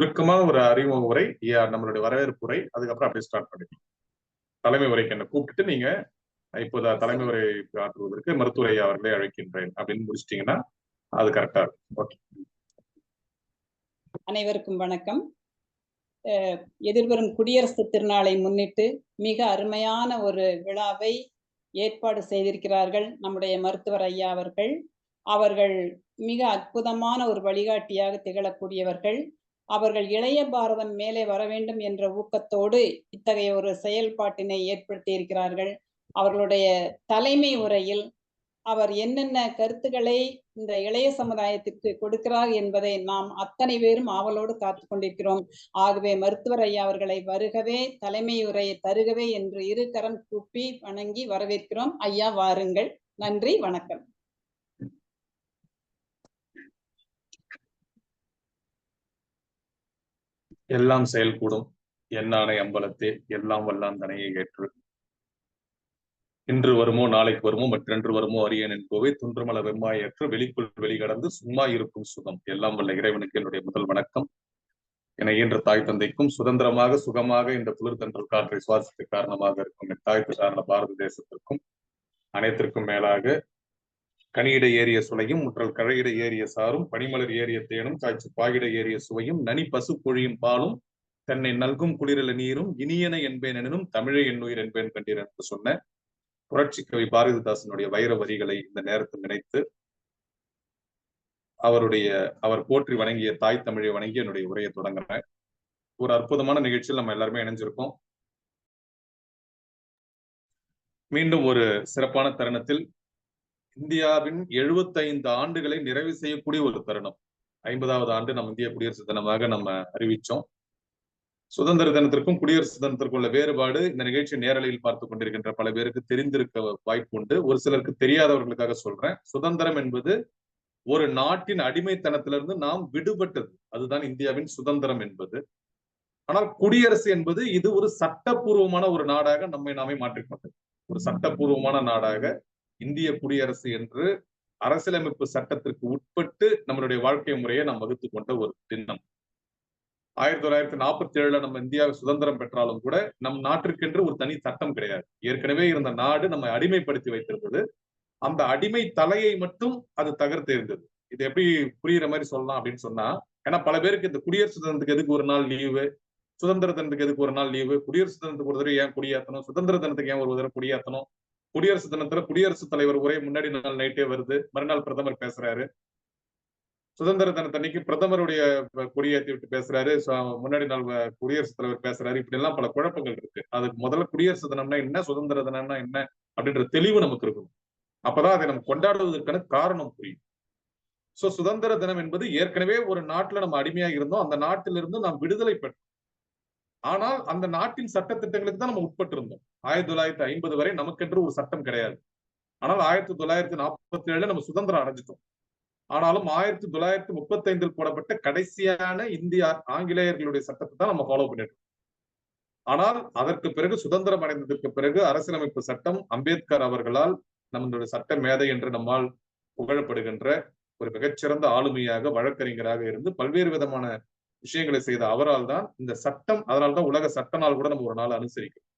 சுருக்கமான ஒரு அறிமுக உரை, நம்மளுடைய வரவேற்பு உரை, அதுக்கப்புறம் அப்படியே ஸ்டார்ட் பண்ணிக்கலாம். தலைமை உரைக்கு என்ன கூப்பிட்டு நீங்க இப்போது தலைமை உரை ஆற்றுவதற்கு மருத்துவரை அவர்களே அழைக்கின்றேன் அப்படின்னு முடிச்சிட்டீங்கன்னா அது கரெக்டா இருக்கும். ஓகே. அனைவருக்கும் வணக்கம். எதிர்வரும் குடியரசு திருநாளை முன்னிட்டு மிக அருமையான ஒரு விழாவை ஏற்பாடு செய்திருக்கிறார்கள் நம்முடைய மருத்துவர் ஐயா அவர்கள். அவர்கள் மிக அற்புதமான ஒரு வழிகாட்டியாக திகழக்கூடியவர்கள். அவர்கள் இளைய பாரதம் மேலே வர வேண்டும் என்ற ஊக்கத்தோடு இத்தகைய ஒரு செயல்பாட்டினை ஏற்படுத்தி இருக்கிறார்கள். அவர்களுடைய தலைமை உரையில் அவர் என்னென்ன கருத்துக்களை இந்த இளைய சமுதாயத்திற்கு கொடுக்கிறார் என்பதை நாம் அத்தனை பேரும் ஆவலோடு காத்து கொண்டிருக்கிறோம். ஆகவே மருத்துவர் ஐயா அவர்களை வருகவே, தலைமை உரையை தருகவே என்று இரு கரம் கூப்பி வணங்கி வரவேற்கிறோம். ஐயா வாருங்கள். நன்றி, வணக்கம். எல்லாம் செயல்கூடும் என்னானை அம்பலத்தே எல்லாம் வல்லான் தனையை ஏற்று இன்று வருமோ நாளைக்கு வருமோ மற்றென்று வருமோ அரியன் என்போவை துன்றுமல வெம்மாயற்று வெளிக்குள் வெளிகடந்து சும்மா இருக்கும் சுகம். எல்லாம் வல்ல இறைவனுக்கு என்னுடைய முதல் வணக்கம். என இயன்ற தாய் தந்தைக்கும் சுதந்திரமாக சுகமாக இந்த குளிர்தன்றல் காற்றை சுவாசிக்க காரணமாக இருக்கும் என் தாய்க்கு சார்ந்த பாரத தேசத்திற்கும் அனைத்திற்கும் மேலாக கனியிட ஏறிய சுளையும் முற்றல் கழையிட ஏறிய சாரும் பனிமலர் ஏறிய தேனும் காய்ச்சி பாயிட ஏறிய சுவையும் நனி பசு பொழியும் பாலும் தன்னை நல்கும் குளிரல நீரும் இனியன என்பேன் எனும் தமிழை என்னுயிர் என்பேன் கண்டீர் என்று சொன்ன புரட்சி கவி பாரதிதாசனுடைய வைர வரிகளை இந்த நேரத்தில் நினைத்து அவர் போற்றி வணங்கிய தாய் தமிழை வணங்கி என்னுடைய உரையை தொடங்குறேன். ஒரு அற்புதமான நிகழ்ச்சியில் நம்ம எல்லாருமே இணைஞ்சிருக்கோம். மீண்டும் ஒரு சிறப்பான தருணத்தில் இந்தியாவின் 75 ஆண்டுகளை நிறைவு செய்யக்கூடிய ஒரு தருணம். 50வது ஆண்டு நம்ம இந்திய குடியரசு தினமாக நம்ம அறிவிச்சோம். சுதந்திர தினத்திற்கும் குடியரசு தினத்திற்கும் உள்ள வேறுபாடு இந்த நிகழ்ச்சி நேரலையில் பார்த்து கொண்டிருக்கின்ற பல பேருக்கு தெரிந்திருக்க வாய்ப்பு உண்டு. ஒரு சிலருக்கு தெரியாதவர்களுக்காக சொல்றேன். சுதந்திரம் என்பது ஒரு நாட்டின் அடிமைத்தனத்திலிருந்து நாம் விடுபட்டது. அதுதான் இந்தியாவின் சுதந்திரம் என்பது. ஆனால் குடியரசு என்பது இது ஒரு சட்டப்பூர்வமான ஒரு நாடாக நம்மை நாமே மாற்றிக்கொண்டது. ஒரு சட்டப்பூர்வமான நாடாக இந்திய குடியரசு என்று அரசியலமைப்பு சட்டத்திற்கு உட்பட்டு நம்மளுடைய வாழ்க்கை முறையை நாம் வகுத்து கொண்ட ஒரு தினம். 1947 நம்ம இந்தியாவை சுதந்திரம் பெற்றாலும் கூட நம் நாட்டிற்கென்று ஒரு தனி சட்டம் கிடையாது. ஏற்கனவே இருந்த நாடு நம்மை அடிமைப்படுத்தி வைத்திருந்தது. அந்த அடிமை தலையை மட்டும் அது தகர்த்து இருந்தது. இது எப்படி புரியுற மாதிரி சொல்லலாம் அப்படின்னு சொன்னா, ஏன்னா பல பேருக்கு இந்த குடியரசு தினத்துக்கு எதுக்கு ஒரு நாள் லீவு, சுதந்திர தினத்துக்கு எதுக்கு ஒரு நாள் லீவு, குடியரசு தினத்துக்கு ஒரு தடவை ஏன் குடியேற்றணும், சுதந்திர தினத்துக்கு ஏன் ஒரு தடவை குடியேற்றணும், குடியரசு தினத்துல குடியரசுத் தலைவர் உரை முன்னாடி நாள் நைட்டே வருது, மறுநாள் பிரதமர் பேசுறாரு, சுதந்திர தினத்தன்னைக்கு பிரதமருடைய கொடியேற்றி விட்டு பேசுறாரு, முன்னாடி நாள் குடியரசுத் தலைவர் பேசுறாரு. இப்படி எல்லாம் பல குழப்பங்கள் இருக்கு. அதுக்கு முதல்ல குடியரசு தினம்னா என்ன, சுதந்திர தினம்னா என்ன அப்படின்ற தெளிவு நமக்கு இருக்கும். அப்பதான் அதை நம்ம கொண்டாடுவதற்கான காரணம் புரியும். சோ சுதந்திர தினம் என்பது ஏற்கனவே ஒரு நாட்டுல நம்ம அடிமையாக இருந்தோம். அந்த நாட்டிலிருந்து நாம் விடுதலை பெற்றோம். ஆனால் அந்த நாட்டின் சட்ட திட்டங்களுக்கு தான் நம்ம உட்பட்டு இருந்தோம். 1950 வரை நமக்கென்று ஒரு சட்டம் கிடையாது. ஆனால் 1947 நம்ம சுதந்திரம் அடைஞ்சிட்டோம். ஆனாலும் 1935 போடப்பட்ட கடைசியான இந்திய ஆங்கிலேயர்களுடைய சட்டத்தை தான் நம்ம ஃபாலோ பண்ணிட்டு. ஆனால் அதற்கு பிறகு சுதந்திரம் அடைந்ததற்கு பிறகு அரசியலமைப்பு சட்டம் அம்பேத்கர் அவர்களால் நம்மளுடைய சட்ட மேதை என்று நம்மால் புகழப்படுகின்ற ஒரு மிகச்சிறந்த ஆளுமையாக வழக்கறிஞராக இருந்து பல்வேறு விதமான விஷயங்களை செய்த அவரால் தான் இந்த சட்டம், அதனால்தான் உலக சட்ட நாள் கூட நம்ம ஒரு நாள் அனுசரிக்கிறோம்.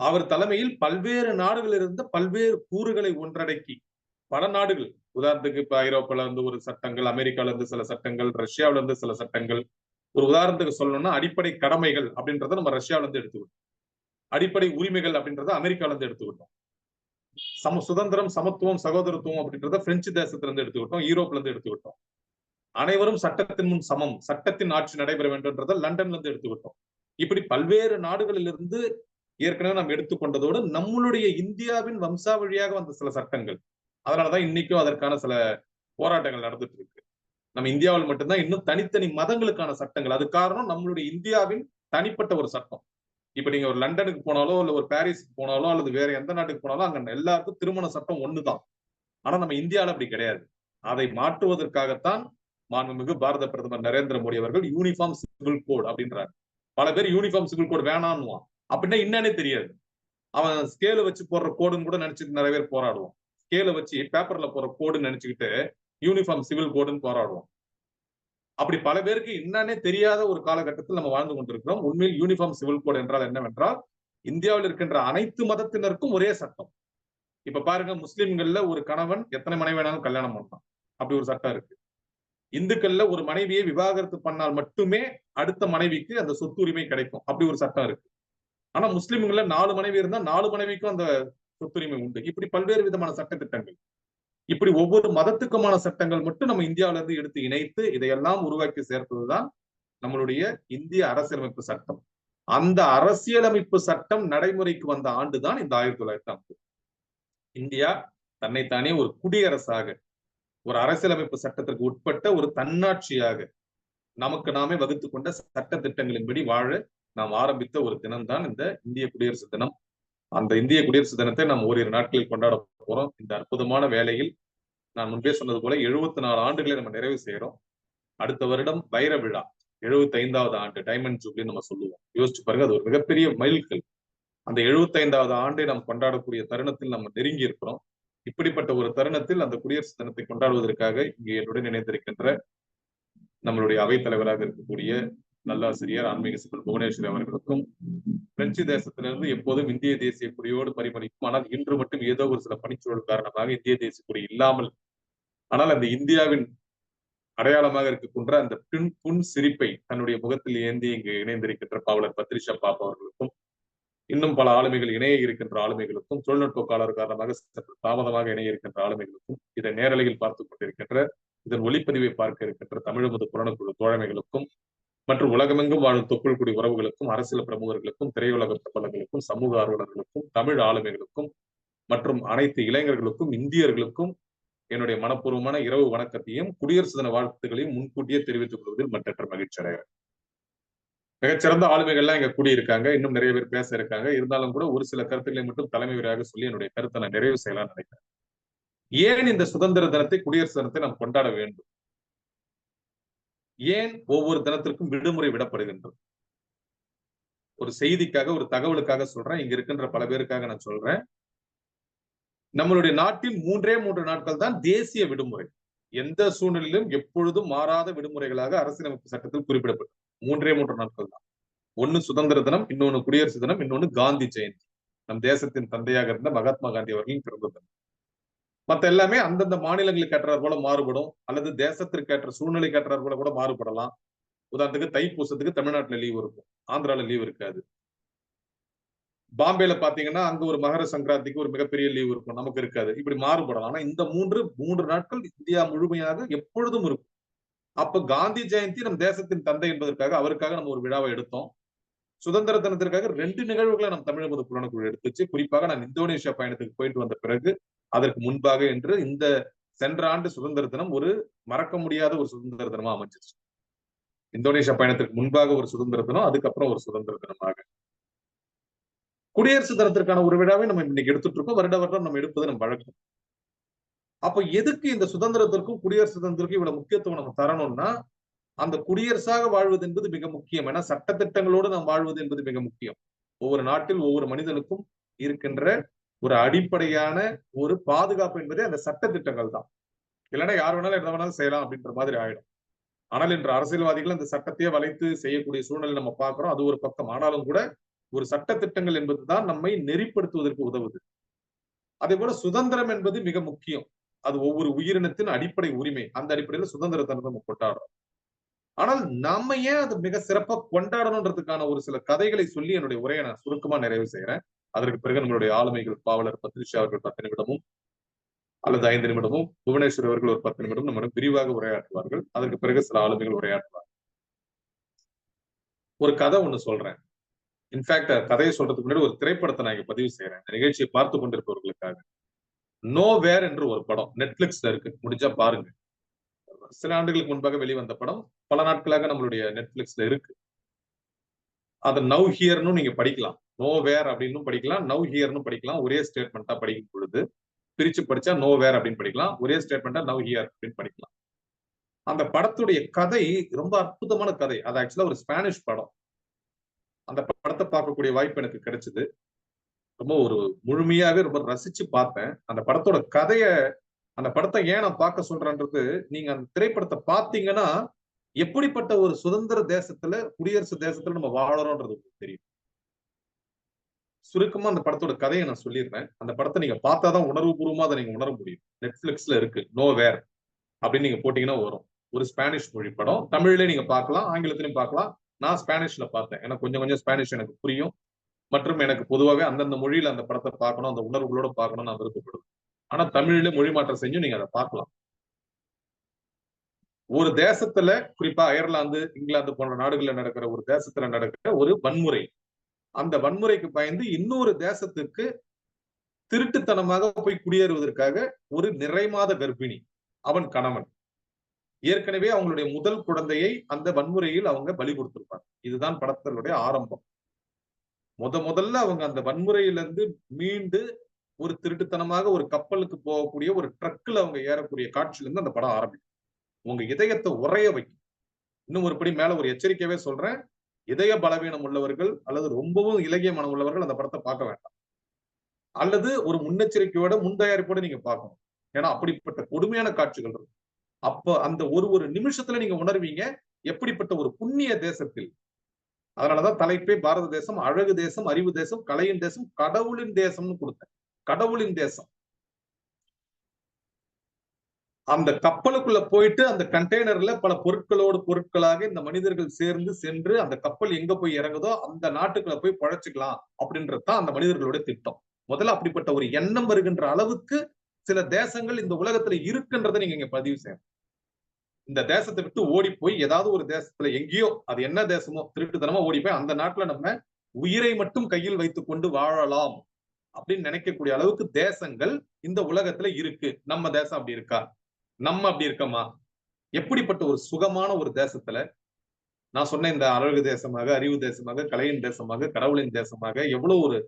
அவர் தலைமையில் பல்வேறு நாடுகளில் இருந்த பல்வேறு கூறுகளை ஒன்றடக்கி பல நாடுகள், உதாரணத்துக்கு இப்ப ஐரோப்பால இருந்து ஒரு சட்டங்கள், அமெரிக்கால இருந்து சில சட்டங்கள், ரஷ்யாவில இருந்து சில சட்டங்கள். ஒரு உதாரணத்துக்கு சொல்லணும்னா அடிப்படை கடமைகள் அப்படின்றத நம்ம ரஷ்யாவில இருந்து எடுத்துக்கிட்டோம். அடிப்படை உரிமைகள் அப்படின்றத அமெரிக்கால இருந்து எடுத்துக்கிட்டோம். சுதந்திரம், சமத்துவம், சகோதரத்துவம் அப்படின்றத பிரெஞ்சு தேசத்துல இருந்து எடுத்துக்கிட்டோம், யூரோப்ல இருந்து எடுத்துக்கிட்டோம். அனைவரும் சட்டத்தின் முன் சமம், சட்டத்தின் ஆட்சி நடைபெற வேண்டும்ன்றத லண்டன்ல இருந்து எடுத்துக்கிட்டோம். இப்படி பல்வேறு நாடுகளிலிருந்து ஏற்கனவே நாம் எடுத்துக்கொண்டதோடு நம்மளுடைய இந்தியாவின் வம்சாவழியாக வந்த சில சட்டங்கள். அதனாலதான் இன்னைக்கும் அதற்கான சில போராட்டங்கள் நடந்துட்டு இருக்கு. நம்ம இந்தியாவில் மட்டும்தான் இன்னும் தனித்தனி மதங்களுக்கான சட்டங்கள். அது காரணம் நம்மளுடைய இந்தியாவின் தனிப்பட்ட ஒரு சட்டம். இப்ப நீங்க ஒரு லண்டனுக்கு போனாலோ இல்ல ஒரு பாரிஸுக்கு போனாலோ அல்லது வேற எந்த நாட்டுக்கு போனாலும் அங்க எல்லாருக்கும் திருமண சட்டம் ஒண்ணுதான். ஆனா நம்ம இந்தியாவில அப்படி கிடையாது. அதை மாற்றுவதற்காகத்தான் மாண்புமிகு பாரத பிரதமர் நரேந்திர மோடி அவர்கள் யூனிஃபார்ம் சிவில் கோட் அப்படின்றாரு. பல பேர் யூனிஃபார்ம் சிவில் கோட் வேணான்னுவான். அப்படின்னா என்னன்னே தெரியாது. அவன் ஸ்கேல வச்சு போடுற கோடுன்னு கூட நினைச்சிட்டு நிறைய பேர் போராடுவான். ஸ்கேல வச்சு பேப்பர்ல போற கோடுன்னு நினைச்சுக்கிட்டு யூனிஃபார்ம் சிவில் கோடுன்னு போராடுவான். அப்படி பல பேருக்கு என்னன்னே தெரியாத ஒரு காலகட்டத்தில் நம்ம வாழ்ந்து கொண்டிருக்கிறோம். உண்மையில் யூனிஃபார்ம் சிவில் கோட் என்றால் என்னவென்றால், இந்தியாவில் இருக்கின்ற அனைத்து மதத்தினருக்கும் ஒரே சட்டம். இப்ப பாருங்க, முஸ்லிம்கள்ல ஒரு கணவன் எத்தனை மனைவி வேணாலும் கல்யாணம் பண்ணலாம், அப்படி ஒரு சட்டம் இருக்கு. இந்துக்கள்ல ஒரு மனைவியை விவாகரத்து பண்ணால் மட்டுமே அடுத்த மனைவிக்கு அந்த சொத்து உரிமை கிடைக்கும், அப்படி ஒரு சட்டம் இருக்கு. ஆனா முஸ்லிம்கள்ல 4 மனைவி இருந்தா 4 மனைவிக்கும் அந்த சொத்துரிமை உண்டு. இப்படி பல்வேறு விதமான சட்ட திட்டங்கள், இப்படி ஒவ்வொரு மதத்துக்குமான சட்டங்கள் மட்டும் நம்ம இந்தியாவில இருந்து எடுத்து இணைத்து இதையெல்லாம் உருவாக்கி சேர்த்ததுதான் நம்மளுடைய இந்திய அரசியலமைப்பு சட்டம். அந்த அரசியலமைப்பு சட்டம் நடைமுறைக்கு வந்த ஆண்டுதான் இந்த 1950. இந்தியா தன்னைத்தானே ஒரு குடியரசாக, ஒரு அரசியலமைப்பு சட்டத்திற்கு உட்பட்ட ஒரு தன்னாட்சியாக நமக்கு நாமே வகுத்துக் கொண்ட சட்ட திட்டங்களின்படி வாழ நாம் ஆரம்பித்த ஒரு தினம்தான் இந்த இந்திய குடியரசு தினம். அந்த இந்திய குடியரசு தினத்தை நாம் ஓரிரு நாட்களில் கொண்டாட போறோம். இந்த அற்புதமான வேளையில் நான் முன்பே சொன்னது போல 74 ஆண்டுகளை நம்ம நிறைவு செய்யறோம். அடுத்த வருடம் வைர விழா, 75வது ஆண்டு, டைமண்ட் ஜூப்ளி நம்ம சொல்லுவோம். யோசிச்சு பாருங்க, அது ஒரு மிகப்பெரிய மைல்கல். அந்த 75வது ஆண்டை நாம் கொண்டாடக்கூடிய தருணத்தில் நம்ம நெருங்கி இருக்கிறோம். இப்படிப்பட்ட ஒரு தருணத்தில் அந்த குடியரசு தினத்தை கொண்டாடுவதற்காக இங்கே என்னுடன் இணைந்திருக்கின்ற நம்மளுடைய அவைத்தலைவராக இருக்கக்கூடிய நல்லாசிரியர் ஆன்மீக சிவன் புவனேஸ்வரி அவர்களுக்கும், பிரெஞ்சு தேசத்திலிருந்து எப்போதும் இந்திய தேசிய கொடியோடு பரிமளிக்கும், ஆனால் இன்று மட்டும் ஏதோ ஒரு சில பணிச்சூழல் காரணமாக இந்திய தேசிய கொடி இல்லாமல், ஆனால் அந்த இந்தியாவின் அடையாளமாக இருக்கின்ற அந்த புன் சிரிப்பை தன்னுடைய முகத்தில் ஏந்தி இங்கு இணைந்திருக்கின்ற பாவலர் பத்ரிஷா பாப்பா அவர்களுக்கும், இன்னும் பல ஆளுமைகள் இணைய இருக்கின்ற ஆளுமைகளுக்கும், தொழில்நுட்ப காலர் காரணமாக சற்று தாமதமாக இணைய இருக்கின்ற ஆளுமைகளுக்கும், இதை நேரலையில் பார்த்துக் கொண்டிருக்கின்ற, இதன் ஒளிப்பதிவை பார்க்க இருக்கின்ற தமிழமுது புலனக்குழு தோழமைகளுக்கும், மற்றும் உலகமெங்கும் வாழும் தொப்புள் குடி உறவுகளுக்கும், அரசியல் பிரமுகர்களுக்கும், திரையுலக பிரபலங்களுக்கும், சமூக ஆர்வலர்களுக்கும், தமிழ் ஆளுமைகளுக்கும் மற்றும் அனைத்து இளைஞர்களுக்கும், இந்தியர்களுக்கும் என்னுடைய மனப்பூர்வமான இரவு வணக்கத்தையும் குடியரசு தின வாழ்த்துக்களையும் முன்கூட்டியே தெரிவித்துக் கொள்வதில் மற்றற்ற மகிழ்ச்சி அடைகிறேன். மிகச்சிறந்த ஆளுமைகள்லாம் இங்க கூடியிருக்காங்க, இன்னும் நிறைய பேர் பேச இருக்காங்க. இருந்தாலும் கூட ஒரு சில கருத்துக்களை மட்டும் தலைமை உரையாக சொல்லி என்னுடைய கருத்தை நான் நிறைவு செய்யலாம்னு நினைக்கிறேன். ஏன் இந்த சுதந்திர தினத்தை, குடியரசு தினத்தை நாம் கொண்டாட வேண்டும்? ஏன் ஒவ்வொரு தினத்திற்கும் விடுமுறை விடப்படுகின்றது? ஒரு செய்திக்காக, ஒரு தகவலுக்காக சொல்றேன். இங்க இருக்கின்ற பல பேருக்காக நான் சொல்றேன். நம்மளுடைய நாட்டில் 3 நாட்கள் தான் தேசிய விடுமுறை. எந்த சூழ்நிலையிலும் எப்பொழுதும் மாறாத விடுமுறைகளாக அரசியலமைப்பு சட்டத்தில் குறிப்பிடப்படும். 3 நாட்கள் தான். ஒன்னு சுதந்திர தினம், இன்னொன்னு குடியரசு தினம், இன்னொன்னு காந்தி ஜெயந்தி, நம் தேசத்தின் தந்தையாக இருந்த மகாத்மா காந்தி அவர்களின் பிறந்த தினம். மத்த எல்லாமே அந்தந்த மாநிலங்களுக்கு ஏற்றார் போல மாறுபடும், அல்லது தேசத்திற்கு ஏற்ற சூழ்நிலைக்கு ஏற்றார் போல கூட மாறுபடலாம். உதாரணத்துக்கு தைப்பூசத்துக்கு தமிழ்நாட்டுல லீவ் இருக்கும், ஆந்திரால லீவ் இருக்காது. பாம்பேல பாத்தீங்கன்னா அங்க ஒரு மகர சங்கராந்திக்கு ஒரு மிகப்பெரிய லீவ் இருக்கும், நமக்கு இருக்காது. இப்படி மாறுபடலாம். ஆனா இந்த 3 நாட்கள் இந்தியா முழுமையாக எப்பொழுதும் இருக்கும். அப்ப காந்தி ஜெயந்தி நம் தேசத்தின் தந்தை என்பதற்காக அவருக்காக நம்ம ஒரு விழாவை எடுத்தோம். சுதந்திர தினத்திற்காக 2 நிகழ்வுகளை நம் தமிழக புலனக்குழு எடுத்துச்சு. குறிப்பாக நான் இந்தோனேஷியா பயணத்துக்கு போயிட்டு வந்த பிறகு, அதற்கு முன்பாக என்று இந்த சென்ற ஆண்டு சுதந்திர தினம் ஒரு மறக்க முடியாத ஒரு சுதந்திர தினமா அமைஞ்சிருச்சு. இந்தோனேஷியா பயணத்திற்கு முன்பாக ஒரு சுதந்திர தினம், அதுக்கப்புறம் ஒரு சுதந்திர தினமாக. குடியரசு தினத்திற்கான ஒரு விழாவை நம்ம இன்னைக்கு எடுத்துட்டு இருக்கோம். வருட வருடம் நம்ம எடுப்பது நம்ம வழக்கம். அப்ப எதுக்கு இந்த சுதந்திரத்திற்கும் குடியரசு தினத்திற்கும் இவ்வளவு முக்கியத்துவம் நம்ம தரணும்னா, அந்த குடியரசாக வாழ்வது என்பது மிக முக்கியம். ஏன்னா சட்டத்திட்டங்களோடு நாம் வாழ்வது என்பது மிக முக்கியம். ஒவ்வொரு நாட்டில் ஒவ்வொரு மனிதனுக்கும் இருக்கின்ற ஒரு அடிப்படையான ஒரு பாதுகாப்பு என்பதே அந்த சட்ட திட்டங்கள் தான். இல்லைன்னா யார் வேணாலும் என்ன வேணாலும் செய்யலாம் அப்படின்ற மாதிரி ஆயிடும். ஆனால் இன்று அரசியல்வாதிகள் அந்த சட்டத்தையே வளைத்து செய்யக்கூடிய சூழ்நிலை நம்ம பார்க்கிறோம். அது ஒரு பக்கம். ஆனாலும் கூட ஒரு சட்ட திட்டங்கள் என்பதுதான் நம்மை நெறிப்படுத்துவதற்கு உதவுது. அதே போல சுதந்திரம் என்பது மிக முக்கியம். அது ஒவ்வொரு உயிரினத்தின் அடிப்படை உரிமை. அந்த அடிப்படையில சுதந்திர தினத்தை நம்ம கொண்டாடுறோம். ஆனால் நம்ம ஏன் அது மிக சிறப்பா கொண்டாடணும்ன்றதுக்கான ஒரு சில கதைகளை சொல்லி என்னுடைய உரையை நான் சுருக்கமா நிறைவு செய்யறேன். அதற்கு பிறகு நம்மளுடைய ஆளுமைகள் பாவலர் பத்ரிஷா அவர்கள் 10 நிமிடமும் அல்லது 5 நிமிடமும், புவனேஸ்வரி அவர்கள் ஒரு 10 நிமிடம் நம்ம விரிவாக உரையாற்றுவார்கள். அதற்கு பிறகு சில ஆளுமைகள் உரையாற்றுவார்கள். ஒரு கதை ஒண்ணு சொல்றேன். இன்ஃபேக்ட் கதையை சொல்றதுக்கு முன்னாடி ஒரு திரைப்படத்தை நான் இங்க பதிவு செய்யறேன், இந்த நிகழ்ச்சியை பார்த்து கொண்டிருப்பவர்களுக்காக. நோ வேர் என்று ஒரு படம் நெட்ஃபிளிக்ஸ்ல இருக்கு, முடிஞ்சா பாருங்க. சில ஆண்டுகளுக்கு முன்பாக வெளிவந்த படம், பல நாட்களாக நம்மளுடைய நெட்ஃபிளிக்ஸ்ல இருக்கு. அதை நவ் ஹியர்னு நீங்க படிக்கலாம். நோ வேர் அப்படின்னு படிக்கலாம், நவ் ஹியர்னு படிக்கலாம். ஒரே ஸ்டேட்மெண்டா படிக்கும் பொழுது பிரிச்சு படிச்சா நோ வேர் அப்படின்னு படிக்கலாம், ஒரே ஸ்டேட்மெண்டா நவ் ஹியர் அப்படின்னு படிக்கலாம். அந்த படத்துடைய கதை ரொம்ப அற்புதமான கதை. அது ஆக்சுவலா ஒரு ஸ்பானிஷ் படம். அந்த படத்தை பார்க்கக்கூடிய வாய்ப்பு எனக்கு கிடைச்சது. ரொம்ப ஒரு முழுமையாவே ரொம்ப ரசிச்சு பார்த்தேன். அந்த படத்தோட கதைய, அந்த படத்தை ஏன் நான் பார்க்க சொல்றேன்றது, நீங்க அந்த திரைப்படத்தை பார்த்தீங்கன்னா எப்படிப்பட்ட ஒரு சுதந்திர தேசத்துல, குடியரசு தேசத்துல நம்ம வாழறோம்ன்றது தெரியும். சுருக்கமா அந்த படத்தோட கதையை நான் சொல்லிடுறேன். அந்த படத்தை நீங்க பார்த்தாதான் உணர்வுபூர்வமா அதை நீங்க உணர முடியும். நெட்ஃபிளிக்ஸ்ல இருக்கு. நோ வேர் அப்படின்னு நீங்க போட்டீங்கன்னா வரும். ஒரு ஸ்பானிஷ் மொழி படம். தமிழ்லயே நீங்க பார்க்கலாம், ஆங்கிலத்திலையும் பார்க்கலாம். நான் ஸ்பானிஷ்ல பார்த்தேன். ஏன்னா கொஞ்சம் கொஞ்சம் ஸ்பானிஷ் எனக்கு புரியும். மற்றும் எனக்கு பொதுவாகவே அந்தந்த மொழியில அந்த படத்தை பார்க்கணும், அந்த உணர்வுகளோட பார்க்கணும் நான் விருப்பப்படுவேன். ஆனா தமிழிலே மொழி மாற்றம் செஞ்சு நீங்க அதை பார்க்கலாம். ஒரு தேசத்துல, குறிப்பா அயர்லாந்து, இங்கிலாந்து போன்ற நாடுகள்ல நடக்கிற ஒரு தேசத்துல நடக்கிற ஒரு வன்முறை. அந்த வன்முறைக்கு பயந்து இன்னொரு தேசத்துக்கு திருட்டுத்தனமாக போய் குடியேறுவதற்காக ஒரு நிறைமாத கர்ப்பிணி, அவன் கணவன், ஏற்கனவே அவங்களுடைய முதல் குழந்தையை அந்த வன்முறையில் அவங்க பலி கொடுத்திருப்பாங்க. இதுதான் படத்தினுடைய ஆரம்பம். முதல்ல அவங்க அந்த வன்முறையிலிருந்து மீண்டு ஒரு திருட்டுத்தனமாக ஒரு கப்பலுக்கு போகக்கூடிய ஒரு ட்ரக்ல அவங்க ஏறக்கூடிய காட்சியில இருந்து அந்த படம் ஆரம்பிக்கும். உங்க இதயத்தை உறைய வைக்கும். இன்னும் ஒரு படி மேல ஒரு எச்சரிக்கையாவே சொல்றேன். இதய பலவீனம் உள்ளவர்கள் அல்லது ரொம்பவும் இலகிய மனம் உள்ளவர்கள் அந்த படத்தை பார்க்க வேண்டாம். அல்லது ஒரு முன்னெச்சரிக்கையோட முன் தயாரிப்போட நீங்க பார்க்கணும். ஏன்னா அப்படிப்பட்ட கொடுமையான காட்சிகள் இருக்கும். அப்ப அந்த ஒரு நிமிஷத்துல நீங்க உணர்வீங்க எப்படிப்பட்ட ஒரு புண்ணிய தேசத்தில். அதனாலதான் தலைப்பே பாரத தேசம் அழகு தேசம், அறிவு தேசம், கலையின் தேசம், கடவுளின் தேசம்னு கொடுத்தேன். கடவுளின் தேசம். அந்த கப்பலுக்குள்ள போயிட்டு அந்த கண்டெய்னர்ல பல பொருட்களோடு பொருட்களாக இந்த மனிதர்கள் சேர்ந்து சென்று அந்த கப்பல் எங்க போய் இறங்குதோ அந்த நாட்டுக்குள்ள போய் பழச்சிக்கலாம் அப்படின்றதுதான் அந்த மனிதர்களுடைய திட்டம். முதல்ல அப்படிப்பட்ட ஒரு எண்ணம் வருகின்ற அளவுக்கு சில தேசங்கள் இந்த உலகத்துல இருக்குன்றதை நீங்க இங்க பதிவு செய்யணும். இந்த தேசத்தை விட்டு ஓடி போய் ஏதாவது ஒரு தேசத்துல எங்கேயோ, அது என்ன தேசமோ, திருட்டுத்தனமா ஓடி போய் அந்த நாட்டுல நம்ம உயிரை மட்டும் கையில் வைத்துக் கொண்டு வாழலாம் அப்படின்னு நினைக்கக்கூடிய அளவுக்கு தேசங்கள் இந்த உலகத்துல இருக்கு. நம்ம தேசம் அப்படி இருக்கா? நம்ம அப்படி இருக்கோமா? எப்படிப்பட்ட ஒரு சுகமான ஒரு தேசத்துல நான் சொன்ன இந்த அழகு தேசமாக, அறிவு தேசமாக, கலையின் தேசமாக, கடவுளின் தேசமாக, எவ்வளவு ஒரு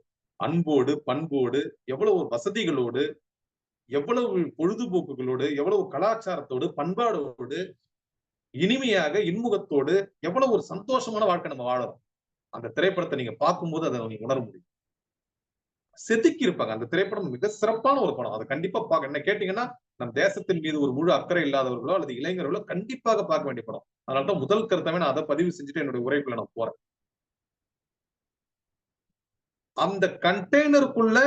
அன்போடு, பண்போடு, எவ்வளவு வசதிகளோடு, எவ்வளவு பொழுதுபோக்குகளோடு, எவ்வளவு கலாச்சாரத்தோடு, பண்பாடோடு, இனிமையாக, இன்முகத்தோடு, எவ்வளவு ஒரு சந்தோஷமான வாழ்க்கை நம்ம வாழறோம். அந்த திரைப்படத்தை நீங்க பார்க்கும்போது அதை நீங்க உணர முடியும். செதுக்கி இருப்பாங்க. அந்த திரைப்படம் மிக சிறப்பான ஒரு படம். அதை கண்டிப்பா பார்க்க. என்ன கேட்டீங்கன்னா, நம் தேசத்தின் மீது ஒரு முழு அக்கறை இல்லாதவர்களோ அல்லது இளைஞர்களோ கண்டிப்பாக பார்க்க வேண்டிய படம். அதனாலதான் முதல் கருத்தாவே நான் அதை பதிவு செஞ்சுட்டு என்னுடைய உரைக்குள்ள நான் போறேன். அந்த கண்டெய்னருக்குள்ள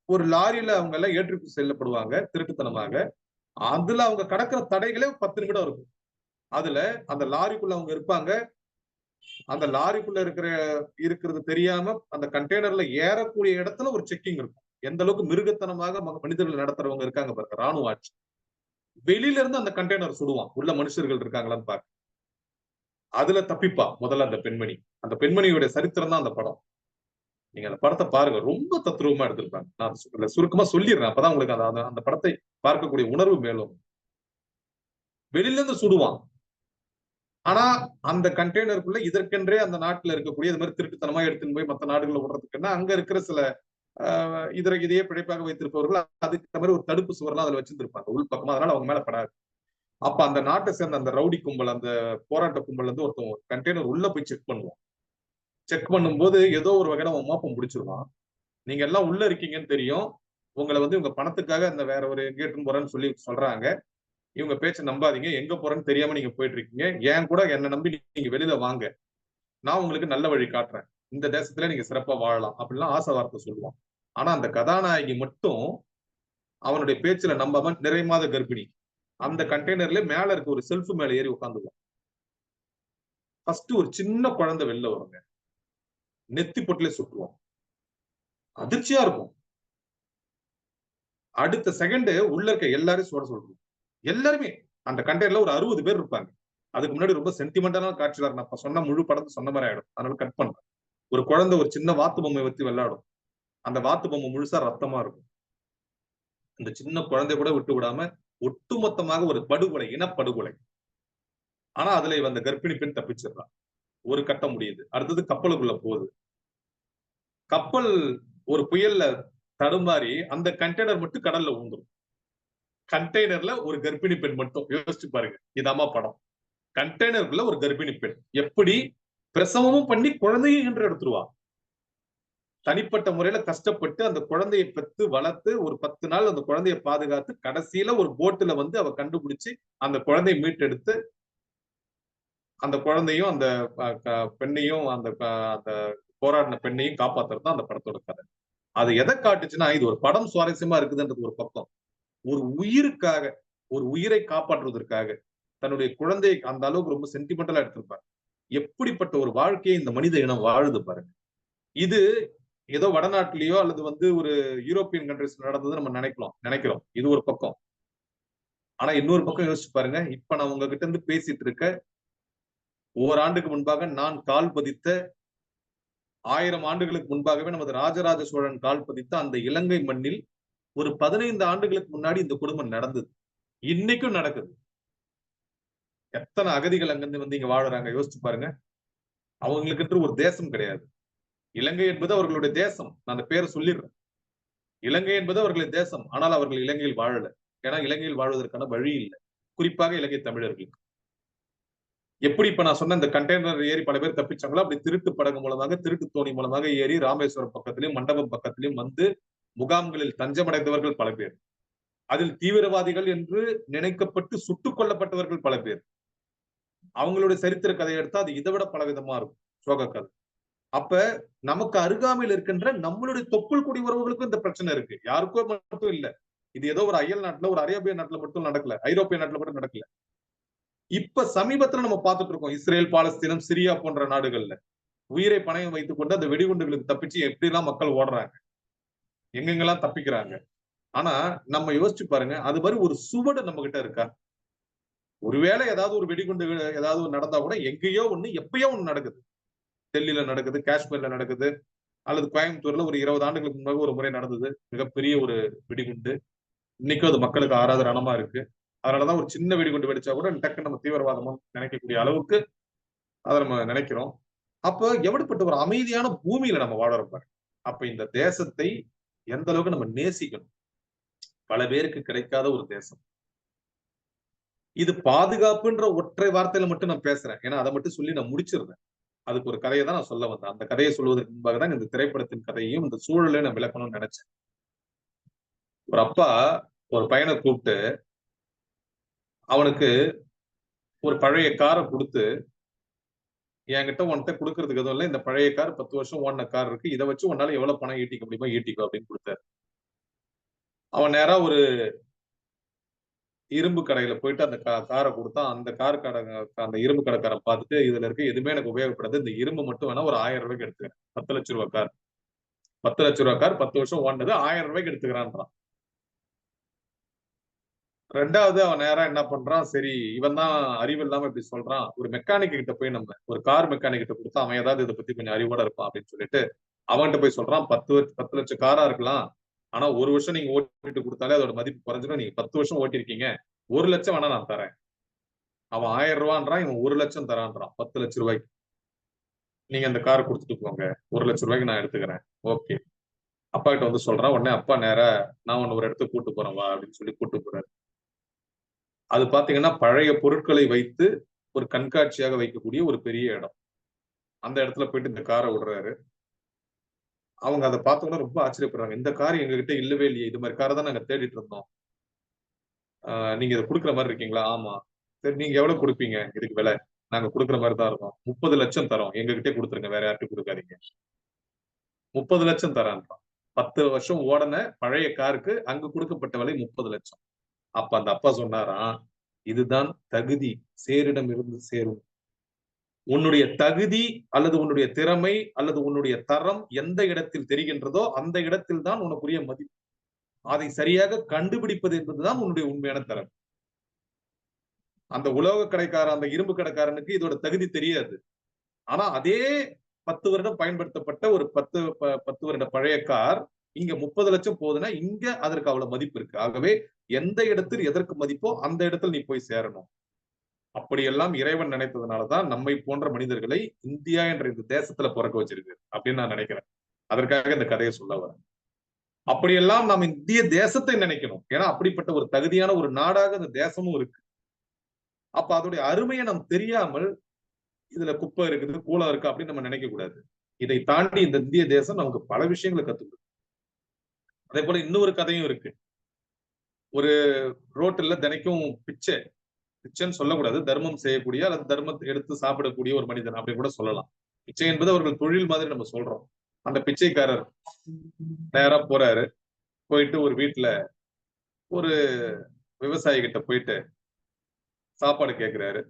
ஒரு லாரியில அவங்க எல்லாம் ஏற்றி செல்லப்படுவாங்க திருட்டுத்தனமாக. அதுல அவங்க கடக்கிற தடைகளே 10 நிமிடம் இருக்கும். அதுல அந்த லாரிக்குள்ள அவங்க இருப்பாங்க. அந்த லாரிக்குள்ள இருக்கிறது தெரியாம அந்த கண்டெய்னர்ல ஏறக்கூடிய இடத்துல ஒரு செக்கிங் இருக்கும். எந்த அளவுக்கு மிருகத்தனமாக மனிதர்கள் நடத்துறவங்க இருக்காங்க பாருங்க, ராணுவ ஆட்சி. வெளியில இருந்து அந்த கண்டெய்னர் சுடுவான். உள்ள மனுஷர்கள் இருக்காங்களான்னு பாக்க. அதுல தப்பிப்பா முதல்ல அந்த பெண்மணி. அந்த பெண்மணியுடைய சரித்திரம் தான் அந்த படம். நீங்க அந்த படத்தை பாருங்க. ரொம்ப தத்ரூபமா எடுத்திருப்பாங்க. நான் சுருக்கமா சொல்லிடுறேன். அப்பதான் உங்களுக்கு அந்த படத்தை பார்க்கக்கூடிய உணர்வு மேலும். வெளியில இருந்து சுடுவான். ஆனா அந்த கண்டெய்னருக்குள்ள இதற்கென்றே அந்த நாட்டுல இருக்கக்கூடிய இது மாதிரி திருட்டுத்தனமா எடுத்துன்னு போய் மற்ற நாடுகளை விடுறதுக்குன்னா அங்க இருக்கிற சில இதையே பிழைப்பாக வைத்திருப்பவர்கள் அதுக்கு மாதிரி ஒரு தடுப்பு சுவர்லாம் அதுல வச்சிருந்திருப்பாங்க உள் பக்கமா. அதனால அவங்க மேல படாது. அப்ப அந்த நாட்டை சேர்ந்த அந்த ரவுடி கும்பல், அந்த போராட்ட கும்பல் வந்து ஒருத்தன் கண்டெய்னர் உள்ள போய் செக் பண்ணுவான். செக் பண்ணும்போது ஏதோ ஒரு வகையில அவன் மோப்பம் பிடிச்சிருவான். நீங்க எல்லாம் உள்ள இருக்கீங்கன்னு தெரியும். உங்களை வந்து இவங்க பணத்துக்காக அந்த வேற ஒரு எங்கேட்டு போறேன்னு சொல்றாங்க. இவங்க பேச்ச நம்பாதீங்க. எங்க போறேன்னு தெரியாம நீங்க போயிட்டு இருக்கீங்க. ஏன் கூட என்ன நம்பி நீங்க வெளியில வாங்க. நான் உங்களுக்கு நல்ல வழி காட்டுறேன். இந்த தேசத்துல நீங்க சிறப்பா வாழலாம் அப்படிலாம் ஆசை வார்த்தை சொல்லுவான். ஆனா அந்த கதாநாயகி மட்டும் அவனுடைய பேச்சுல நம்பாம நிறைமாத கர்ப்பிணி. அந்த கண்டெய்னர்ல மேல இருக்க ஒரு செல்ஃப் மேல ஏறி உட்காந்துருவான். ஃபர்ஸ்ட் ஒரு சின்ன குழந்தை வெளில வருங்க. நெத்தி பொட்டிலே சுட்டுவான். அதிர்ச்சியா இருக்கும். அடுத்த செகண்ட் உள்ள இருக்க எல்லாரையும் சுட சொல்றோம். எல்லாருமே அந்த கண்டெய்னர்ல ஒரு 60 பேர் இருப்பாங்க. அதுக்கு முன்னாடி ரொம்ப சென்டிமெண்டலான காட்சியா நான் சொன்ன முழு படத்தை சொன்ன மாதிரி ஆயிடும். அதனால கட் பண்றேன். ஒரு குழந்தை ஒரு சின்ன வாத்து பொம்மை வச்சு விளையாடும். அந்த வாத்து பொம்மை முழுசா ரத்தமா இருக்கும். அந்த சின்ன குழந்தை கூட விட்டு விடாம ஒட்டுமொத்தமாக ஒரு படுகொலை, இனப்படுகொலை. ஆனா அதுல அந்த கர்ப்பிணி பெண் தப்பிச்சிடறான். ஒரு கட்டம் முடியுது. அடுத்தது கப்பலுக்குள்ள போகுது. கப்பல் ஒரு புயல்ல தடுமாறி அந்த கண்டெய்னர் மட்டும் கடல்ல விழுந்துரும். கண்டெய்னர்ல ஒரு கர்ப்பிணி பெண் மட்டும். யோசிச்சு பாருங்க. இதாமா படம். கண்டெய்னருக்குள்ள ஒரு கர்ப்பிணி பெண் எப்படி பிரசவமும் பண்ணி குழந்தையும் என்று எடுத்துருவா. தனிப்பட்ட முறையில கஷ்டப்பட்டு அந்த குழந்தையை பெற்று வளர்த்து ஒரு 10 நாள் அந்த குழந்தையை பாதுகாத்து கடைசியில ஒரு போட்டுல வந்து அவ கண்டுபிடிச்சு அந்த குழந்தையை மீட்டெடுத்து அந்த குழந்தையும் அந்த பெண்ணையும் அந்த போராடின பெண்ணையும் காப்பாத்துறது தான் அந்த படத்தோட கதை. அது எதை காட்டுச்சுன்னா, இது ஒரு படம் சுவாரஸ்யமா இருக்குதுன்றது ஒரு பக்கம். ஒரு உயிருக்காக, ஒரு உயிரை காப்பாற்றுவதற்காக தன்னுடைய குழந்தையை அந்த அளவுக்கு ரொம்ப சென்டிமெண்டலா எடுத்திருப்பாங்க. எப்படிப்பட்ட ஒரு வாழ்க்கையை இந்த மனித இனம் வாழுது பாருங்க. இது ஏதோ வடநாட்டிலேயோ அல்லது ஒரு யூரோப்பியன் கண்ட்ரிஸ் நடந்தது நம்ம நினைக்கிறோம். இது ஒரு பக்கம். ஆனா இன்னொரு பக்கம் யோசிச்சு பாருங்க. இப்ப நான் உங்ககிட்ட இருந்து பேசிட்டு இருக்க ஓராண்டுக்கு முன்பாக நான் கால் பதித்த 1000 ஆண்டுகளுக்கு முன்பாகவே நமது ராஜராஜ சோழன் கால் பதித்த அந்த இலங்கை மண்ணில் ஒரு 15 ஆண்டுகளுக்கு முன்னாடி இந்த குடும்பம் நடந்தது. இன்னைக்கும் நடக்குது. எத்தனை அகதிகள் அங்கிருந்து வந்து இங்க வாழுறாங்க யோசிச்சு பாருங்க. அவங்களுக்கு ஒரு தேசம் கிடையாது. இலங்கை என்பது அவர்களுடைய தேசம். நான் அந்த பேரை சொல்லிடுறேன். இலங்கை என்பது அவர்களுடைய தேசம். ஆனால் அவர்கள் இலங்கையில் வாழல. ஏன்னா இலங்கையில் வாழ்வதற்கான வழி இல்லை. குறிப்பாக இலங்கை தமிழர்களுக்கு. எப்படி இப்ப நான் சொன்ன இந்த கண்டெய்னர் ஏறி பல பேர் தப்பிச்சாங்களோ அப்படி திருட்டு படகு மூலமாக, திருட்டு தோணி மூலமாக ஏறி ராமேஸ்வரம் பக்கத்திலும் மண்டபம் பக்கத்திலும் வந்து முகாம்களில் தஞ்சமடைந்தவர்கள் பல பேர். அதில் தீவிரவாதிகள் என்று நினைக்கப்பட்டு சுட்டுக் கொல்லப்பட்டவர்கள் பல பேர். அவங்களுடைய சரித்திர கதையை எடுத்தா அது இதை விட பலவிதமா இருக்கும். சோக கதை. அப்ப நமக்கு அருகாமையில் இருக்கின்ற நம்மளுடைய தொப்புள் குடி உறவுகளுக்கும் இந்த பிரச்சனை இருக்கு. யாருக்கோ மட்டும் இல்ல. இது ஏதோ ஒரு அயல் நாட்டுல, ஒரு அரேபிய நாட்டுல மட்டும் நடக்கல. ஐரோப்பிய நாட்டுல மட்டும் நடக்கல. இப்ப சமீபத்துல நம்ம பார்த்துட்டு இருக்கோம். இஸ்ரேல், பாலஸ்தீனம், சிரியா போன்ற நாடுகள்ல உயிரை பணயம் வைத்துக் கொண்டு அந்த வெடிகுண்டுகளுக்கு தப்பிச்சு எப்படி எல்லாம் மக்கள் ஓடுறாங்க, எங்கெங்கெல்லாம் தப்பிக்கிறாங்க. ஆனா நம்ம யோசிச்சு பாருங்க, அது மாதிரி ஒரு சுவடு நம்ம கிட்ட இருக்கா? ஒருவேளை ஏதாவது ஒரு வெடிகுண்டு ஏதாவது நடந்தா கூட எங்கேயோ ஒண்ணு எப்பயோ ஒண்ணு நடக்குது. டெல்லியில நடக்குது, காஷ்மீர்ல நடக்குது, அல்லது கோயம்புத்தூர்ல ஒரு 20 ஆண்டுகளுக்கு முன்னாடி ஒரு முறை நடந்தது. மிகப்பெரிய ஒரு வெடிகுண்டு. இன்னைக்கும் அது மக்களுக்கு ஆறாத ரணமா இருக்கு. அதனாலதான் ஒரு சின்ன வெடிகுண்டு வெடிச்சா கூட டக்குன்னு நம்ம தீவிரவாதமா நினைக்கக்கூடிய அளவுக்கு அதை நம்ம நினைக்கிறோம். அப்ப எப்படிப்பட்ட ஒரு அமைதியான பூமியில நம்ம வாழறோம் பாருங்க. அப்ப இந்த தேசத்தை எந்த அளவுக்கு நம்ம நேசிக்கணும். பல பேருக்கு கிடைக்காத ஒரு தேசம். இது பாதுகாப்புன்ற ஒற்றை வார்த்தையில மட்டும் நான் பேசுறேன். ஏன்னா அதை மட்டும் சொல்லி நான் முடிச்சிருந்தேன். அதுக்கு ஒரு கதையை தான் நான் சொல்ல வந்தேன். அந்த கதையை சொல்வதற்கு முன்பாக தான் இந்த திரைப்படத்தின் கதையையும் இந்த சூழலையும் நான் விளக்கணும்னு நினைச்சேன். ஒரு அப்பா ஒரு பையனை கூப்பிட்டு அவனுக்கு ஒரு பழைய காரை கொடுத்து, என்கிட்ட உன்கிட்ட கொடுக்கறதுக்கு எதுவும் இல்லை, இந்த பழைய கார் 10 வருஷம் ஓடின கார் இருக்கு, இதை வச்சு உன்னால எவ்வளவு பணம் ஈட்டிக்க முடியுமோ ஈட்டிக்கோ அப்படின்னு கொடுத்தாரு. அவன் நேரா ஒரு இரும்பு கடையில போயிட்டு அந்த காரை கொடுத்தான். அந்த கார் கடை அந்த இரும்பு கடைக்காரன் பார்த்துட்டு, இதுல இருக்க எதுவுமே எனக்கு உபயோகப்படாது, இந்த இரும்பு மட்டும் வேணா ஒரு 1000 ரூபாய்க்கு எடுத்துக்கிறேன். 10 லட்சம் ரூபாய் கார், 10 லட்சம் ரூபாய் கார் 10 வருஷம் ஓடினது 1000 ரூபாய்க்கு எடுத்துக்கிறான்றான். ரெண்டாவது அவன் நேரா என்ன பண்றான், சரி இவன் தான் அறிவு இல்லாம இப்படி சொல்றான், ஒரு மெக்கானிக் கிட்ட போய் நம்ம ஒரு கார் மெக்கானிக் கிட்ட கொடுத்தா அவன் ஏதாவது இதை பத்தி கொஞ்சம் அறிவோட இருப்பான் அப்படின்னு சொல்லிட்டு அவன்கிட்ட போய் சொல்றான், 10 லட்சம் காரா இருக்கலாம், ஆனா 1 வருஷம் நீங்க ஓட்டிட்டு கொடுத்தாலே அதோட மதிப்பு குறைஞ்சிடும், நீங்க 10 வருஷம் ஓட்டிருக்கீங்க, 1 லட்சம் வேணா நான் தரேன். அவன் 1000 ரூபான்றான், இவன் 1 லட்சம் தரான்றான். 10 லட்சம் ரூபாய்க்கு நீங்க அந்த காரை கொடுத்துட்டு போங்க, 1 லட்சம் ரூபாய்க்கு நான் எடுத்துக்கிறேன். ஓகே. அப்பா கிட்ட வந்து சொல்றான். உடனே அப்பா நேரா நான் உன்னை ஒரு இடத்துக்கு கூட்டு போறேன் வா அப்படின்னு சொல்லி கூட்டு போறாரு. அது பாத்தீங்கன்னா பழைய பொருட்களை வைத்து ஒரு கண்காட்சியாக வைக்கக்கூடிய ஒரு பெரிய இடம். அந்த இடத்துல போயிட்டு இந்த காரை விடுறாரு. அவங்க அதை பார்த்தோன்னா ரொம்ப ஆச்சரியப்படுறாங்க. இந்த கார் எங்ககிட்ட இல்லவே இல்லையே, இது மாதிரி காரை தான் நாங்க தேடிட்டு இருந்தோம். நீங்க இதை கொடுக்குற மாதிரி இருக்கீங்களா? ஆமா. சரி நீங்க எவ்வளவு கொடுப்பீங்க இதுக்கு விலை? நாங்க கொடுக்குற மாதிரி தான் இருக்கோம். 30 லட்சம் தரோம், எங்ககிட்டே கொடுத்துருங்க, வேற யார்ட்டும் கொடுக்காதீங்க. 30 லட்சம் தரான்றான். 10 வருஷம் ஓடன பழைய காருக்கு அங்கு கொடுக்கப்பட்ட விலை 30 லட்சம். அப்ப அந்த அப்பா சொன்னாராம், இதுதான் தகுதி, சேரிடம் இருந்து சேரும். உன்னுடைய தகுதி அல்லது உன்னுடைய திறமை அல்லது உன்னுடைய தரம் எந்த இடத்தில் தெரிகின்றதோ அந்த இடத்தில் தான் உனக்குரிய மதிப்பு. அதை சரியாக கண்டுபிடிப்பது என்பதுதான் உன்னுடைய உண்மையான திறமை. அந்த உலோக கடைக்காரன், அந்த இரும்பு கடைக்காரனுக்கு இதோட தகுதி தெரியாது. ஆனா அதே 10 வருடம் பயன்படுத்தப்பட்ட ஒரு 10 வருட பழைய கார் இங்க 30 லட்சம் போகுதுன்னா இங்க அதற்கு அவ்வளவு மதிப்பு இருக்கு. ஆகவே எந்த இடத்தில் எதற்கு மதிப்போ அந்த இடத்துல நீ போய் சேரணும். அப்படியெல்லாம் இறைவன் நினைத்ததுனாலதான் நம்மை போன்ற மனிதர்களை இந்தியா என்ற இந்த தேசத்துல பிறக்க வச்சிருக்கு அப்படின்னு நான் நினைக்கிறேன். அதற்காக இந்த கதையை சொல்ல வரேன். அப்படியெல்லாம் நாம் இந்திய தேசத்தை நினைக்கணும். ஏன்னா அப்படிப்பட்ட ஒரு தகுதியான ஒரு நாடாக இந்த தேசமும் இருக்கு. அப்ப அதோடைய அருமையை நாம் தெரியாமல் இதுல குப்பை இருக்குது, கூலம் இருக்கு அப்படின்னு நம்ம நினைக்க கூடாது. இதை தாண்டி இந்த இந்திய தேசம் நமக்கு பல விஷயங்களை கத்துக்கணும். அதே போல இன்னொரு கதையும் இருக்கு. ஒரு ரோட்டுல தினைக்கும் பிச்சை பிச்சைன்னு சொல்லக்கூடாது, தர்மம் செய்யக்கூடிய அல்லது தர்மத்தை எடுத்து சாப்பிடக்கூடிய ஒரு மனிதன் அப்படி கூட சொல்லலாம். பிச்சை என்பது அவர்கள் தொழில் மாதிரி நம்ம சொல்றோம். அந்த பிச்சைக்காரர் நேரா போறாரு, போயிட்டு ஒரு வீட்டுல ஒரு விவசாயி கிட்ட போயிட்டு சாப்பாடு கேட்கிறாரு.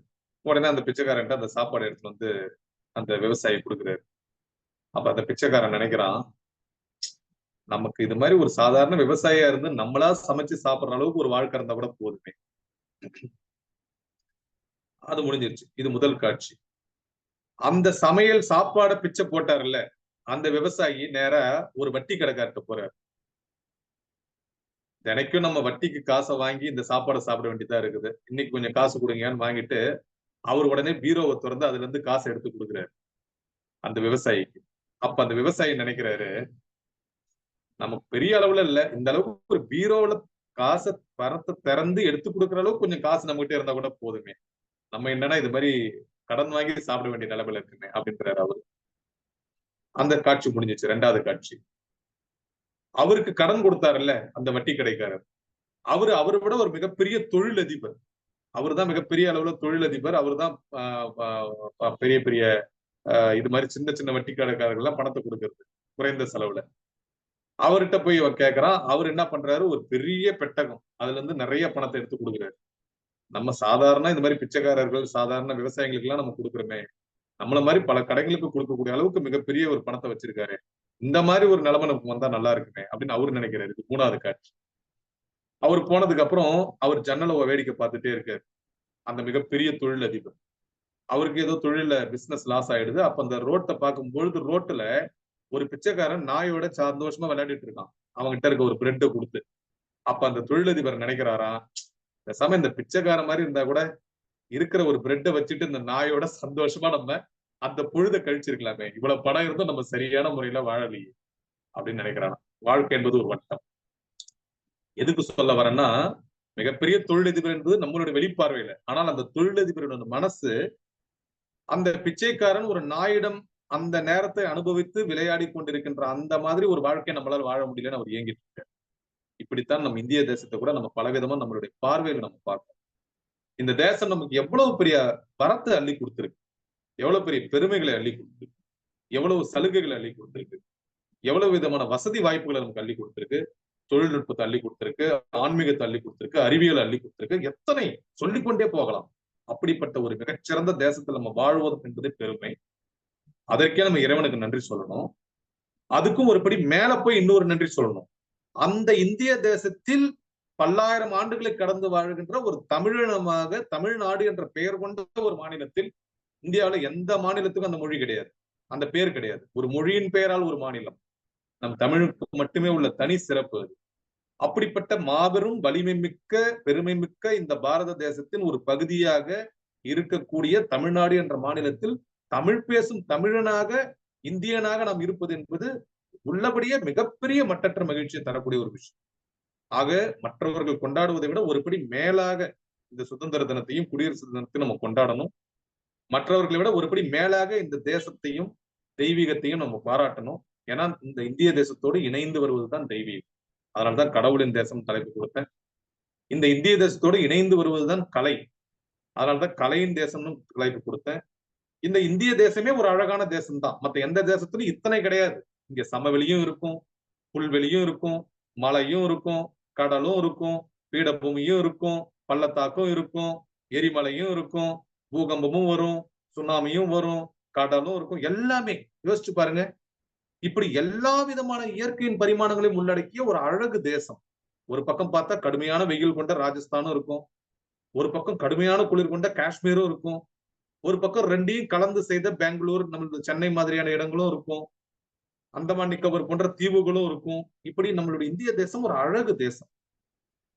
உடனே அந்த பிச்சைக்காரன்ட்ட அந்த சாப்பாடு எடுத்துட்டு வந்து அந்த விவசாயி கொடுக்குறாரு. அப்ப அந்த பிச்சைக்காரன் நினைக்கிறான், நமக்கு இது மாதிரி ஒரு சாதாரண விவசாயியா இருந்து நம்மளா சமைச்சு சாப்பிடுற அளவுக்கு ஒரு வாழ்க்கை இருந்தா கூட போதுமே. அது முடிஞ்சிருச்சு. இது முதல் காட்சி. அந்த சமையல் சாப்பாட பிச்சை போட்டாருல்ல, அந்த விவசாயி நேரா ஒரு வட்டி கடைக்கார்ட்ட போறாரு. தினைக்கும் நம்ம வட்டிக்கு காசை வாங்கி இந்த சாப்பாடை சாப்பிட வேண்டியதா இருக்குது. இன்னைக்கு கொஞ்சம் காசு கொடுங்கன்னு வாங்கிட்டு அவர் உடனே பீரோவை திறந்து அதுல இருந்து காசை எடுத்து கொடுக்குறாரு அந்த விவசாயிக்கு. அப்ப அந்த விவசாயி நினைக்கிறாரு, நமக்கு பெரிய அளவுல இல்ல, இந்த அளவுக்கு ஒரு பீரோவுல காசை பணத்தை திறந்து எடுத்து கொடுக்குற அளவுக்கு கொஞ்சம் காசு நம்ம கிட்ட இருந்தா கூட போதுமே. நம்ம என்னன்னா இது மாதிரி கடன் வாங்கி சாப்பிட வேண்டிய நிலைமையில இருக்குமே அப்படின்றாரு அவரு. அந்த காட்சி முடிஞ்சிச்சு. ரெண்டாவது காட்சி, அவருக்கு கடன் கொடுத்தாருல்ல அந்த வட்டி கடைக்காரர், அவரை விட ஒரு மிகப்பெரிய தொழிலதிபர். அவர் தான் மிகப்பெரிய அளவுல தொழிலதிபர். அவர் தான் பெரிய பெரிய இது மாதிரி சின்ன சின்ன வட்டி கடைக்காரர்கள் எல்லாம் பணத்தை கொடுக்கறது குறைந்த செலவுல. அவர்கிட்ட போய் கேட்கறான். அவர் என்ன பண்றாரு, ஒரு பெரிய பெட்டகம், அதுல இருந்து நிறைய பணத்தை எடுத்து கொடுக்குறாரு. நம்ம சாதாரண இந்த மாதிரி பிச்சைக்காரர்கள் சாதாரண விவசாயிகளுக்கு எல்லாம் நம்ம கொடுக்குறோமே, நம்மள மாதிரி பல கடைகளுக்கு கொடுக்கக்கூடிய அளவுக்கு மிகப்பெரிய ஒரு பணத்தை வச்சிருக்காரு, இந்த மாதிரி ஒரு நிலைமை நமக்கு வந்தா நல்லா இருக்குமே அப்படின்னு அவரு நினைக்கிறாரு. இது மூணாவது காட்சி. அவர் போனதுக்கு அப்புறம் அவர் ஜன்னலை வேடிக்கை பார்த்துட்டே இருக்காரு அந்த மிகப்பெரிய தொழிலதிபர். அவருக்கு ஏதோ தொழில பிசினஸ் லாஸ் ஆயிடுது. அப்ப அந்த ரோட்டை பார்க்கும் பொழுது ரோட்டுல ஒரு பிச்சைக்காரன் நாயோட சந்தோஷமா விளையாடிட்டு இருக்கான் அவங்ககிட்ட இருக்க ஒரு பிரெட்டை கொடுத்து. அப்ப அந்த தொழிலதிபர் நினைக்கிறாரா, பேசாம இந்த பிச்சைக்காரன் மாதிரி இருந்தா கூட இருக்கிற ஒரு பிரெட்டை வச்சுட்டு இந்த நாயோட சந்தோஷமா நம்ம அந்த பொழுதை கழிச்சிருக்கலாமே, இவ்வளவு பணம் இருந்தும் நம்ம சரியான முறையில வாழலையே அப்படின்னு நினைக்கிறானா. வாழ்க்கை என்பது ஒரு வட்டம். எதுக்கு சொல்ல வரேன்னா, மிகப்பெரிய தொழிலதிபர் என்பது நம்மளுடைய வெளிப்பார்வையில, ஆனால் அந்த தொழிலதிபரோட மனசு அந்த பிச்சைக்காரன் ஒரு நாயிடம் அந்த நேரத்தை அனுபவித்து விளையாடி கொண்டிருக்கின்ற அந்த மாதிரி ஒரு வாழ்க்கையை நம்மளால வாழ முடியலன்னு அவர் ஏங்கிட்டு இருக்காரு. இப்படித்தான் நம்ம இந்திய தேசத்தை கூட நம்ம பலவிதமா நம்மளுடைய பார்வையில நம்ம பார்க்கணும். இந்த தேசம் நமக்கு எவ்வளவு பெரிய வரத்தை அள்ளி கொடுத்திருக்கு, எவ்வளவு பெரிய பெருமைகளை அள்ளி கொடுத்திருக்கு, எவ்வளவு சலுகைகளை அள்ளி கொடுத்திருக்கு, எவ்வளவு விதமான வசதி வாய்ப்புகளை நமக்கு அள்ளி கொடுத்திருக்கு, தொழில்நுட்பத்தை அள்ளி கொடுத்திருக்கு, ஆன்மீகத்தை அள்ளி கொடுத்திருக்கு, அறிவியலை அள்ளி கொடுத்திருக்கு, எத்தனை சொல்லிக்கொண்டே போகலாம். அப்படிப்பட்ட ஒரு மிகச்சிறந்த தேசத்தில் நம்ம வாழ்வது என்பது பெருமை. அதற்கே நம்ம இறைவனுக்கு நன்றி சொல்லணும். அதுக்கும் ஒருபடி மேல போய் இன்னொரு நன்றி சொல்லணும். அந்த இந்திய தேசத்தில் பல்லாயிரம் ஆண்டுகளை கடந்து வாழ்கின்ற ஒரு தமிழினமாக தமிழ்நாடு என்ற பெயர் கொண்ட ஒரு மாநிலத்தில், இந்தியாவில எந்த மாநிலத்துக்கும் அந்த மொழி கிடையாது, அந்த பேர் கிடையாது. ஒரு மொழியின் பெயரால் ஒரு மாநிலம். நம் தமிழுக்கு மட்டுமே உள்ள தனி சிறப்பு அது. அப்படிப்பட்ட மாபெரும் வலிமை மிக்க பெருமை மிக்க இந்த பாரத தேசத்தின் ஒரு பகுதியாக இருக்கக்கூடிய தமிழ்நாடு என்ற மாநிலத்தில் தமிழ் பேசும் தமிழனாக இந்தியனாக நாம் இருப்பது என்பது உள்ளபடியே மிகப்பெரிய மட்டற்ற மகிழ்ச்சியை தரக்கூடிய ஒரு விஷயம். ஆக மற்றவர்கள் கொண்டாடுவதை விட ஒருபடி மேலாக இந்த சுதந்திர தினத்தையும் குடியரசு தினத்தையும் நம்ம கொண்டாடணும். மற்றவர்களை விட ஒருபடி மேலாக இந்த தேசத்தையும் தெய்வீகத்தையும் நம்ம பாராட்டணும். ஏன்னா இந்த இந்திய தேசத்தோடு இணைந்து வருவதுதான் தெய்வீகம். அதனால்தான் கடவுளின் தேசம் தலைப்பு கொடுத்தேன். இந்த இந்திய தேசத்தோடு இணைந்து வருவதுதான் கலை, அதனால்தான் கலையின் தேசம்னு தலைப்பு கொடுத்தேன். இந்த இந்திய தேசமே ஒரு அழகான தேசம் தான். மற்ற எந்த தேசத்திலும் இத்தனை கிடையாது. இங்க சமவெளியும் இருக்கும், புல்வெளியும் இருக்கும், மலையும் இருக்கும், கடலும் இருக்கும், பீடபூமியும் இருக்கும், பள்ளத்தாக்கும் இருக்கும், எரிமலையும் இருக்கும், பூகம்பமும் வரும், சுனாமியும் வரும், கடலும் இருக்கும், எல்லாமே யோசிச்சு பாருங்க. இப்படி எல்லா விதமான இயற்கையின் பரிமாணங்களையும் உள்ளடக்கிய ஒரு அழகு தேசம். ஒரு பக்கம் பார்த்தா கடுமையான வெயில் கொண்ட ராஜஸ்தானும் இருக்கும், ஒரு பக்கம் கடுமையான குளிர் கொண்ட காஷ்மீரும் இருக்கும், ஒரு பக்கம் ரெண்டையும் கலந்து செய்த பெங்களூர், நம்மளுடைய சென்னை மாதிரியான இடங்களும் இருக்கும், அந்தமான் நிக்கோபர் போன்ற தீவுகளும் இருக்கும். இப்படி நம்மளுடைய இந்திய தேசம் ஒரு அழகு தேசம்.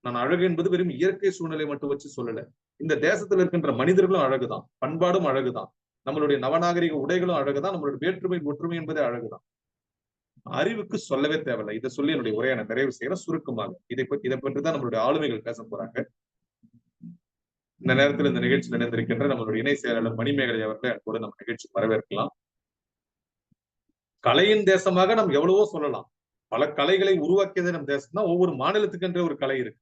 நான் அழகு என்பது வெறும் இயற்கை சூழ்நிலை மட்டும் வச்சு சொல்லல. இந்த தேசத்துல இருக்கின்ற மனிதர்களும் அழகுதான், பண்பாடும் அழகுதான், நம்மளுடைய நவநாகரிக உடைகளும் அழகுதான், நம்மளுடைய வேற்றுமை ஒற்றுமை என்பதே அழகுதான். அறிவுக்கு சொல்லவே தேவையில்லை. இதை சொல்லி என்னுடைய உரையை நான் நிறைவு செய்யறேன் சுருக்கமாக. இதை பற்றிதான் நம்மளுடைய ஆளுமைகள் பேச போறாங்க. இந்த நேரத்தில் இந்த நிகழ்ச்சியில் இணைந்திருக்கின்ற நம்மளுடைய இணை செயலாளர் மணிமேகலை அவர்களை கூட நம்ம நிகழ்ச்சி வரவேற்கலாம். கலையின் தேசமாக நம்ம எவ்வளவோ சொல்லலாம். பல கலைகளை உருவாக்கியது நம் தேசம் தான். ஒவ்வொரு மாநிலத்துக்கு என்ற ஒரு கலை இருக்கு.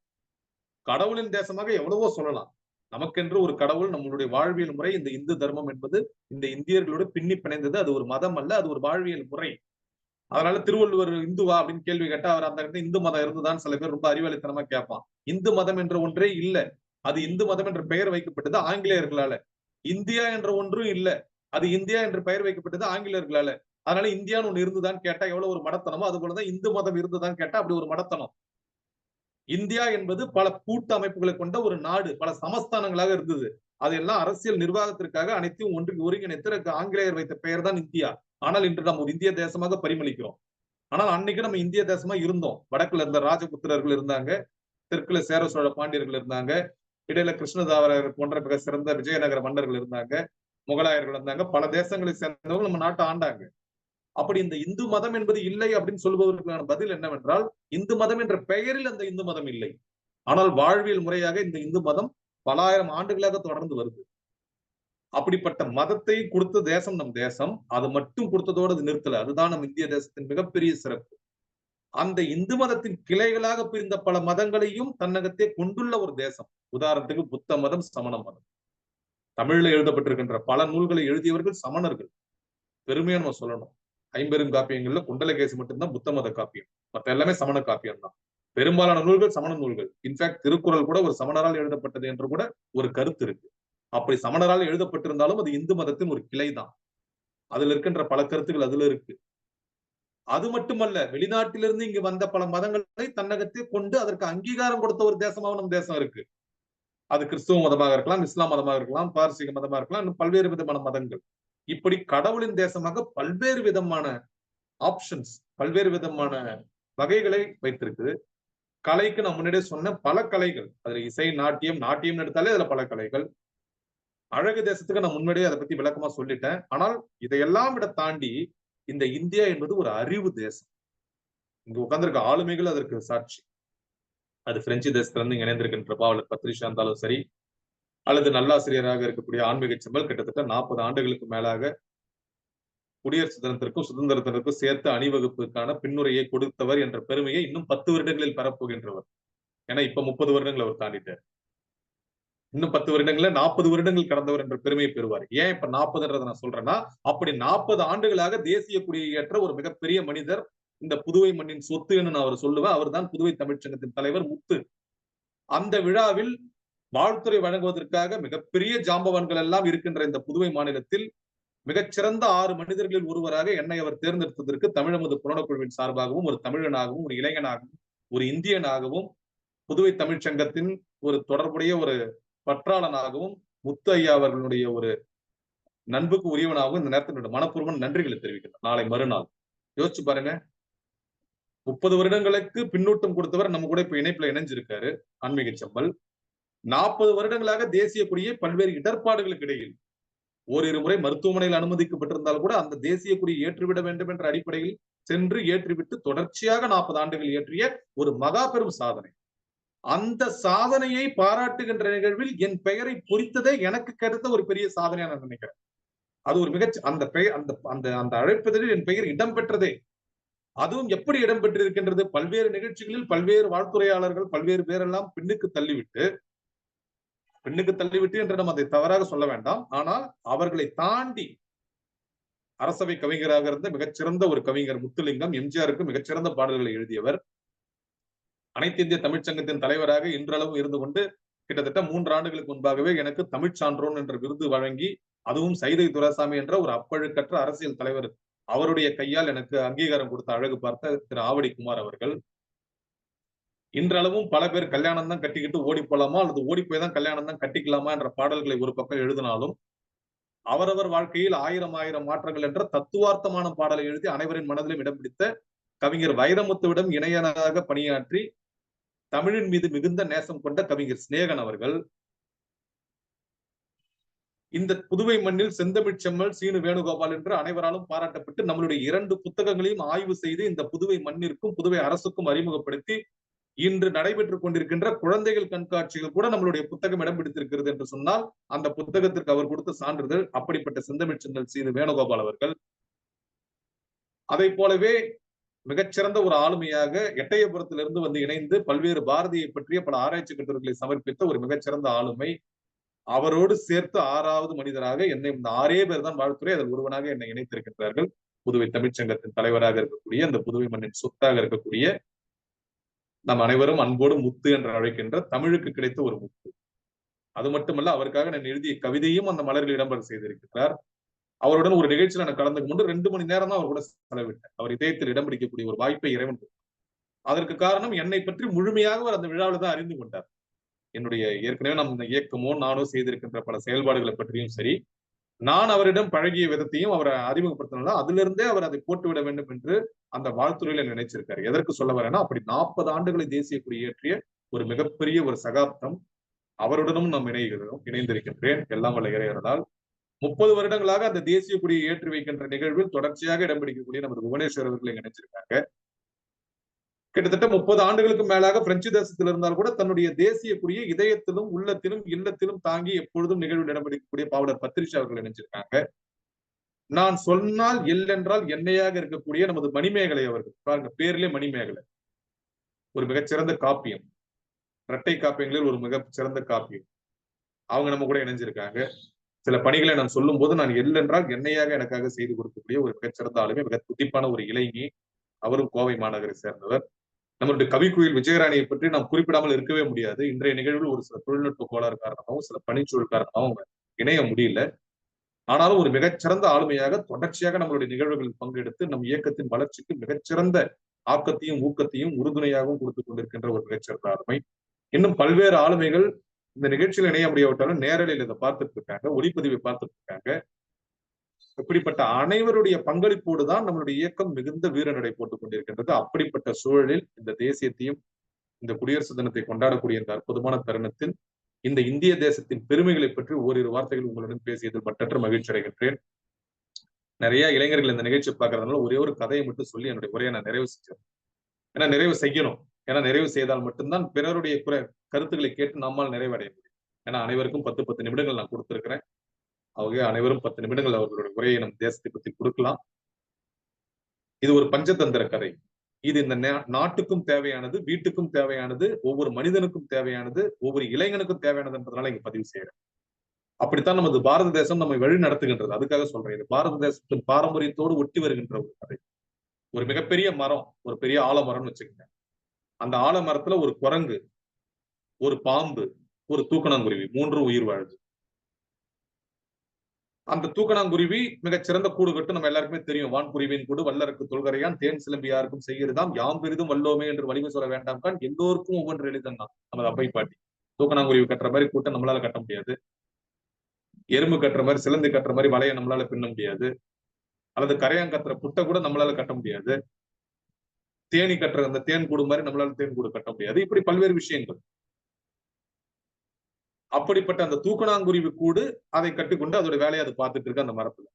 கடவுளின் தேசமாக எவ்வளவோ சொல்லலாம். நமக்கென்று ஒரு கடவுள், நம்மளுடைய வாழ்வியல் முறை. இந்த இந்து தர்மம் என்பது இந்த இந்தியர்களோடு பின்னி பிணைந்தது. அது ஒரு மதம் அல்ல, அது ஒரு வாழ்வியல் முறை. அதனால திருவள்ளுவர் இந்துவா அப்படின்னு கேள்வி கேட்டா அவர் அந்த இடத்துல இந்து மதம் இருந்துதான் சில பேர் ரொம்ப அறிவாளித்தனமா கேட்பான். இந்து மதம் என்ற ஒன்றே இல்ல. அது இந்து மதம் என்ற பெயர் வைக்கப்பட்டது ஆங்கிலேயர்களால. இந்தியா என்ற ஒன்றும் இல்ல. அது இந்தியா என்று பெயர் வைக்கப்பட்டது ஆங்கிலேயர்களால. அதனால இந்தியான்னு ஒண்ணு இருந்துதான் கேட்டா எவ்வளவு ஒரு மடத்தனமோ, அது போலதான் இந்து மதம் இருந்துதான் கேட்டா அப்படி ஒரு மடத்தனம். இந்தியா என்பது பல கூட்டு அமைப்புகளை கொண்ட ஒரு நாடு, பல சமஸ்தானங்களாக இருந்தது. அதெல்லாம் அரசியல் நிர்வாகத்திற்காக அனைத்தையும் ஒருங்கிணைத்து ஆங்கிலேயர் வைத்த பெயர் தான் இந்தியா. ஆனால் இன்று நாம் ஒரு இந்திய தேசமாக பரிமளிக்கிறோம். ஆனால் அன்னைக்கு நம்ம இந்திய தேசமா இருந்தோம். வடக்குல இருந்த ராஜபுத்திரர்கள் இருந்தாங்க, தெற்குல சேர சோழ பாண்டியர்கள் இருந்தாங்க, இடையில கிருஷ்ணதேவராயர் போன்ற மிக சிறந்த விஜயநகர மன்னர்கள் இருந்தாங்க, முகலாயர்கள் இருந்தாங்க, பல தேசங்களை சேர்ந்தவர்கள் நம்ம நாட்டை ஆண்டாங்க. அப்படி இந்த இந்து மதம் என்பது இல்லை அப்படின்னு சொல்பவர்களுக்கான பதில் என்னவென்றால், இந்து மதம் என்ற பெயரில் அந்த இந்து மதம் இல்லை. ஆனால் வாழ்வியல் முறையாக இந்த இந்து மதம் பல ஆயிரம் ஆண்டுகளாக தொடர்ந்து வருது. அப்படிப்பட்ட மதத்தை கொடுத்த தேசம் நம் தேசம். அது மட்டும் கொடுத்ததோடு அது நிறுத்தல. அதுதான் நம் இந்திய தேசத்தின் மிகப்பெரிய சிறப்பு. அந்த இந்து மதத்தின் கிளைகளாக பிரிந்த பல மதங்களையும் தன்னகத்தே கொண்டுள்ள ஒரு தேசம். உதாரணத்துக்கு புத்த மதம், சமண மதம். தமிழ்ல எழுதப்பட்டிருக்கின்ற பல நூல்களை எழுதியவர்கள் சமணர்கள். பெருமையா நம்ம சொல்லணும். ஐம்பெருங்காப்பியங்கள்ல குண்டலகேசி மட்டும்தான் புத்த மத காப்பியம். மற்ற எல்லாமே சமண காப்பியம் தான். பெரும்பாலான நூல்கள் சமண நூல்கள். இன்ஃபேக்ட் திருக்குறள் கூட ஒரு சமணரால் எழுதப்பட்டது என்று கூட ஒரு கருத்து இருக்கு. அப்படி சமணரால் எழுதப்பட்டிருந்தாலும் அது இந்து மதத்தின் ஒரு கிளை தான். அதுல இருக்கின்ற பல கருத்துக்கள் அதுல இருக்கு. அது மட்டுமல்ல, வெளிநாட்டிலிருந்து இங்கு வந்த பல மதங்களை தன்னகத்தே கொண்டு அதற்கு அங்கீகாரம் கொடுத்த ஒரு தேசமாக நம் தேசம் இருக்கு. அது கிறிஸ்துவ மதமாக இருக்கலாம், இஸ்லாம் மதமாக இருக்கலாம், பாரசீக மதமா இருக்கலாம், இன்னும் பல்வேறு விதமான மதங்கள். இப்படி கடவுளின் தேசமாக பல்வேறு விதமான ஆப்ஷன்ஸ், பல்வேறு விதமான வகைகளை வைத்திருக்கு. கலைக்கு நான் முன்னாடியே சொன்ன பல கலைகள், அதுல இசை, நாட்டியம், நாட்டியம் எடுத்தாலே அதுல பல கலைகள். அழகு தேசத்துக்கு நான் முன்னாடியே அதை பத்தி விளக்கமா சொல்லிட்டேன். ஆனால் இதையெல்லாம் விட தாண்டி இந்த இந்தியா என்பது ஒரு அறிவு தேசம். இங்க உட்கார்ந்திருக்க ஆளுமைகள் அதற்கு சாட்சி. அது பிரெஞ்சு தேசத்துல இருந்து இணைந்திருக்கின்ற பாவலர் பத்ரிஷா இருந்தாலும் சரி, அல்லது நல்லாசிரியராக இருக்கக்கூடிய ஆன்மீக செம்மல் கிட்டத்தட்ட 40 ஆண்டுகளுக்கு மேலாக குடியரசு தினத்திற்கும் சுதந்திரத்திற்கும் சேர்த்து அணிவகுப்புக்கான பின்னுரையை கொடுத்தவர் என்ற பெருமையை இன்னும் 10 வருடங்களில் பெறப்போகின்றவர். ஏன்னா இப்ப 30 வருடங்கள் அவர் தாண்டிட்டார். இன்னும் 10 வருடங்கள்ல 40 வருடங்கள் கடந்தவர் என்ற பெருமையை பெறுவார். ஏன் இப்ப 40ன்றதை நான் சொல்றேன்னா, அப்படி 40 ஆண்டுகளாக தேசிய கொடியை ஏற்ற ஒரு மிகப்பெரிய மனிதர், இந்த புதுவை மண்ணின் சொத்துன்னு நான் அவர் சொல்லுவேன். அவர் தான் புதுவை தமிழ்ச்சங்கத்தின் தலைவர் முத்து. அந்த விழாவில் வாழ்த்துறை வழங்குவதற்காக மிகப்பெரிய ஜாம்பவான்கள் எல்லாம் இருக்கின்ற இந்த புதுவை மாநிலத்தில் மிகச்சிறந்த 6 மனிதர்களில் ஒருவராக என்னை அவர் தேர்ந்தெடுத்ததற்கு தமிழமது புலனக்குழுவின் சார்பாகவும், ஒரு தமிழனாகவும், ஒரு இளைஞனாகவும், ஒரு இந்தியனாகவும், புதுவை தமிழ்ச்சங்கத்தின் ஒரு தொடர்புடைய ஒரு பற்றாளனாகவும், முத்து ஐயா அவர்களுடைய ஒரு நண்புக்கு உரியவனாகவும் இந்த நேரத்தில் மனப்பூர்வமான நன்றிகளை தெரிவிக்கிறேன். நாளை மறுநாள் யோசிச்சு பாருங்க, 30 வருடங்களுக்கு பின்னூட்டம் கொடுத்தவர் நம்ம கூட இப்ப இணைப்புல இணைஞ்சிருக்காரு ஆன்மீக செம்மல். 40 வருடங்களாக தேசிய கொடியை பல்வேறு இடர்பாடுகளுக்கு இடையில் ஓரிரு முறை மருத்துவமனையில் அனுமதிக்கப்பட்டிருந்தால் கூட அந்த தேசிய கொடியை ஏற்றிவிட வேண்டும் என்ற அடிப்படையில் சென்று ஏற்றிவிட்டு தொடர்ச்சியாக 40 ஆண்டுகள் ஏற்றிய ஒரு மகா பெரும் சாதனை. அந்த சாதனையை பாராட்டுகின்ற நிகழ்வில் என் பெயரை பொறித்ததே எனக்கு கிடைத்த ஒரு பெரிய சாதனையா நான் நினைக்கிறேன். அது ஒரு அந்த பெயர் அந்த அந்த அந்த அழைப்பதில் என் பெயர் இடம்பெற்றதே. அதுவும் எப்படி இடம்பெற்றிருக்கின்றது? பல்வேறு நிகழ்ச்சிகளில் பல்வேறு வாழ்த்துறையாளர்கள் பல்வேறு பேரெல்லாம் பின்னுக்கு தள்ளிவிட்டு என்று நம்ம அதை தவறாக சொல்ல வேண்டாம். ஆனால் அவர்களை தாண்டி அரசவை கவிஞராக இருந்த மிகச்சிறந்த ஒரு கவிஞர் முத்துலிங்கம், எம்ஜிஆருக்கு மிகச்சிறந்த பாடல்களை எழுதியவர், அனைத்து இந்திய தமிழ்ச்சங்கத்தின் தலைவராக இன்றளவும் இருந்து கொண்டு கிட்டத்தட்ட 3 ஆண்டுகளுக்கு முன்பாகவே எனக்கு தமிழ் சான்றோன் என்ற விருது வழங்கி, அதுவும் சைதை துரைசாமி என்ற ஒரு அப்பழுக்கற்ற அரசியல் தலைவர் அவருடைய கையால் எனக்கு அங்கீகாரம் கொடுத்த அழகு பார்த்த திரு ஆவடி குமார் அவர்கள். இன்றளவும் பல பேர் கல்யாணம் தான் கட்டிக்கிட்டு ஓடி போலாமா அல்லது ஓடி போய் தான் கல்யாணம் தான் கட்டிக்கலாமா என்ற பாடல்களை ஒரு பக்கம் எழுதினாலும், அவரவர் வாழ்க்கையில் 1000 மாற்றங்கள் என்ற தத்துவார்த்தமான பாடலை எழுதி அனைவரின் மனதிலும் இடம் பிடித்த கவிஞர் வைரமுத்துவிடம் இணையனாக பணியாற்றி தமிழின் மீது மிகுந்த நேசம் கொண்ட கவிஞர் சிநேகன் அவர்கள் இந்த புதுவை மண்ணில் செந்தமிழ் செம்மல், சீனு வேணுகோபால் என்று அனைவராலும் பாராட்டப்பட்டு நம்மளுடைய 2 புத்தகங்களையும் ஆய்வு செய்து இந்த புதுவை மண்ணிற்கும் புதுவை அரசுக்கும் அறிமுகப்படுத்தி இன்று நடைபெற்றுக் கொண்டிருக்கின்ற குழந்தைகள் கண்காட்சிகள் கூட நம்மளுடைய புத்தகம் இடம் பிடித்திருக்கிறது என்று சொன்னால் அந்த புத்தகத்திற்கு அவர் கொடுத்த சான்றிதழ் அப்படிப்பட்ட செந்தமிழ் செம்மல் சீனு வேணுகோபால் அவர்கள். அதை போலவே மிகச்சிறந்த ஒரு ஆளுமையாக எட்டயபுரத்திலிருந்து வந்து இணைந்து பல்வேறு பாரதியை பற்றிய பல ஆராய்ச்சி கட்டுரைகளை சமர்ப்பித்த ஒரு மிகச்சிறந்த ஆளுமை அவரோடு சேர்த்து 6வது மனிதராக என்னை இந்த 6 பேர் தான் வாழ்த்துறை அதில் ஒருவனாக என்னை இணைத்திருக்கின்றார்கள். புதுவை தமிழ்ச்சங்கத்தின் தலைவராக இருக்கக்கூடிய, அந்த புதுவை மண்ணின் சொத்தாக இருக்கக்கூடிய, நம் அனைவரும் அன்போடு முத்து என்று அழைக்கின்ற தமிழுக்கு கிடைத்த ஒரு முத்து. அது மட்டுமல்ல, அவருக்காக நான் எழுதிய கவிதையும் அந்த மலரில் இடம்பெற செய்திருக்கிறார். அவருடன் ஒரு நிகழ்ச்சியில் நான் கலந்து கொண்டு 2 மணி நேரம் தான் அவர் கூட செலவிட்டேன். அவர் இதயத்தில் இடம் பிடிக்கக்கூடிய ஒரு வாய்ப்பை இறைவன். அதற்கு காரணம் என்னை பற்றி முழுமையாக அவர் அந்த விழாவில் தான் அறிந்து கொண்டார். என்னுடைய ஏற்கனவே நம் இந்த இயக்கமோ நானோ செய்திருக்கின்ற பல செயல்பாடுகளை பற்றியும் சரி, நான் அவரிடம் பழகிய விதத்தையும் அவரை அறிமுகப்படுத்தினால அதிலிருந்தே அவர் அதை போட்டு விட வேண்டும் என்று அந்த வாழ்த்துறையில நினைச்சிருக்காரு. எதற்கு சொல்ல வரேன்னா, அப்படி 40 ஆண்டுகளை தேசிய கொடி ஏற்றிய ஒரு மிகப்பெரிய ஒரு சகாப்தம் அவருடனும் நாம் இணைந்திருக்கின்றேன். எல்லாம் வல்ல இறைவனால் 30 வருடங்களாக அந்த தேசிய கொடியை ஏற்றி வைக்கின்ற நிகழ்வில் தொடர்ச்சியாக இடம் பிடிக்கக்கூடிய நமது புவனேஸ்வர் அவர்களை நினைச்சிருக்காங்க. கிட்டத்தட்ட 30 ஆண்டுகளுக்கு மேலாக பிரெஞ்சு தேசத்தில் இருந்தால் கூட தன்னுடைய தேசிய கொடியை இதயத்திலும் உள்ளத்திலும் இல்லத்திலும் தாங்கி எப்பொழுதும் நிகழ்வில் இடம் பிடிக்கக்கூடிய பாவலர் பத்ரிஷா அவர்கள் நினைச்சிருக்காங்க. நான் சொன்னால் என்றால் என்னையாக இருக்கக்கூடிய நமது மணிமேகலை அவர்கள், பாருங்க பேர்லயே மணிமேகலை, ஒரு மிகச்சிறந்த காப்பியம், இரட்டை காப்பியங்களில் ஒரு மிகச்சிறந்த காப்பியம். அவங்க நம்ம கூட இணைஞ்சிருக்காங்க. சில பணிகளை நான் சொல்லும் போது நான் என்றால் என்னையாக எனக்காக செய்து கொடுக்கக்கூடிய ஒரு மிகச்சிறந்த ஆளுமை, மிக துடிப்பான ஒரு இளைஞி. அவரும் கோவை மாநகரை சேர்ந்தவர். நம்மளுடைய கவிக்குயில் விஜயராணியை பற்றி நாம் குறிப்பிடாமல் இருக்கவே முடியாது. இன்றைய நிகழ்வில் ஒரு சில தொழில்நுட்ப கோளாறு காரணமாகவும் சில பணிச்சூழல் காரணமாகவும் இணைய முடியல. ஆனாலும் ஒரு மிகச்சிறந்த ஆளுமையாக தொடர்ச்சியாக நம்மளுடைய நிகழ்வுகளில் பங்கெடுத்து நம் இயக்கத்தின் வளர்ச்சிக்கு மிகச்சிறந்த ஆக்கத்தையும் ஊக்கத்தையும் உறுதுணையாகவும் கொடுத்துக் கொண்டிருக்கின்ற ஒரு மிகச்சிறந்த ஆளுமை. இன்னும் பல்வேறு ஆளுமைகள் இந்த நிகழ்ச்சியில் இணைய முடியாவிட்டாலும் நேரலையில் இதை பார்த்துட்டு இருக்காங்க, ஒளிப்பதிவை பார்த்துட்டு இருக்காங்க. இப்படிப்பட்ட அனைவருடைய பங்களிப்போடு தான் நம்மளுடைய இயக்கம் மிகுந்த வீரநடை போட்டுக் கொண்டிருக்கின்றது. அப்படிப்பட்ட சூழலில் இந்த தேசியத்தையும் இந்த குடியரசு தினத்தை கொண்டாடக்கூடிய இந்த அற்புதமான தருணத்தில் இந்த இந்திய தேசத்தின் பெருமைகளை பற்றி ஓரிரு வார்த்தைகள் உங்களுடன் பேசியதில் மற்றற்ற மகிழ்ச்சி அடைகின்றேன். நிறைய இளைஞர்கள் இந்த நிகழ்ச்சி பார்க்கறதுனால ஒரே ஒரு கதையை மட்டும் சொல்லி என்னுடைய உரையை நான் நிறைவு செஞ்சேன். ஏன்னா நிறைவு செய்யணும். ஏன்னா நிறைவு செய்தால் மட்டும்தான் பிறருடைய கருத்துக்களை கேட்டு நம்மால் நிறைவடைய முடியும். ஏன்னா அனைவருக்கும் 10 நிமிடங்கள் நான் கொடுத்திருக்கிறேன். அவங்க அனைவரும் 10 நிமிடங்கள் அவர்களுடைய உரையை நம் தேசத்தை பற்றி கொடுக்கலாம். இது ஒரு பஞ்சதந்திர கதை. இது இந்த நாட்டுக்கும் தேவையானது, வீட்டுக்கும் தேவையானது, ஒவ்வொரு மனிதனுக்கும் தேவையானது, ஒவ்வொரு இளைஞனுக்கும் தேவையானதுன்றதுனால இங்க பதிவு செய்யறேன். அப்படித்தான் நமது பாரத தேசம் நம்மை வழி நடத்துகின்றது. அதுக்காக சொல்றேன். இது பாரத தேசத்தின் பாரம்பரியத்தோடு ஒட்டி வருகின்ற ஒரு கதை. ஒரு மிகப்பெரிய மரம், ஒரு பெரிய ஆலமரம்னு வச்சுக்கோங்க. அந்த ஆலமரத்துல ஒரு குரங்கு, ஒரு பாம்பு, ஒரு தூக்கணாங்குருவி, 3 உயிர் வாழுது. அந்த தூக்கணாங்குருவி மிகச்சிறந்த கூடு கட்டு நம்ம எல்லாருக்குமே தெரியும். வான்குருவியின் கூடு வல்லருக்கு தொல்கரையான், தேன் சிலம்பி யாருக்கும் செய்கிறதாம், யாம் பெரிதும் வல்லோமே என்று வலிமை சொல்ல வேண்டாம் கான், எல்லோருக்கும் ஒவ்வொன்று எளிதன் தான் நமது அவ்வை பாட்டி. தூக்கணாங்குருவி கட்டுற மாதிரி கூட்டம் நம்மளால கட்ட முடியாது. எறும்பு கட்டுற மாதிரி, சிலந்தி கட்டுற மாதிரி வலையை நம்மளால பின்ன முடியாது. அல்லது கரையான் கட்டுற புட்டை கூட நம்மளால கட்ட முடியாது. தேனி கட்டுற அந்த தேன் கூடு மாதிரி நம்மளால தேன் கூடு கட்ட முடியாது. இப்படி பல்வேறு விஷயங்கள். அப்படிப்பட்ட அந்த தூக்கணாங்குருவி கூடு அதை கட்டிக்கொண்டு அதோட வேலையை அது பார்த்துட்டு இருக்கு அந்த மரத்துல.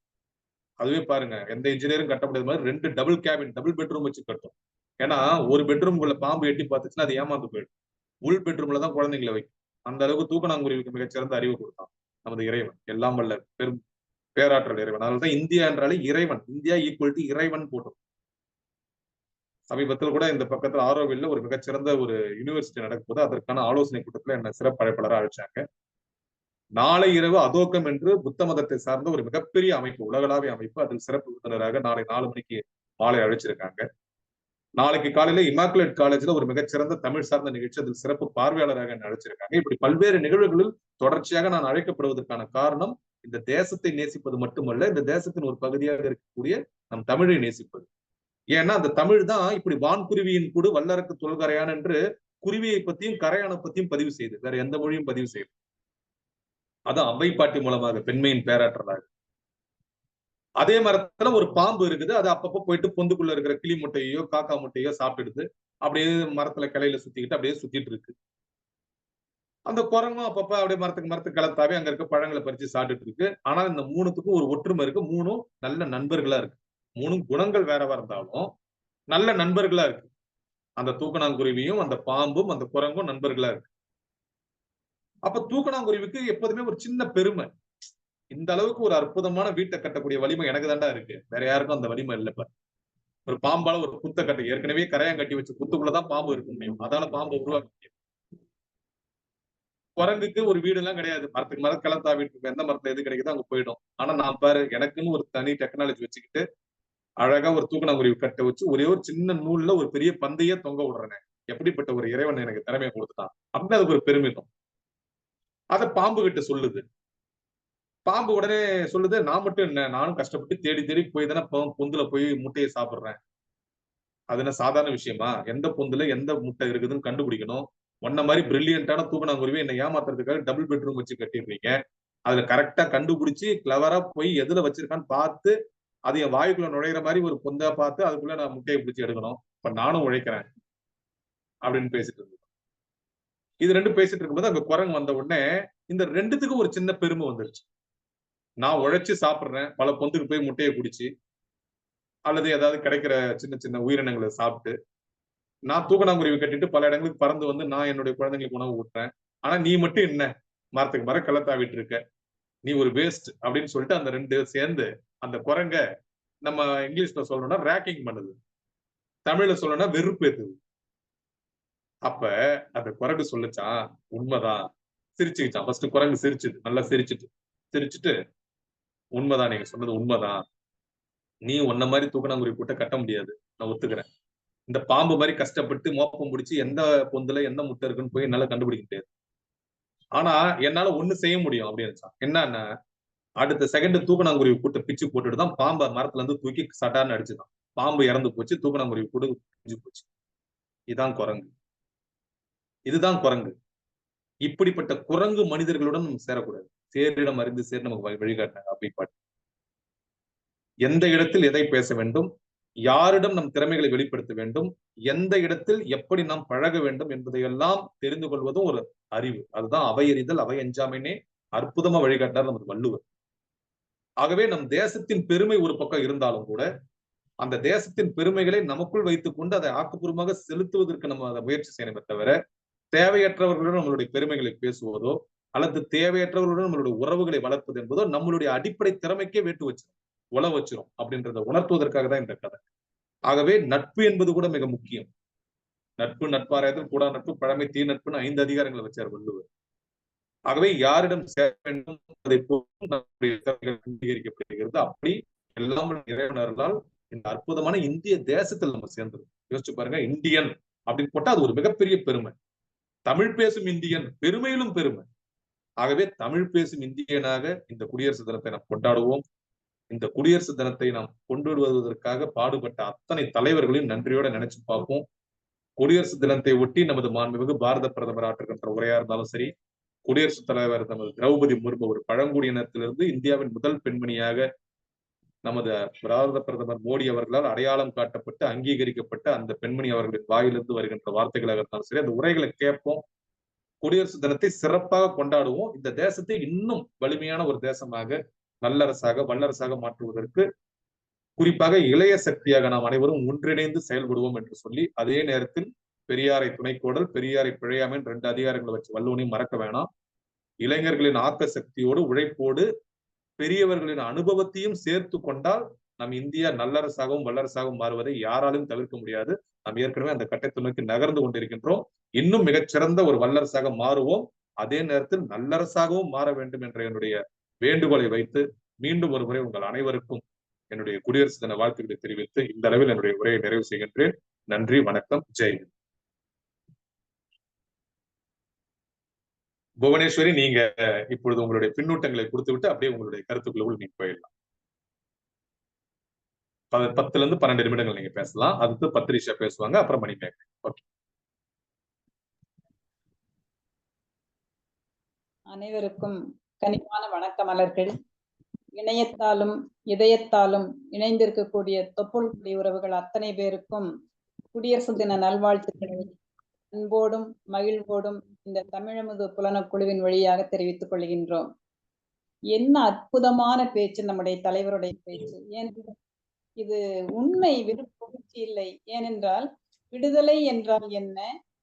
அதுவே பாருங்க, எந்த இன்ஜினியரும் கட்ட முடியாத மாதிரி 2 டபுள் கேபின், டபுள் பெட்ரூம் வச்சு கட்டும். ஏன்னா ஒரு பெட்ரூம்குள்ள பாம்பு எட்டி பார்த்துச்சுன்னா அது ஏமாந்து போயிடும். உள் பெட்ரூம்ல தான் குழந்தைங்களை வைக்கும். அந்த அளவுக்கு தூக்கணாங்குருவிக்கு மிகச்சிறந்த அறிவு கொடுத்தான் நமது இறைவன். எல்லாம் வல்ல பெரும் பேராற்றல் இறைவன். அதனாலதான் இந்தியா என்றாலே இறைவன், இந்தியா ஈக்குவல் டு இறைவன் போட்டோம். சமீபத்தில் கூட இந்த பக்கத்துல ஆரோவில்ல ஒரு மிகச்சிறந்த ஒரு யூனிவர்சிட்டி நடக்கும்போது அதற்கான ஆலோசனை கூட்டத்துல என்ன சிறப்பு அழைப்பாளராக அழைச்சாங்க. நாளை இரவு அதோக்கம் என்று புத்த மதத்தை சார்ந்த ஒரு மிகப்பெரிய அமைப்பு, உலகளாவிய அமைப்பு, அதில் சிறப்பு விருந்தினராக நாளை 4 மணிக்கு மாலை அழைச்சிருக்காங்க. நாளைக்கு காலையில இமாக்குலேட் காலேஜ்ல ஒரு மிகச்சிறந்த தமிழ் சார்ந்த நிகழ்ச்சி, அதில் சிறப்பு பார்வையாளராக அழைச்சிருக்காங்க. இப்படி பல்வேறு நிகழ்வுகளில் தொடர்ச்சியாக நான் அழைக்கப்படுவதற்கான காரணம் இந்த தேசத்தை நேசிப்பது மட்டுமல்ல, இந்த தேசத்தின் ஒரு பகுதியாக இருக்கக்கூடிய நம் தமிழை நேசிப்பது. ஏன்னா அந்த தமிழ் தான் இப்படி வான்குருவியின் கூடு வல்லருக்கு தொல்கரையான் என்று குருவியை பத்தியும் கரையானை பத்தியும் பதிவு செய்து, வேற எந்த மொழியும் பதிவு செய்யுது. அது அவ்வை பாட்டி மூலமாக, பெண்மையின் பேராற்றலாக. அதே மரத்துல ஒரு பாம்பு இருக்குது. அது அப்பப்போ போயிட்டு பொந்துக்குள்ள இருக்கிற கிளி முட்டையோ காக்கா முட்டையோ சாப்பிட்டுடுது. அப்படியே மரத்துல கிளையில சுத்திக்கிட்டு அப்படியே சுத்திட்டு இருக்கு. அந்த குரங்கும் அப்பப்ப அப்படியே மரத்துக்கு கலத்தாவே அங்க இருக்க பழங்களை பறிச்சு சாப்பிட்டுட்டு இருக்கு. ஆனா இந்த 3த்துக்கும் ஒரு ஒற்றுமை இருக்கு. 3ம் நல்ல நண்பர்களா இருக்கு. 3 குணங்கள் வேறவா இருந்தாலும் நல்ல நண்பர்களா இருக்கு. அந்த தூக்கணாங்குருவியும் அந்த பாம்பும் அந்த குரங்கும் நண்பர்களா இருக்கு. அப்ப தூக்கணாங்குருவிக்கு எப்போதுமே ஒரு சின்ன பெருமை. இந்த அளவுக்கு ஒரு அற்புதமான வீட்டை கட்டக்கூடிய வலிமை எனக்கு தாண்டா இருக்கு, வேற யாருக்கும் அந்த வலிமை இல்லப்ப. ஒரு பாம்பால ஒரு புத்த கட்ட, ஏற்கனவே கரையான் கட்டி வச்சு புத்துக்குள்ளதான் பாம்பு இருக்க முடியும். அதால பாம்பை உருவாக்க முடியும். குரங்குக்கு ஒரு வீடு எல்லாம் கிடையாது. மரத்துக்கு மரம் கிளத்தாவிட்டு இருக்கும். எந்த மரத்துல எது கிடைக்குதோ அங்க போயிடும். ஆனா நான் பாரு எனக்குன்னு ஒரு தனி டெக்னாலஜி வச்சுக்கிட்டு அழகா ஒரு தூக்கணாங்குருவி கட்டை வச்சு ஒரே ஒரு சின்ன நூல்ல ஒரு பெரிய பந்தையே தொங்க விடுறேன். எப்படிப்பட்ட ஒரு இறைவன் எனக்கு திறமையை கொடுத்துட்டான் அப்படின்னு அதுக்கு ஒரு பெருமிதம். அதை பாம்பு கிட்ட சொல்லுது. பாம்பு உடனே சொல்லுது, நான் மட்டும் என்ன, நானும் கஷ்டப்பட்டு தேடி தேடி போய் தானே பொந்துல போய் முட்டையை சாப்பிடுறேன். அது என்ன சாதாரண விஷயமா? எந்த பொந்துல எந்த முட்டை இருக்குதுன்னு கண்டுபிடிக்கணும். உன்ன மாதிரி பிரில்லியன்டான தூக்கணாங்குருவி என்னை ஏமாத்துறதுக்காக டபுள் பெட்ரூம் வச்சு கட்டிடுறீங்க. அதுல கரெக்டா கண்டுபிடிச்சு கிளவரா போய் எதுல வச்சிருக்கான்னு பார்த்து அது என் வாயுக்குள்ள நுழையிற மாதிரி ஒரு பொந்தா பார்த்து அதுக்குள்ள நான் முட்டையை பிடிச்சி எடுக்கணும். இப்ப நானும் உழைக்கிறேன் அப்படின்னு பேசிட்டு இருந்தோம். இது ரெண்டும் பேசிட்டு இருக்கும்போது அங்க குரங்கு வந்த உடனே இந்த ரெண்டுத்துக்கும் ஒரு சின்ன பெருமை வந்துருச்சு. நான் உழைச்சு சாப்பிடுறேன், பல பொந்துக்கு போய் முட்டையை குடிச்சு அல்லது ஏதாவது கிடைக்கிற சின்ன சின்ன உயிரினங்களை சாப்பிட்டு நான் தூக்கணாங்குருவி கட்டிட்டு பல இடங்களுக்கு பறந்து வந்து நான் என்னுடைய குழந்தைங்களுக்கு உணவு ஊட்டுறேன். ஆனா நீ மட்டும் என்ன மரத்துக்கு மரம் கலத்தாவிட்டு இருக்க, நீ ஒரு வேஸ்ட் அப்படின்னு சொல்லிட்டு அந்த ரெண்டு சேர்ந்து அந்த குரங்க நம்ம இங்கிலீஷ்ல சொல்லணும்னா ரேக்கிங் பண்ணுது, தமிழ்ல சொல்லணும்னா வெறுப்பேத்துது. அப்ப அந்த குரங்கு சொல்லுச்சான், உண்மைதான். சிரிச்சுக்கிச்சான். ஃபர்ஸ்ட் குரங்கு சிரிச்சுது, நல்லா சிரிச்சுட்டு உண்மைதான், நீங்க சொன்னது உண்மைதான். நீ உன்ன மாதிரி தூக்கணாங்குருவி கூட்ட கட்ட முடியாது, நான் ஒத்துக்கிறேன். இந்த பாம்பு மாதிரி கஷ்டப்பட்டு மோப்பம் பிடிச்சி எந்த பொந்துல எந்த முட்டை இருக்குன்னு போய் என்னால கண்டுபிடிக்க முடியாது. ஆனா என்னால ஒண்ணு செய்ய முடியும் அப்படின்னு. என்னன்னா அடுத்த செகண்ட் தூக்கணாங்குருவி கூட்ட பிச்சு போட்டுட்டு தான் பாம்பை மரத்துல இருந்து தூக்கி சட்டார்னு அடிச்சுதான். பாம்பு இறந்து போச்சு, தூக்கணாங்குருவி கூட பிஞ்சு போச்சு. இதுதான் குரங்கு. இதுதான் குரங்கு. இப்படிப்பட்ட குரங்கு மனிதர்களுடன் நம்ம சேரக்கூடாது. சேரிடம் அறிந்து சேர் நமக்கு வழிகாட்டினாங்க அப்படி பாட்டு. எந்த இடத்தில் எதை பேச வேண்டும், யாரிடம் நம் திறமைகளை வெளிப்படுத்த வேண்டும், எந்த இடத்தில் எப்படி நாம் பழக வேண்டும் என்பதையெல்லாம் தெரிந்து கொள்வதும் ஒரு அறிவு. அதுதான் அவையறிதல் அவை அஞ்சாமைனே அற்புதமா வழிகாட்டினார் நமது வள்ளுவர். ஆகவே நம் தேசத்தின் பெருமை ஒரு பக்கம் இருந்தாலும் கூட அந்த தேசத்தின் பெருமைகளை நமக்குள் வைத்துக் கொண்டு அதை ஆக்கப்பூர்வமாக செலுத்துவதற்கு நம்ம அதை முயற்சி செய்யணுமே தவிர தேவையற்றவர்களுடன் நம்மளுடைய பெருமைகளை பேசுவதோ அல்லது தேவையற்றவர்களுடன் நம்மளுடைய உறவுகளை வளர்ப்பது என்பதோ நம்மளுடைய அடிப்படை திறமைக்கே வேட்டு வச்சிடும், உழ வச்சிரும் அப்படின்றத உணர்த்துவதற்காக தான் இந்த கதை. ஆகவே நட்பு என்பது கூட மிக முக்கியம். நட்பு நட்பாராயத்தில் கூட நட்பு பழமை தீ நட்புன்னு 5 அதிகாரங்களை வச்சார் வள்ளுவர். ஆகவே யாரிடம் சேர வேண்டும் அதை அங்கீகரிக்கப்படுகிறது. அப்படி எல்லாம் இறைவனர்களால் இந்த அற்புதமான இந்திய தேசத்தில் நம்ம சேர்ந்தது. யோசிச்சு பாருங்க, இந்தியன் அப்படின்னு போட்டா அது ஒரு மிகப்பெரிய பெருமை. தமிழ் பேசும் இந்தியன் பெருமையிலும் பெருமை. ஆகவே தமிழ் பேசும் இந்தியனாக இந்த குடியரசு தினத்தை நாம் கொண்டாடுவோம். இந்த குடியரசு தினத்தை நாம் கொண்டு வருவதற்காக பாடுபட்ட அத்தனை தலைவர்களையும் நன்றியோட நினைச்சு பார்ப்போம். குடியரசு தினத்தை ஒட்டி நமது மாண்புமிகு பாரத பிரதமர் ஆற்றுகின்ற உரையா இருந்தாலும் சரி, குடியரசுத் தலைவர் நமது திரௌபதி முர்மு ஒரு பழங்குடியினத்திலிருந்து இந்தியாவின் முதல் பெண்மணியாக நமது பாரத பிரதமர் மோடி அவர்களால் அடையாளம் காட்டப்பட்டு அங்கீகரிக்கப்பட்ட அந்த பெண்மணி அவர்களின் வாயிலிருந்து வருகின்ற வார்த்தைகளாக இருந்தாலும் சரி, அந்த உரைகளை கேட்போம். குடியரசு தினத்தை சிறப்பாக கொண்டாடுவோம். இந்த தேசத்தை இன்னும் வலிமையான ஒரு தேசமாக, நல்லரசாக, வல்லரசாக மாற்றுவதற்கு குறிப்பாக இளைய சக்தியாக நாம் அனைவரும் ஒன்றிணைந்து செயல்படுவோம் என்று சொல்லி, அதே நேரத்தில் பெரியாரை துணைக்கோடல் பெரியாரை பிழையாமை 2 அதிகாரங்களை வச்சு வள்ளுவனையும் மறக்க வேணாம். இளைஞர்களின் ஆக்க சக்தியோடு உழைப்போடு பெரியவர்களின் அனுபவத்தையும் சேர்த்து கொண்டால் நம் இந்தியா நல்லரசாகவும் வல்லரசாகவும் மாறுவதை யாராலும் தவிர்க்க முடியாது. நாம் ஏற்கனவே அந்த கட்டத்தை நோக்கி நகர்ந்து கொண்டிருக்கின்றோம். இன்னும் மிகச்சிறந்த ஒரு வல்லரசாக மாறுவோம். அதே நேரத்தில் நல்லரசாகவும் மாற வேண்டும் என்ற என்னுடைய வேண்டுகோளை வைத்து மீண்டும் ஒரு முறை உங்கள் அனைவருக்கும் என்னுடைய குடியரசு தின வாழ்த்துக்களை தெரிவித்து இந்த அளவில் என்னுடைய உரையை நிறைவு செய்கின்றேன். நன்றி, வணக்கம், ஜெய் ஹிந்த். புவனேஸ்வரி, நீங்க இப்பொழுது உங்களுடைய பின்னூட்டங்களை கொடுத்து விட்டு அப்படியே உங்களுடைய கருத்துக்களுக்குள் நீங்க போயிடலாம். 10 to 12 நிமிடங்கள் நீங்க பேசலாம். அதுக்கு பத்ரிஷா பேசுவாங்க, அப்புறம் மணிமேகலை. ஓகே. அனைவருக்கும் கனிவான வணக்க மலர்கள். இணையத்தாலும் இதயத்தாலும் இணைந்திருக்கக்கூடிய தொப்புள் குடி உறவுகள் அத்தனை பேருக்கும் குடியரசு தின நல்வாழ்த்துக்களை அன்போடும் மகிழ்வோடும் இந்த தமிழமுது புலனக்குழுவின் வழியாக தெரிவித்துக் கொள்கின்றோம். என்ன அற்புதமான பேச்சு நம்முடைய தலைவருடைய பேச்சு. ஏனென்றால் இது உண்மை விருப்பி இல்லை. ஏனென்றால் விடுதலை என்றால் என்ன,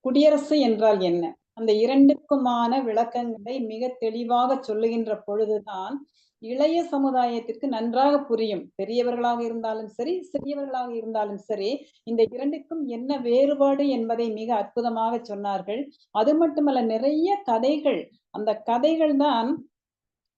குடியரசு என்றால் என்ன, அந்த இரண்டுக்குமான விளக்கங்களை மிக தெளிவாக சொல்லுகின்ற பொழுதுதான் இளைய சமுதாயத்திற்கு நன்றாக புரியும். பெரியவர்களாக இருந்தாலும் சரி, சிறியவர்களாக இருந்தாலும் சரி, இந்த இரண்டுக்கும் என்ன வேறுபாடு என்பதை மிக அற்புதமாக சொன்னார்கள். அது மட்டுமல்ல, நிறைய கதைகள் அந்த கதைகள் தான்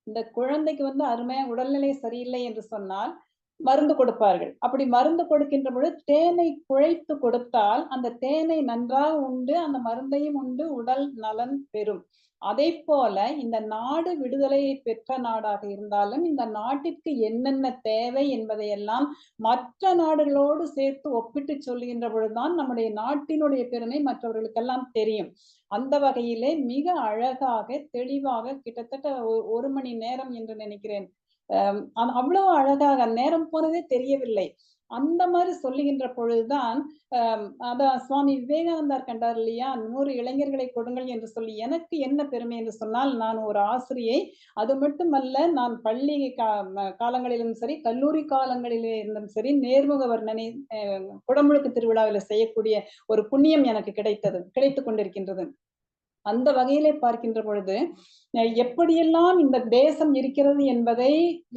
இந்த குழந்தைக்கு வந்து அருமையா உடல்நிலை சரியில்லை என்று சொன்னால் மருந்து கொடுப்பார்கள். அப்படி மருந்து கொடுக்கின்ற பொழுது தேனை குழைத்து கொடுத்தால், அந்த தேனை நன்றாக உண்டு, அந்த மருந்தையும் உண்டு உடல் நலன் பெறும். அதைப்போல இந்த நாடு விடுதலையை பெற்ற நாடாக இருந்தாலும், இந்த நாட்டிற்கு என்னென்ன தேவை என்பதையெல்லாம் மற்ற நாடுகளோடு சேர்த்து ஒப்பிட்டு சொல்லுகின்ற பொழுதுதான் நம்முடைய நாட்டினுடைய பெருமை மற்றவர்களுக்கெல்லாம் தெரியும். அந்த வகையிலே மிக அழகாக, தெளிவாக கிட்டத்தட்ட 1 மணி நேரம் என்று நினைக்கிறேன். அவ்வளவு அழகாக நேரம் போனதே தெரியவில்லை. அந்த மாரி சொல்லுகின்ற பொழுதுதான், அதான் சுவாமி விவேகானந்தர் கண்டார் இல்லையா? 100 இளைஞர்களை கொடுங்கள் என்று சொல்லி. எனக்கு என்ன பெருமை என்று சொன்னால், நான் ஒரு ஆசிரியை. அது மட்டுமல்ல, நான் பள்ளி காலங்களிலும் சரி, கல்லூரி காலங்களிலே இருந்தும் சரி, நேர்முக வர்ணனை குடமுழுக்கு திருவிழாவில செய்யக்கூடிய ஒரு புண்ணியம் எனக்கு கிடைத்துக் கொண்டிருக்கின்றது. அந்த வகையிலே பார்க்கின்ற பொழுது, எப்படியெல்லாம் இந்த தேசம் இருக்கிறது என்பதை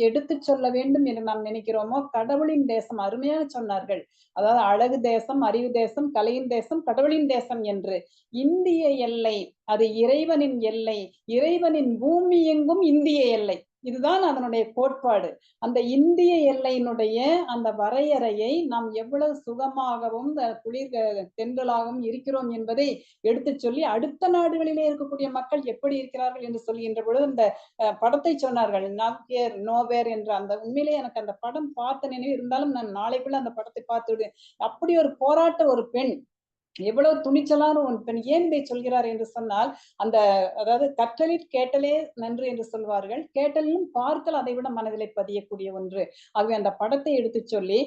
எடுத்துச் சொல்ல வேண்டும் என்று நாம் நினைக்கிறோமோ, கடவுளின் தேசம் அருமையாக சொன்னார்கள். அதாவது அழகு தேசம், அறிவு தேசம், கலையின் தேசம், கடவுளின் தேசம் என்று. இந்திய எல்லை அது இறைவனின் எல்லை. இறைவனின் பூமி எங்கும் இந்திய எல்லை. இதுதான் அதனுடைய கோட்பாடு. அந்த இந்திய எல்லையினுடைய அந்த வரையறையை நாம் எவ்வளவு சுகமாகவும் குளிர் தென்றலாகவும் இருக்கிறோம் என்பதை எடுத்துச் சொல்லி, அடுத்த நாடுகளிலே இருக்கக்கூடிய மக்கள் எப்படி இருக்கிறார்கள் என்று சொல்கின்ற பொழுது இந்த படத்தை சொன்னார்கள். நவ் ஹியர் நோவேர் என்ற அந்த உண்மையிலேயே எனக்கு அந்த படம் பார்த்த நினைவு இருந்தாலும் நான் நாளைக்குள்ள அந்த படத்தை பார்த்து விடுவேன். அப்படி ஒரு போராட்ட ஒரு பெண், எவ்வளவு துணிச்சலான ஒரு பெண். ஏன் இதை சொல்கிறார் என்று சொன்னால், அந்த அதாவது கற்றலிற் கேட்டலே நன்று என்று சொல்வார்கள். கேட்டலிலும் பார்த்தல் அதை விட மனதிலே பதியக்கூடிய ஒன்று. ஆகவே அந்த படத்தை எடுத்துச் சொல்லி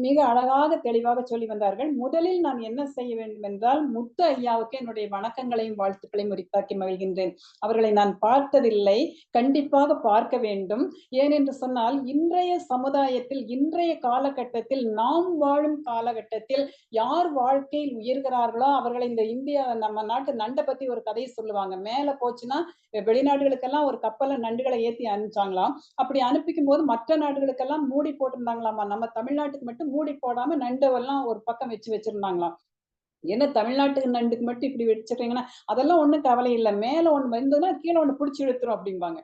மிக அழகாக தெளிவாக சொல்லி வந்தார்கள். முதலில் நான் என்ன செய்ய வேண்டும் என்றால், முத்து ஐயாவுக்கு என்னுடைய வணக்கங்களையும் வாழ்த்துக்களையும் உரித்தாக்கி மகிழ்கின்றேன். அவர்களை நான் பார்த்ததில்லை, கண்டிப்பாக பார்க்க வேண்டும். ஏனென்று சொன்னால், இன்றைய சமுதாயத்தில், இன்றைய காலகட்டத்தில், நாம் வாழும் காலகட்டத்தில் யார் வாழ்க்கையில் உயர்கிறார்களோ அவர்களை இந்த இந்தியா நம்ம நாட்டு நண்டை பத்தி ஒரு கதையை சொல்லுவாங்க. மேல போச்சுன்னா வெளிநாடுகளுக்கெல்லாம் ஒரு கப்பல்ல நண்டுகளை ஏத்தி அனுப்பிச்சாங்களாம். அப்படி அனுப்பிக்கும் போது மற்ற நாடுகளுக்கெல்லாம் மூடி போட்டிருந்தாங்களாமா. நம்ம தமிழ்நாட்டுக்கு மட்டும் மூடி போடாம நண்டெல்லாம் ஒரு பக்கம் வச்சிருந்தாங்களாம். என்ன தமிழ்நாட்டுக்கு நண்டுக்கு மட்டும் இப்படி வச்சிருக்கீங்கன்னா, அதெல்லாம் ஒண்ணும் கவலை இல்ல. மேல ஒண்ணு வந்ததுன்னா கீழே ஒண்ணு புடிச்சு இழுத்துரும் அப்படிம்பாங்க.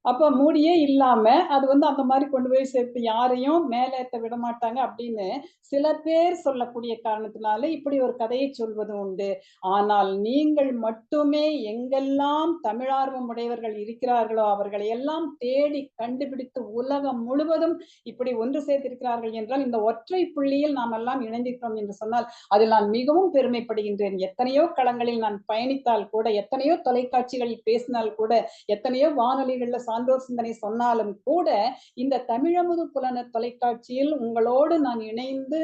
அப்ப மூடியே இல்லாம அது வந்து அந்த மாதிரி கொண்டு போய் சேர்த்து யாரையும் மேலேத்த விட மாட்டாங்க அப்படின்னு சில பேர் சொல்லக்கூடிய காரணத்தினால இப்படி ஒரு கதையை சொல்வது உண்டு. ஆனால் நீங்கள் மட்டுமே எங்கெல்லாம் தமிழார்வம் உடையவர்கள் இருக்கிறார்களோ அவர்களை எல்லாம் தேடி கண்டுபிடித்து உலகம் முழுவதும் இப்படி ஒன்று சேர்த்திருக்கிறார்கள் என்றால், இந்த ஒற்றை புள்ளியில் நாம் எல்லாம் இணைந்திருக்கிறோம் என்று சொன்னால் அதில் நான் மிகவும் பெருமைப்படுகின்றேன். எத்தனையோ களங்களில் நான் பயணித்தால் கூட, எத்தனையோ தொலைக்காட்சிகளில் பேசினால் கூட, எத்தனையோ வானொலிகள்ல சான்றோர் சிந்தனை சொன்னாலும் கூட, இந்த தமிழமுது புலனர் தொலைக்காட்சியில் உங்களோடு நான் இணைந்து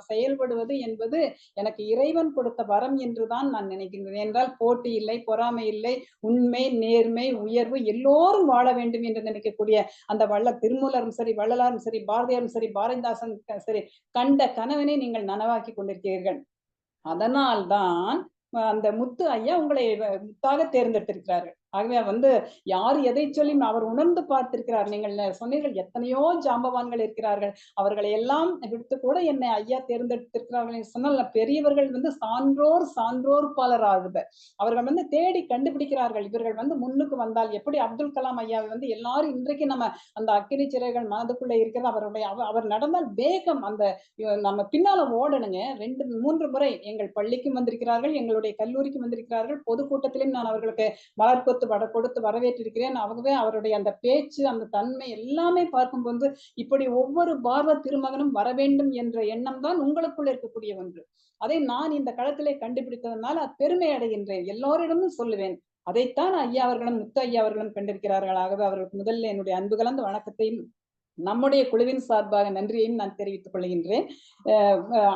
செயல்படுவது என்பது எனக்கு இறைவன் கொடுத்த வரம் என்றுதான் நான் நினைக்கின்றேன். என்றால் போட்டி இல்லை, பொறாமை இல்லை, உண்மை, நேர்மை, உயர்வு எல்லோரும் வாழ வேண்டும் என்று நினைக்கக்கூடிய அந்த திருமூலரும் சரி, வள்ளலாரும் சரி, பாரதியாரும் சரி, பாரதிதாசன் சரி, கண்ட கனவினை நீங்கள் நனவாக்கி கொண்டிருக்கிறீர்கள். அதனால்தான் அந்த முத்து ஐயா உங்களை முத்தாக தேர்ந்தெடுத்திருக்கிறார்கள். ஆகவே வந்து யார் எதை சொல்லி அவர் உணர்ந்து பார்த்திருக்கிறார். நீங்கள் சொன்னீர்கள் எத்தனையோ ஜாம்பவான்கள் இருக்கிறார்கள், அவர்களை எல்லாம் விடுத்து கூட என்னை ஐயா தேர்ந்தெடுத்திருக்கிறார்கள் என்று சொன்னால், பெரியவர்கள் வந்து சான்றோர் பலராகுக. அவர்கள் வந்து தேடி கண்டுபிடிக்கிறார்கள். இவர்கள் வந்து முன்னுக்கு வந்தால் எப்படி அப்துல் கலாம் ஐயாவை வந்து எல்லாரும் இன்றைக்கு நம்ம அந்த அக்கினி சிறைகள் மனதுக்குள்ள இருக்கிறது. அவர் நடந்தால் வேகம் அந்த நம்ம பின்னால ஓடணுங்க. 2-3 முறை எங்கள் பள்ளிக்கும் வந்திருக்கிறார்கள், எங்களுடைய கல்லூரிக்கும் வந்திருக்கிறார்கள். பொதுக்கூட்டத்திலும் நான் அவர்களுக்கு மலர் கொடுத்து வரவேற்றிருக்கிறேன். ஆகவே அவருடைய அந்த பேச்சு, அந்த தன்மை எல்லாமே பார்க்கும்போது இப்படி ஒவ்வொரு பாரத திருமகனும் வர வேண்டும் என்ற எண்ணம் தான் உங்களுக்குள்ள இருக்கக்கூடிய ஒன்று. அதை நான் இந்த களத்திலே கண்டுபிடித்ததனால் பெருமை அடைகின்றேன். எல்லோரிடமும் சொல்லுவேன். அதைத்தான் ஐயா அவர்களும் முத்து ஐயா அவர்களும் கண்டிருக்கிறார்கள். ஆகவே அவர்களுக்கு முதல்ல என்னுடைய அன்பு கலந்த வணக்கத்தையும் நம்முடைய குழுவின் சார்பாக நன்றியையும் நான் தெரிவித்துக் கொள்கின்றேன்.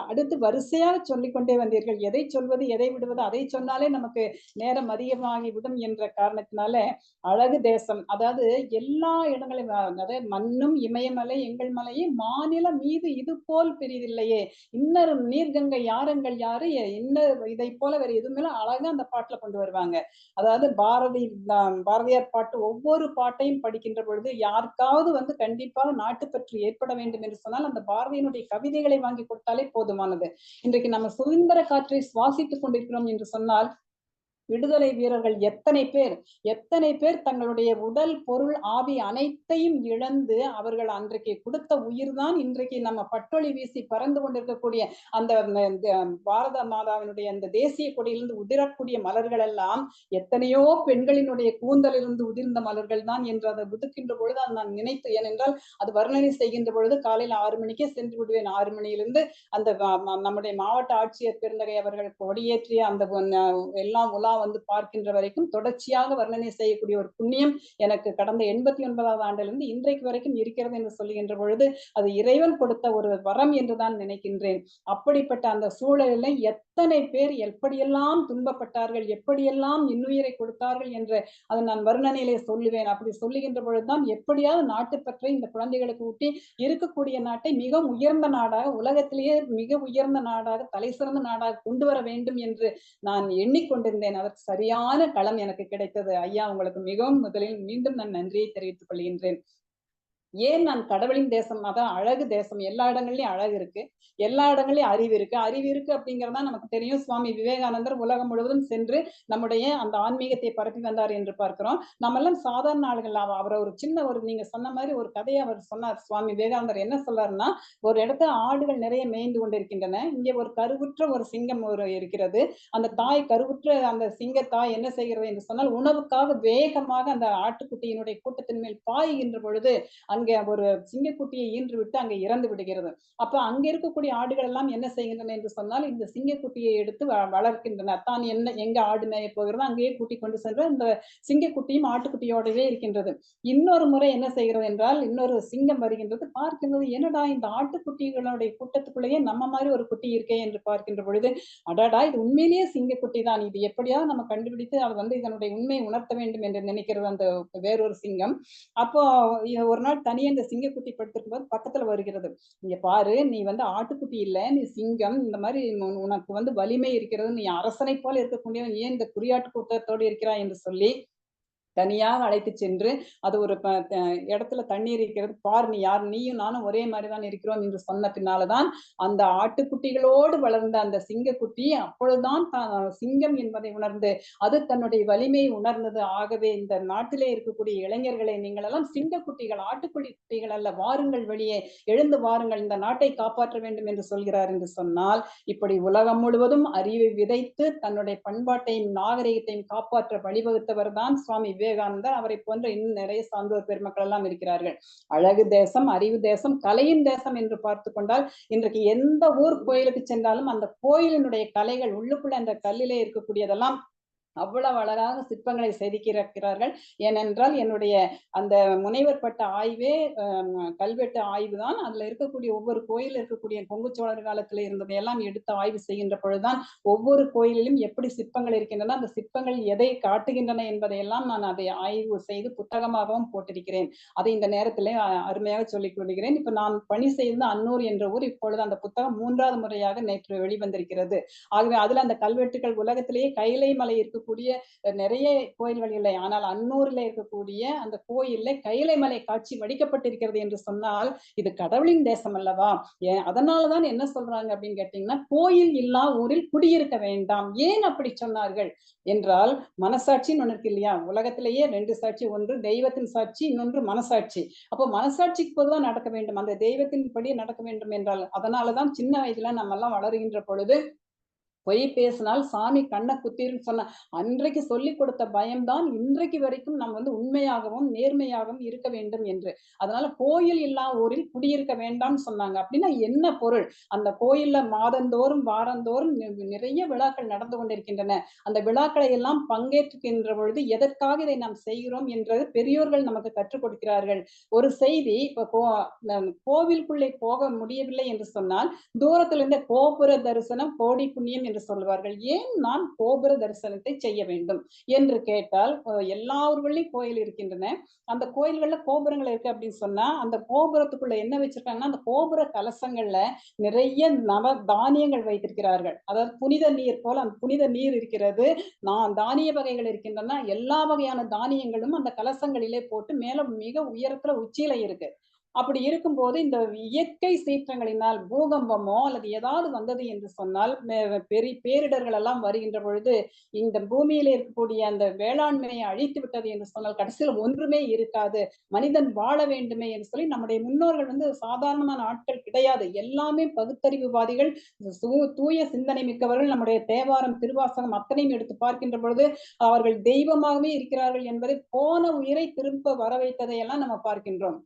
அடுத்து வரிசையாக சொல்லிக்கொண்டே வந்தீர்கள். எதை சொல்வது, எதை விடுவது, அதை சொன்னாலே நமக்கு நேரம் அதிகமாகிவிடும் என்ற காரணத்தினால அழகு தேசம், அதாவது எல்லா இடங்களையும், அதாவது மண்ணும் இமயமலை எங்கள் மலையே, மாநிலம் மீது இது போல் பெரிதில்லையே, இன்னொரு நீர்கங்கை யாருங்கள் யாரு, இன்னும் இதை போல வேற எதுவுமே அழகா அந்த பாட்டுல கொண்டு வருவாங்க. அதாவது பாரதியார் பாட்டு ஒவ்வொரு பாட்டையும் படிக்கின்ற பொழுது யாருக்காவது வந்து கண்டிப்பாக நாட்டுப்பற்று ஏற்பட வேண்டும் என்று சொன்னால் அந்த பாரதியினுடைய கவிதைகளை வாங்கி கொடுத்தாலே போதுமானது. இன்றைக்கு நம்ம சுதந்திர காற்றை சுவாசித்துக் கொண்டிருக்கிறோம் என்று சொன்னால் விடுதலை வீரர்கள் எத்தனை பேர் தங்களுடைய உடல், பொருள், ஆவி அனைத்தையும் இழந்து அவர்கள் அன்றைக்கு கொடுத்த உயிர்தான் இன்றைக்கு நம்ம பட்டொளி வீசி பறந்து கொண்டிருக்கக்கூடிய அந்த பாரத மாதாவினுடைய அந்த தேசிய கொடியிலிருந்து உதிரக்கூடிய மலர்கள் எல்லாம் எத்தனையோ பெண்களினுடைய கூந்தலிலிருந்து உதிர்ந்த மலர்கள் தான் என்று அதை உதிர்க்கின்ற பொழுது அதை நான் நினைத்து, ஏனென்றால் அது வர்ணனை செய்கின்ற பொழுது காலையில் 6 மணிக்கே சென்று விடுவேன். 6 மணியிலிருந்து அந்த நம்முடைய மாவட்ட ஆட்சியர் பெருந்தகை அவர்கள் கொடியேற்றிய அந்த எல்லாம் உலா வந்து பார்க்கின்ற வரைக்கும் தொடர்ச்சியாக வர்ணனை செய்யக்கூடிய ஒரு புண்ணியம் எனக்கு கடந்த 89வது ஆண்டிலிருந்து இன்றைக்கு வரைக்கும் இருக்கிறது என்று சொல்லுகின்ற பொழுது அது இறைவன் கொடுத்த ஒரு வரம் என்றுதான் நினைக்கின்றேன். அப்படிப்பட்ட அந்த சூழலில் எத்தனை பேர் எப்படியெல்லாம் துன்பப்பட்டார்கள், எப்படியெல்லாம் இன்னுயிரை கொடுத்தார்கள் என்று அதை நான் வர்ணனையிலே சொல்லுவேன். அப்படி சொல்லுகின்ற பொழுதுதான் எப்படியாவது நாட்டுப்பற்றை இந்த குழந்தைகளுக்கு ஊட்டி இருக்கக்கூடிய நாட்டை மிக உயர்ந்த நாடாக, உலகத்திலேயே மிக உயர்ந்த நாடாக, தலை சிறந்த நாடாக கொண்டு வர வேண்டும் என்று நான் எண்ணிக்கொண்டிருந்தேன். அதற்கு சரியான களம் எனக்கு கிடைத்தது. ஐயா, உங்களுக்கு மிகவும் முதலில் மீண்டும் நான் நன்றியை தெரிவித்துக் கொள்கின்றேன். ஏன் நான் கடவுளின் தேசம், அதான் அழகு தேசம், எல்லா இடங்கள்லயும் அழகு இருக்கு, எல்லா இடங்கள்லயும் அறிவு இருக்கு அப்படிங்கிறதா நமக்கு தெரியும். சுவாமி விவேகானந்தர் உலகம் முழுவதும் சென்று நம்முடைய அந்த ஆன்மீகத்தை பரப்பி வந்தார் என்று பார்க்கிறோம். நம்ம எல்லாம் சாதாரண ஆளுகள். அவரை ஒரு சின்ன ஒரு நீங்க சொன்ன மாதிரி ஒரு கதையை அவர் சொன்னார். சுவாமி விவேகானந்தர் என்ன சொல்றாருன்னா, ஒரு இடத்துல ஆடுகள் நிறைய மேய்ந்து கொண்டிருக்கின்றன. இங்கே ஒரு கருவுற்ற ஒரு சிங்கம் ஒரு இருக்கிறது. அந்த தாய், கருவுற்ற அந்த சிங்க தாய் என்ன செய்கிறது என்று சொன்னால், உணவுக்காக வேகமாக அந்த ஆட்டுக்குட்டியினுடைய கூட்டத்தின் மேல் பாய்கின்ற பொழுது அங்கே ஒரு சிங்கக்குட்டியை ஈன்று விட்டு அங்கே இறந்து விடுகிறது. அப்ப அங்க இருக்கக்கூடிய ஆடுகள் எல்லாம் என்ன செய்கின்றன என்று சொன்னால், இந்த சிங்கக்குட்டியை எடுத்து வளர்க்கின்றன. தான் என்ன எங்க ஆடு மேய போகிறதோ அங்கேயே கூட்டி கொண்டு சென்று இந்த சிங்கக்குட்டியும் ஆட்டுக்குட்டியோடவே இருக்கின்றது. இன்னொரு முறை என்ன செய்கிறது என்றால், இன்னொரு சிங்கம் வருகின்றது. பார்க்கின்றது, என்னடா இந்த ஆட்டுக்குட்டிகளுடைய கூட்டத்துக்குள்ளேயே நம்ம மாதிரி ஒரு குட்டி இருக்கே என்று பார்க்கின்ற பொழுது, அடாடா இது உண்மையிலேயே சிங்கக்குட்டி தான், இது எப்படியாவது நம்ம கண்டுபிடித்து அது வந்து இதனுடைய உண்மையை உணர்த்த வேண்டும் என்று நினைக்கிறது அந்த வேறொரு சிங்கம். அப்போ ஒரு நாள் தனியே இந்த சிங்கக்குட்டி படுத்திருக்கும் போது பக்கத்துல வருகிறது. இங்க பாரு, நீ வந்து ஆட்டுக்குட்டி இல்ல, நீ சிங்கம், இந்த மாதிரி உனக்கு வந்து வலிமை இருக்கிறது, நீ அரசனை போல இருக்கக்கூடியவன், ஏன் இந்த குறியாட்டு கூட்டத்தோடு இருக்கிறாய் என்று சொல்லி தனியாக அழைத்து சென்று அது ஒரு இடத்துல தண்ணீர் இருக்கிறது, பார் நீ யார், நீயும் நானும் ஒரே மாதிரிதான் இருக்கிறோம் என்று சொன்ன பின்னால்தான் அந்த ஆட்டுக்குட்டிகளோடு வளர்ந்த அந்த சிங்கக்குட்டி அப்பொழுதுதான் சிங்கம் என்பதை உணர்ந்து அது தன்னுடைய வலிமையை உணர்ந்தது. ஆகவே இந்த நாட்டிலே இருக்கக்கூடிய இளைஞர்களை, நீங்கள் எல்லாம் சிங்கக்குட்டிகள், ஆட்டுக்குட்டிகள் அல்ல, வாருங்கள் வெளியே, எழுந்து வாருங்கள், இந்த நாட்டை காப்பாற்ற வேண்டும் என்று சொல்கிறார் என்று சொன்னால், இப்படி உலகம் முழுவதும் அறிவை விதைத்து தன்னுடைய பண்பாட்டையும் நாகரிகத்தையும் காப்பாற்ற வழிவகுத்தவர் தான் சுவாமி விவேகானந்தர். அவரை போன்ற இன்னும் நிறைய சான்றோர் பெருமக்கள் எல்லாம் இருக்கிறார்கள். அழகு தேசம், அறிவு தேசம், கலையின் தேசம் என்று பார்த்து கொண்டால் இன்றைக்கு எந்த ஊர் கோயிலுக்கு சென்றாலும் அந்த கோயிலினுடைய கலைகள் உள்ளுக்குள்ள அந்த கல்லிலே இருக்கக்கூடியதெல்லாம் அவ்வளவு அழகாக சிற்பங்களை செதுக்கியிருக்கிறார்கள். ஏனென்றால் என்னுடைய அந்த முனைவர் பட்ட ஆய்வே கல்வெட்டு ஆய்வு தான். அதுல இருக்கக்கூடிய ஒவ்வொரு கோயில் இருக்கக்கூடிய பொங்குச்சோழர் காலத்துல இருந்ததையெல்லாம் எடுத்து ஆய்வு செய்கின்ற பொழுதுதான் ஒவ்வொரு கோயிலிலும் எப்படி சிற்பங்கள் இருக்கின்றன, அந்த சிற்பங்கள் எதை காட்டுகின்றன என்பதையெல்லாம் நான் அதை ஆய்வு செய்து புத்தகமாகவும் போட்டிருக்கிறேன். அதை இந்த நேரத்திலே அருமையாக சொல்லிக் கொள்கிறேன். இப்ப நான் பணி செய்த அன்னூர் என்ற ஊர் இப்பொழுது அந்த புத்தகம் 3வது முறையாக நேற்று வெளிவந்திருக்கிறது. ஆகவே அதுல அந்த கல்வெட்டுகள் உலகத்திலேயே கைலை மலை இருக்கக்கூடிய நிறைய கோயில்கள் இல்லை, ஆனால் அன்னூரில் இருக்கக்கூடிய அந்த கோயில்ல கைலை மலை காட்சி வடிக்கப்பட்டிருக்கிறது என்று சொன்னால் இது கடவுளின் தேசம் அல்லவா. அதனாலதான் என்ன சொல்றாங்க அப்படின்னு கேட்டீங்கன்னா, கோயில் இல்லா ஊரில் குடியிருக்க வேண்டாம். ஏன் அப்படி சொன்னார்கள் என்றால், மனசாட்சின்னு ஒண்ணு இருக்கு இல்லையா, உலகத்திலேயே 2 சாட்சி, ஒன்று தெய்வத்தின் சாட்சி, இன்னொன்று மனசாட்சி. அப்போ மனசாட்சிக்கு பொதுவா நடக்க வேண்டும், அந்த தெய்வத்தின் படி நடக்க வேண்டும் என்றால், அதனாலதான் சின்ன வயதுல நம்ம எல்லாம் வளருகின்ற பொழுது பொய் பேசினால் சாமி கண்ணை குத்திரும் சொன்ன அன்றைக்கு சொல்லிக் கொடுத்த பயம்தான் இன்றைக்கு வரைக்கும் நம்ம வந்து உண்மையாகவும் நேர்மையாகவும் இருக்க வேண்டும் என்று. அதனால கோயில் இல்லா ஊரில் குடியிருக்க வேண்டாம்னு சொன்னாங்க. அப்படின்னா என்ன பொருள்? அந்த கோயில்ல மாதந்தோறும் வாரந்தோறும் நிறைய விழாக்கள் நடந்து கொண்டிருக்கின்றன. அந்த விழாக்களை எல்லாம் பங்கேற்றுகின்ற பொழுது எதற்காக இதை நாம் செய்கிறோம் என்றது பெரியோர்கள் நமக்கு கற்றுக் கொடுக்கிறார்கள். ஒரு செய்தி, இப்ப கோவிலுக்குள்ளே போக முடியவில்லை என்று சொன்னால் தூரத்திலிருந்து கோபுர தரிசனம் கோடி புண்ணியம் என்று சொல்வார்கள். ஏன் நான் கோபுர தரிசனத்தை செய்ய வேண்டும் என்று கேட்டால், எல்லா ஊர்களையும் கோயில் இருக்கின்றன, அந்த கோயில்கள்ல கோபுரங்கள் இருக்கு அப்படின்னு சொன்னா அந்த கோபுரத்துக்குள்ள என்ன வச்சிருக்காங்கன்னா, அந்த கோபுர கலசங்கள்ல நிறைய நவ தானியங்கள் வைத்திருக்கிறார்கள். அதாவது புனித நீர் போல அந்த புனித நீர் இருக்கிறது, தானிய வகைகள் இருக்கின்றன, எல்லா வகையான தானியங்களும் அந்த கலசங்களிலே போட்டு மேல மிக உயரத்துல உச்சியில இருக்கு. அப்படி இருக்கும்போது இந்த இயற்கை சீற்றங்களினால் பூகம்பமோ அல்லது ஏதாவது வந்தது என்று சொன்னால் பெரிய பேரிடர்கள் எல்லாம் வருகின்ற பொழுது இந்த பூமியில இருக்கக்கூடிய அந்த வேளாண்மையை அழித்து விட்டது என்று சொன்னால் கடைசியில் ஒன்றுமே இருக்காது, மனிதன் வாழ வேண்டுமே என்று சொல்லி நம்முடைய முன்னோர்கள் வந்து சாதாரணமான ஆட்கள் கிடையாது, எல்லாமே பகுத்தறிவுவாதிகள், தூய சிந்தனை மிக்கவர்கள். நம்முடைய தேவாரம் திருவாசகம் அத்தனையும் எடுத்து பார்க்கின்ற பொழுது அவர்கள் தெய்வமாகவே இருக்கிறார்கள் என்பதை, போன உயிரை திரும்ப வர வைத்ததையெல்லாம் நம்ம பார்க்கின்றோம்.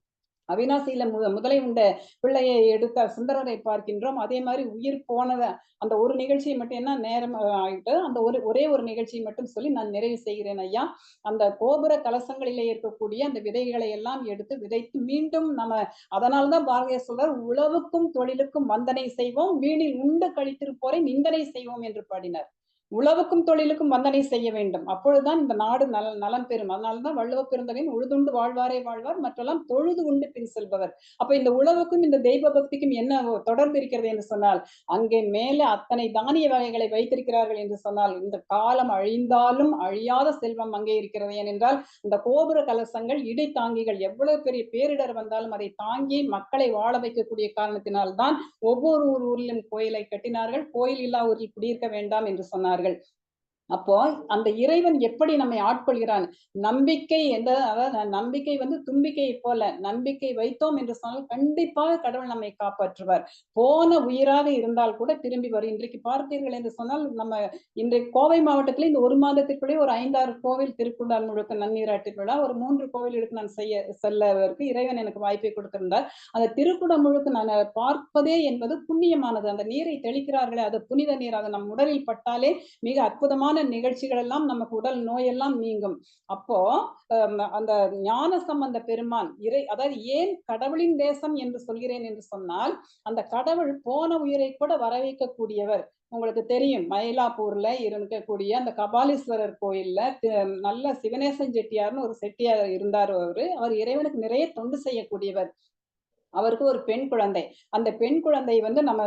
அவிநாசியில முதலை உண்ட பிள்ளையை எடுத்த சுந்தரரை பார்க்கின்றோம். அதே மாதிரி உயிர் போனத அந்த ஒரு நிகழ்ச்சியை மட்டும், என்ன நேரம் ஆயிட்டு, அந்த ஒரே ஒரு நிகழ்ச்சியை மட்டும் சொல்லி நான் நிறைவு செய்கிறேன் ஐயா. அந்த கோபுர கலசங்களிலே இருக்கக்கூடிய அந்த விதைகளை எல்லாம் எடுத்து விதைத்து மீண்டும் நம்ம, அதனால்தான் பாரதியார் சொல்றார், உழவுக்கும் தொழிலுக்கும் வந்தனை செய்வோம், வீணில் உண்டு கழித்திருப்போரை நிந்தனை செய்வோம் என்று பாடினார். உழவுக்கும் தொழிலுக்கும் வந்தனை செய்ய வேண்டும், அப்பொழுதுதான் இந்த நாடு நலம் பெறும். அதனாலதான் வள்ளுவ பெருந்தகையின் உழுதுண்டு வாழ்வாரே வாழ்வார், மற்றெல்லாம் தொழுது உண்டு பின் செல்பவர். அப்ப இந்த உழவுக்கும் இந்த தெய்வ பக்திக்கும் என்ன தொடர்பு இருக்கிறது என்று சொன்னால், அங்கே மேலே அத்தனை தானிய வகைகளை வைத்திருக்கிறார்கள் என்று சொன்னால், இந்த காலம் அழிந்தாலும் அழியாத செல்வம் அங்கே இருக்கிறது. ஏனென்றால் இந்த கோபுர கலசங்கள் இடை தாங்கிகள், எவ்வளவு பெரிய பேரிடர் வந்தாலும் அதை தாங்கி மக்களை வாழ வைக்கக்கூடிய காரணத்தினால்தான் ஒவ்வொரு ஊரிலும் கோயிலை கட்டினார்கள். கோயில் இல்லா ஊரில் குடியிருக்க வேண்டாம் என்று சொன்னார்கள். அப்போ அந்த இறைவன் எப்படி நம்மை ஆட்கொள்கிறான், நம்பிக்கை எந்த, அதாவது நம்பிக்கை வந்து தும்பிக்கையை போல, நம்பிக்கை வைத்தோம் என்று சொன்னால் கண்டிப்பாக கடவுள் நம்மை காப்பாற்றுவார். போன உயிராக இருந்தால் கூட திரும்பி வரும். இன்றைக்கு பார்த்தீர்கள் என்று சொன்னால், நம்ம இன்றைக்கு கோவை மாவட்டத்தில் இந்த ஒரு மாதத்திற்குள்ளே ஒரு 5-6 கோவில் திருக்குடால் முழுக்க நன்னீராட்டு விழா, ஒரு 3 கோவிலுக்கு நான் செல்லவதற்கு இறைவன் எனக்கு வாய்ப்பை கொடுத்திருந்தார். அந்த திருக்குடம் முழுக்க நான் பார்ப்பதே என்பது புண்ணியமானது. அந்த நீரை தெளிக்கிறார்களே, அது புனித நீர், அது நம் உடலில் பட்டாலே மிக அற்புதமான நிகழ்ச்சிகள் எல்லாம், நமக்கு உடல் நோயெல்லாம் நீங்கும். அப்போ அந்த ஞான சம்பந்த பெருமான் அதாவது ஏன் கடவுளின் தேசம் என்று சொல்கிறேன் என்று சொன்னால், அந்த கடவுள் போன உயிரை கூட வர வைக்கக்கூடியவர். உங்களுக்கு தெரியும், மயிலாப்பூர்ல இருக்கக்கூடிய அந்த கபாலீஸ்வரர் கோயில்ல நல்ல சிவனேசன் செட்டியார்னு ஒரு செட்டியார் இருந்தார். அவர் இறைவனுக்கு நிறைய தொண்டு செய்யக்கூடியவர். அவருக்கு ஒரு பெண் குழந்தை. அந்த பெண் குழந்தை வந்து நம்ம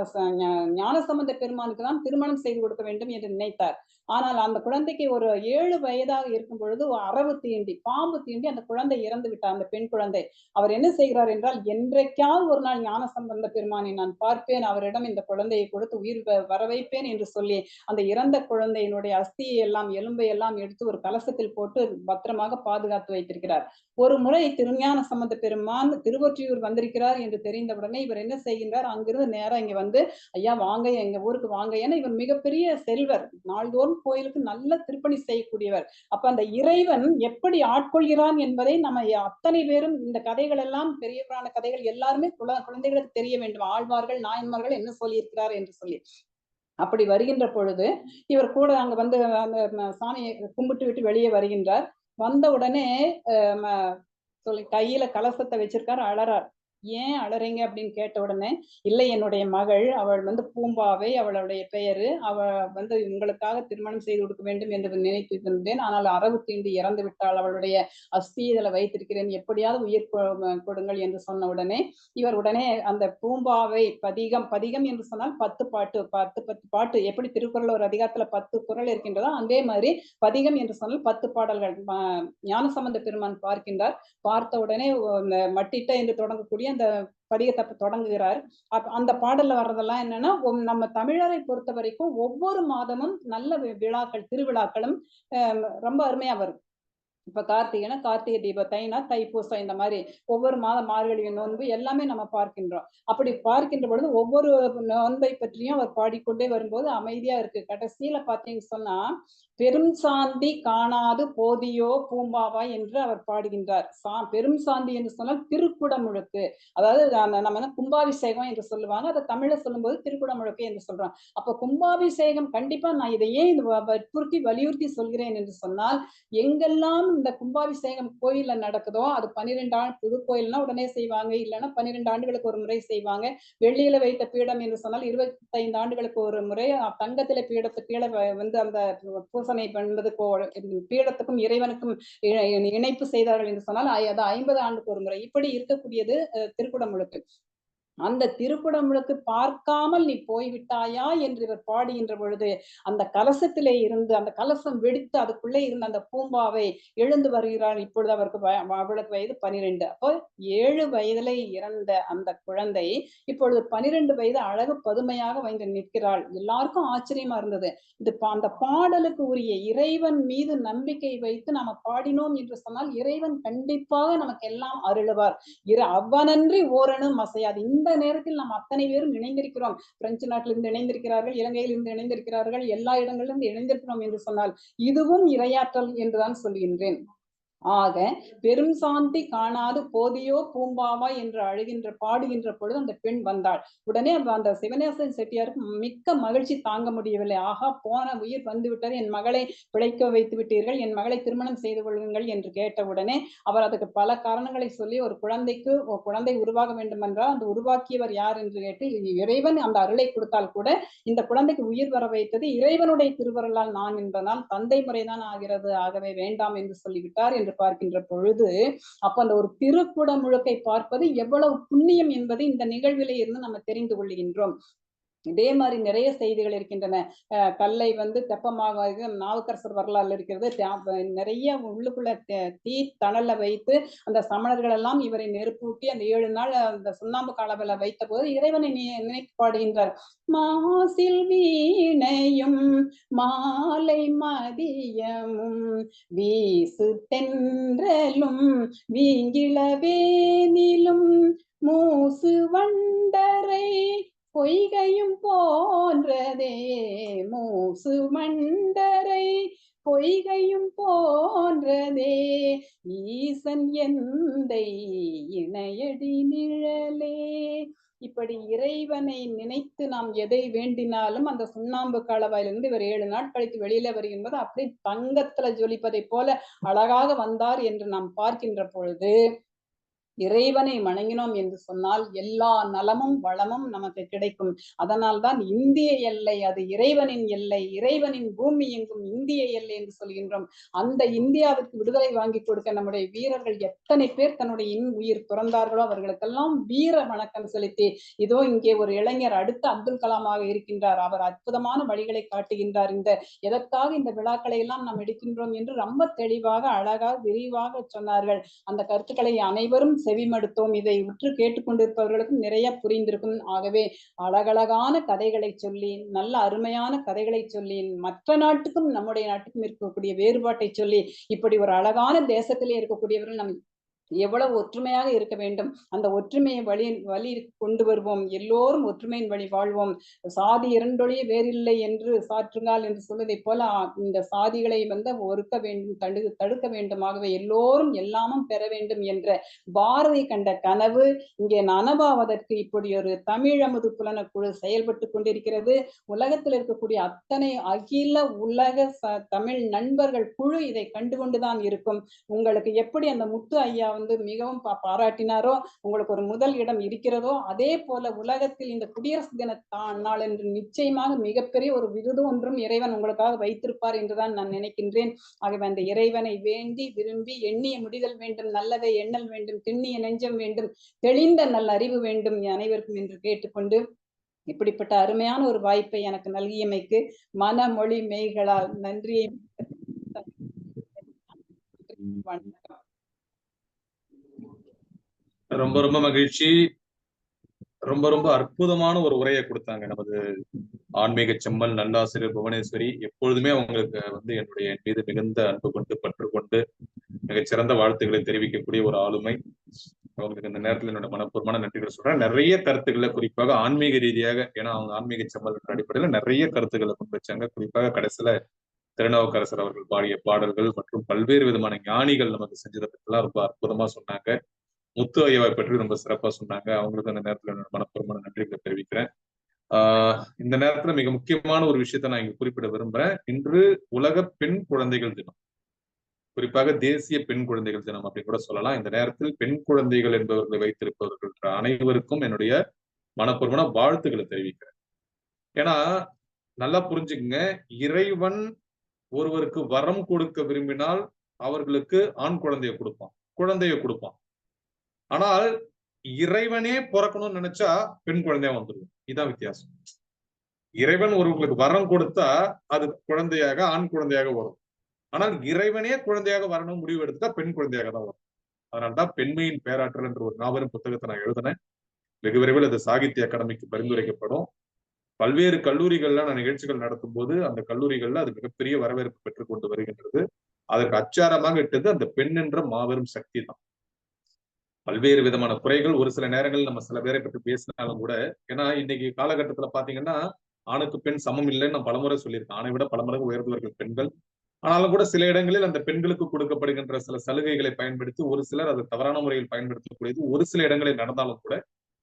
ஞானசம்பந்த பெருமானுக்கு தான் திருமணம் செய்து கொடுக்க வேண்டும் என்று நினைத்தார். ஆனால் அந்த குழந்தைக்கு ஒரு 7 வயதாக இருக்கும் பொழுது அரவு தீண்டி, பாம்பு தீண்டி அந்த குழந்தை இறந்து விட்டார், அந்த பெண் குழந்தை. அவர் என்ன செய்கிறார் என்றால், என்றைக்காவது ஒரு நாள் ஞானசம்பந்த பெருமானை நான் பார்ப்பேன், அவரிடம் இந்த குழந்தையை கொடுத்து உயிர் வர வைப்பேன் என்று சொல்லி அந்த இறந்த குழந்தையினுடைய அஸ்தியை எல்லாம், எலும்பை எல்லாம் எடுத்து ஒரு கலசத்தில் போட்டு பத்திரமாக பாதுகாத்து வைத்திருக்கிறார். ஒரு முறை திருஞான சம்பந்த பெருமான் திருவொற்றியூர் வந்திருக்கிறார் என்று தெரிந்தவுடனே இவர் என்ன செய்கின்றார், அங்கிருந்து நேரா இங்க வந்து, ஐயா வாங்க, எங்க ஊருக்கு வாங்க. ஏன்னா இவர் மிகப்பெரிய செல்வர், நாள்தோறும் கோயிலுக்கு நல்ல திருப்பணி செய்யக்கூடியவர். அப்ப அந்த இறைவன் எப்படி ஆட்கொள்கிறான் என்பதை நம்ம அத்தனை பேரும், இந்த கதைகள் எல்லாம் பெரிய புராண கதைகள் எல்லாருமே குழந்தைகளுக்கு தெரிய வேண்டும். ஆழ்வார்கள் நாயன்மார்கள் என்ன சொல்லியிருக்கிறார் என்று சொல்லி. அப்படி வருகின்ற பொழுது இவர் கூட அங்க வந்து அந்த சாமியை கும்பிட்டு விட்டு வெளியே வருகின்றார். வந்த உடனே சொல்லி கையில கலசத்தை வச்சிருக்காரு, அழறார். ஏன் அழறீங்க அப்படின்னு கேட்ட உடனே, இல்லை என்னுடைய மகள், அவள் வந்து பூம்பாவை அவளுடைய பெயரு, அவள் வந்து உங்களுக்காக திருமணம் செய்து கொடுக்க வேண்டும் என்று நினைத்திருந்தேன், ஆனால் அரவு தீண்டி இறந்து விட்டாள், அவளுடைய அஸ்தி இதில் வைத்திருக்கிறேன், எப்படியாவது உயிர் கொடுங்கள் என்று சொன்ன உடனே இவர் உடனே அந்த பூம்பாவை பதிகம் என்று சொன்னால் 10 பாட்டு, 10 பாட்டு, எப்படி திருக்குறள் ஒரு அதிகாரத்துல 10 குறள் இருக்கின்றதோ அதே மாதிரி பதிகம் என்று சொன்னால் 10 பாடல்கள் ஞானசம்பந்த பெருமான் பார்க்கின்றார். பார்த்த உடனே மட்டிட்ட என்று தொடங்கக்கூடிய அந்த பதிகத்தை தொடங்குகிறார். அந்த பாடல்ல வர்றதெல்லாம் என்னன்னா, நம்ம தமிழரை பொறுத்த வரைக்கும் ஒவ்வொரு மாதமும் நல்ல விழாக்கள், திருவிழாக்களும் ரொம்ப அருமையா வரும். இப்ப கார்த்திகைனா கார்த்திகை தீபம், தைனா தைப்பூசம், இந்த மாதிரி ஒவ்வொரு மாதம் மார்கழி நோன்பு எல்லாமே நம்ம பார்க்கின்றோம். அப்படி பார்க்கின்ற பொழுது ஒவ்வொரு நோன்பை பற்றியும் அவர் பாடிக்கொண்டே வரும்போது அமைதியா இருக்கு. கடைசியில பாத்தீங்கன்னு சொன்னா, பெரும் சாந்தி காணாது போதியோ பூம்பாவா என்று அவர் பாடுகின்றார். பெரும் சாந்தி என்று சொன்னால் திருக்குடமுழுக்கு, அதாவது நம்ம கும்பாபிஷேகம் என்று சொல்லுவாங்க, அதை தமிழ்ல சொல்லும்போது திருக்குடமுழுக்கு என்று சொல்றோம். அப்ப கும்பாபிஷேகம் கண்டிப்பா, நான் இதையே வலியுறுத்தி சொல்கிறேன் என்று சொன்னால், எங்கெல்லாம் இந்த கும்பாபிஷேகம் கோயில்ல நடக்குதோ அது 12 ஆண்டு, புது கோயில்னா உடனே செய்வாங்க, இல்லைன்னா 12 ஆண்டுகளுக்கு ஒரு முறை செய்வாங்க. வெள்ளியில வைத்த பீடம் என்று சொன்னால் 25 ஆண்டுகளுக்கு ஒரு முறை, தங்கத்தில பீடத்துக்கு கீழே வந்து அந்த பூசனை பண்ணுவது, பீடத்துக்கும் இறைவனுக்கும் இணைப்பு செய்தார்கள் என்று சொன்னால் அது 50 ஆண்டுக்கு ஒரு முறை. இப்படி இருக்கக்கூடியது திருக்குடமுழுக்கு. அந்த திருக்குடமுழுக்கு பார்க்காமல் நீ போய்விட்டாயா என்று இவர் பாடுகின்ற பொழுது, அந்த கலசத்திலே இருந்து அந்த கலசம் வெடித்து அதுக்குள்ளே இருந்த அந்த பூம்பாவை எழுந்து வருகிறாள். இப்பொழுது அவளுக்கு வயது 12. அப்போ 7 வயதிலே இறந்த அந்த குழந்தை இப்பொழுது 12 வயது அழகு பதுமையாக வந்து நிற்கிறாள். எல்லாருக்கும் ஆச்சரியமா இருந்தது. அந்த பாடலுக்கு உரிய இறைவன் மீது நம்பிக்கை வைத்து நாம பாடினோம் என்று சொன்னால் இறைவன் கண்டிப்பாக நமக்கு எல்லாம் அருளுவார். அவ்வனன்றி ஓரணும் அசையாது. இந்த நேரத்தில் நாம் அத்தனை பேரும் இணைந்திருக்கிறோம். பிரெஞ்சு நாட்டிலிருந்து இணைந்திருக்கிறார்கள், இலங்கையில் இருந்து இணைந்திருக்கிறார்கள், எல்லா இடங்களிலிருந்து இணைந்திருக்கிறோம் என்று சொன்னால் இதுவும் இறையாற்றல் என்றுதான் சொல்கின்றேன். ஆக பெரும் சாந்தி காணாது போதியோ பூம்பாவா என்று பாடுகின்ற பொழுது அந்த பெண் வந்தாள். உடனே அந்த சிவனேசன் செட்டியாருக்கு மிக்க மகிழ்ச்சி தாங்க முடியவில்லை. ஆகா, போன உயிர் வந்து விட்டது, என் மகளை பிழைக்க வைத்து விட்டீர்கள், என் மகளை திருமணம் செய்து கொள்ளுங்கள் என்று கேட்டவுடனே அவர் அதுக்கு பல காரணங்களை சொல்லி ஒரு குழந்தை உருவாக வேண்டும் என்றால் அந்த உருவாக்கியவர் யார் என்று கேட்டு, இறைவன் அந்த அருளை கொடுத்தால் கூட இந்த குழந்தைக்கு உயிர் வர வைத்தது இறைவனுடைய திருவருளால் நான் என்பதனால் தந்தை முறைதான் ஆகிறது, ஆகவே வேண்டாம் என்று சொல்லிவிட்டார் என்று பார்க்கின்ற பொழுது, அப்ப அந்த ஒரு திருக்குடமுழுக்கை பார்ப்பது எவ்வளவு புண்ணியம் என்பதை இந்த நிகழ்விலே இருந்து நம்ம தெரிந்து கொள்கின்றோம். இதே மாதிரி நிறைய செய்திகள் இருக்கின்றன. கல்லை வந்து தெப்பமாக நாவுக்கரசர் வரலாறு இருக்கிறது. நிறைய உள்ளுக்குள்ள தீ தணல வைத்து அந்த சமணர்கள் எல்லாம் இவரை நெருப்பூட்டி அந்த 7 நாள் அந்த சுண்ணாம்பு காலவில வைத்த போது இறைவனை நினைத்து பாடுகின்றார். மாசில் வீணையும் மாலை மதியமும் வீசு தென்றலும் வீங்கிளவேனிலும் மூசு வண்டரை பொய்கையும் போன்றதே, மூசு மண்டரை பொய்கையும் போன்றதே, ஈசன் எந்தை இணையடி நிழலே. இப்படி இறைவனை நினைத்து நாம் எதை வேண்டினாலும் அந்த சுண்ணாம்பு காலவாயிலிருந்து இவர் 7 நாள் கழித்து வெளியில வருகின்றது அப்படி தங்கத்துல ஜொலிப்பதை போல அழகாக வந்தார் என்று நாம் பார்க்கின்ற பொழுது, இறைவனை வணங்கினோம் என்று சொன்னால் எல்லா நலமும் வளமும் நமக்கு கிடைக்கும். அதனால்தான் இந்திய எல்லை அது இறைவனின் எல்லை, இறைவனின் பூமி எங்கும் இந்திய எல்லை என்று சொல்கின்றோம். அந்த இந்தியாவிற்கு விடுதலை வாங்கி கொடுக்க நம்முடைய வீரர்கள் எத்தனை பேர் தன்னுடைய உயிர் துறந்தார்களோ அவர்களுக்கெல்லாம் வீர வணக்கம் செலுத்தி, இதோ இங்கே ஒரு இளைஞர் அடுத்த அப்துல் கலாமாக இருக்கின்றார், அவர் அற்புதமான வழிகளை காட்டுகின்றார், எதற்காக இந்த விழாக்களை எல்லாம் நாம் எடுக்கின்றோம் என்று ரொம்ப தெளிவாக அழகாக விரிவாக சொன்னார்கள். அந்த கருத்துக்களை அனைவரும் செவிமடுத்தோம். இதை உற்று கேட்டுக்கொண்டிருப்பவர்களுக்கும் நிறைய புரிந்திருக்கும். ஆகவே அழகழகான கதைகளை சொல்லி, நல்ல அருமையான கதைகளை சொல்லி, மற்ற நாட்டுக்கும் நம்முடைய நாட்டுக்கும் இருக்கக்கூடிய வேறுபாட்டை சொல்லி, இப்படி ஒரு அழகான தேசத்திலே இருக்கக்கூடியவர்கள் நம் எவ்வளவு ஒற்றுமையாக இருக்க வேண்டும், அந்த ஒற்றுமையை வழி கொண்டு வருவோம். எல்லோரும் ஒற்றுமையின் வழி வாழ்வோம். சாதி இரண்டொழிய வேறில்லை என்று சாற்றுங்கால் என்று சொல்வதை போல இந்த சாதிகளை வந்து ஒருக்க வேண்டும், தடுக்க வேண்டும். ஆகவே எல்லோரும் எல்லாமும் பெற வேண்டும் என்ற பாரதி கண்ட கனவு இங்கே நனவாவதற்கு இப்படி ஒரு தமிழமுது புலன குழு செயல்பட்டு கொண்டிருக்கிறது. உலகத்தில் இருக்கக்கூடிய அத்தனை அகில உலக தமிழ் நண்பர்கள் குழு இதை கண்டுகொண்டுதான் இருக்கும். உங்களுக்கு எப்படி அந்த முத்து ஐயா வந்து மிகவும் பாராட்டினாரோ, உங்களுக்கு ஒரு முதல் இடம் இருக்கிறதோ, அதே போல உலகத்தில் இந்த குடியரசு தின நாள் என்று நிச்சயமாக மிகப்பெரிய ஒரு விருது ஒன்றும் இறைவன் உங்களுக்காக வைத்திருப்பார் என்றுதான் நான் நினைக்கின்றேன். ஆகவே அந்த இறைவனை வேண்டி விரும்பி எண்ணிய முடிதல் வேண்டும், நல்லதை எண்ணல் வேண்டும், திண்ணிய நெஞ்சம் வேண்டும், தெளிந்த நல்ல அறிவு வேண்டும் அனைவருக்கும் என்று கேட்டுக்கொண்டு, இப்படிப்பட்ட அருமையான ஒரு வாய்ப்பை எனக்கு நல்கியமைக்கு மன மொழி மெய்களால் நன்றியை வணக்கம். ரொம்ப ரொம்ப மகிழ்ச்சி. ரொம்ப ரொம்ப அற்புதமான ஒரு உரையை கொடுத்தாங்க நமது ஆன்மீக செம்மல் நல்லாசிரியர் புவனேஸ்வரி. எப்பொழுதுமே அவங்களுக்கு வந்து என் மீது மிகுந்த அன்பு கொண்டு பற்று கொண்டு மிகச்சிறந்த வாழ்த்துக்களை தெரிவிக்கக்கூடிய ஒரு ஆளுமை. அவங்களுக்கு இந்த நேரத்தில் என்னோட மனப்பூர்வமான நன்றிகளை சொல்றேன். நிறைய கருத்துக்களை குறிப்பாக ஆன்மீக ரீதியாக, ஏன்னா அவங்க ஆன்மீக செம்மல் அடிப்படையில நிறைய கருத்துக்களை கொண்டு வச்சாங்க. குறிப்பாக கடைசியில திருநாவுக்கரசர் அவர்கள் பாடிய பாடல்கள் மற்றும் பல்வேறு விதமான ஞானிகள் நமக்கு செஞ்சதை பற்றிலாம் ரொம்ப அற்புதமா சொன்னாங்க. முத்து ஐயாவை பற்றி ரொம்ப சிறப்பா சொன்னாங்க. அவங்களுக்கு அந்த நேரத்துல என்னோட மனப்பூர்வமான நன்றிகளை தெரிவிக்கிறேன். இந்த நேரத்துல மிக முக்கியமான ஒரு விஷயத்த நான் இங்க குறிப்பிட விரும்புறேன். இன்று உலக பெண் குழந்தைகள் தினம், குறிப்பாக தேசிய பெண் குழந்தைகள் தினம் அப்படின்னு கூட சொல்லலாம். இந்த நேரத்தில் பெண் குழந்தைகள் என்பவர்களை வைத்திருப்பவர்கள் அனைவருக்கும் என்னுடைய மனப்பூர்வமான வாழ்த்துக்களை தெரிவிக்கிறேன். ஏன்னா நல்லா புரிஞ்சுக்குங்க, இறைவன் ஒருவருக்கு வரம் கொடுக்க விரும்பினால் அவர்களுக்கு ஆண் குழந்தைய கொடுப்பான். ஆனால் இறைவனே பிறக்கணும்னு நினைச்சா பெண் குழந்தையா வந்துடும். இதான் வித்தியாசம். இறைவன் ஒருவங்களுக்கு வரம் கொடுத்தா அது குழந்தையாக, ஆண் குழந்தையாக வரும். ஆனால் இறைவனே குழந்தையாக வரணும் முடிவு எடுத்தா பெண் குழந்தையாக தான் வரும். அதனால்தான் பெண்மையின் பேராற்றல் என்ற ஒரு மாபெரும் புத்தகத்தை நான் எழுதினேன். வெகு விரைவில் அது சாகித்ய அகாடமிக்கு பரிந்துரைக்கப்படும். பல்வேறு கல்லூரிகள்ல நான் நிகழ்ச்சிகள் நடத்தும் போது அந்த கல்லூரிகள்ல அது மிகப்பெரிய வரவேற்பு பெற்றுக் கொண்டு வருகின்றது. அதற்கு அச்சாரமாக இட்டது அந்த பெண் என்ற மாபெரும் சக்தி தான். பல்வேறு விதமான குறைகள் ஒரு சில நேரங்கள் நம்ம சில பேரை பற்றி பேசினாலும் கூட, ஏன்னா இன்னைக்கு காலகட்டத்துல பாத்தீங்கன்னா ஆணுக்கு பெண் சமம் இல்லைன்னு நான் பலமுறை சொல்லியிருக்கேன். ஆணை விட பல மடங்கு உயர்ந்தவர்கள் பெண்கள். ஆனாலும் கூட சில இடங்களில் அந்த பெண்களுக்கு கொடுக்கப்படுகின்ற சில சலுகைகளை பயன்படுத்தி ஒரு சிலர் அதை தவறான முறையில் பயன்படுத்தக்கூடியது ஒரு சில இடங்களில் நடந்தாலும் கூட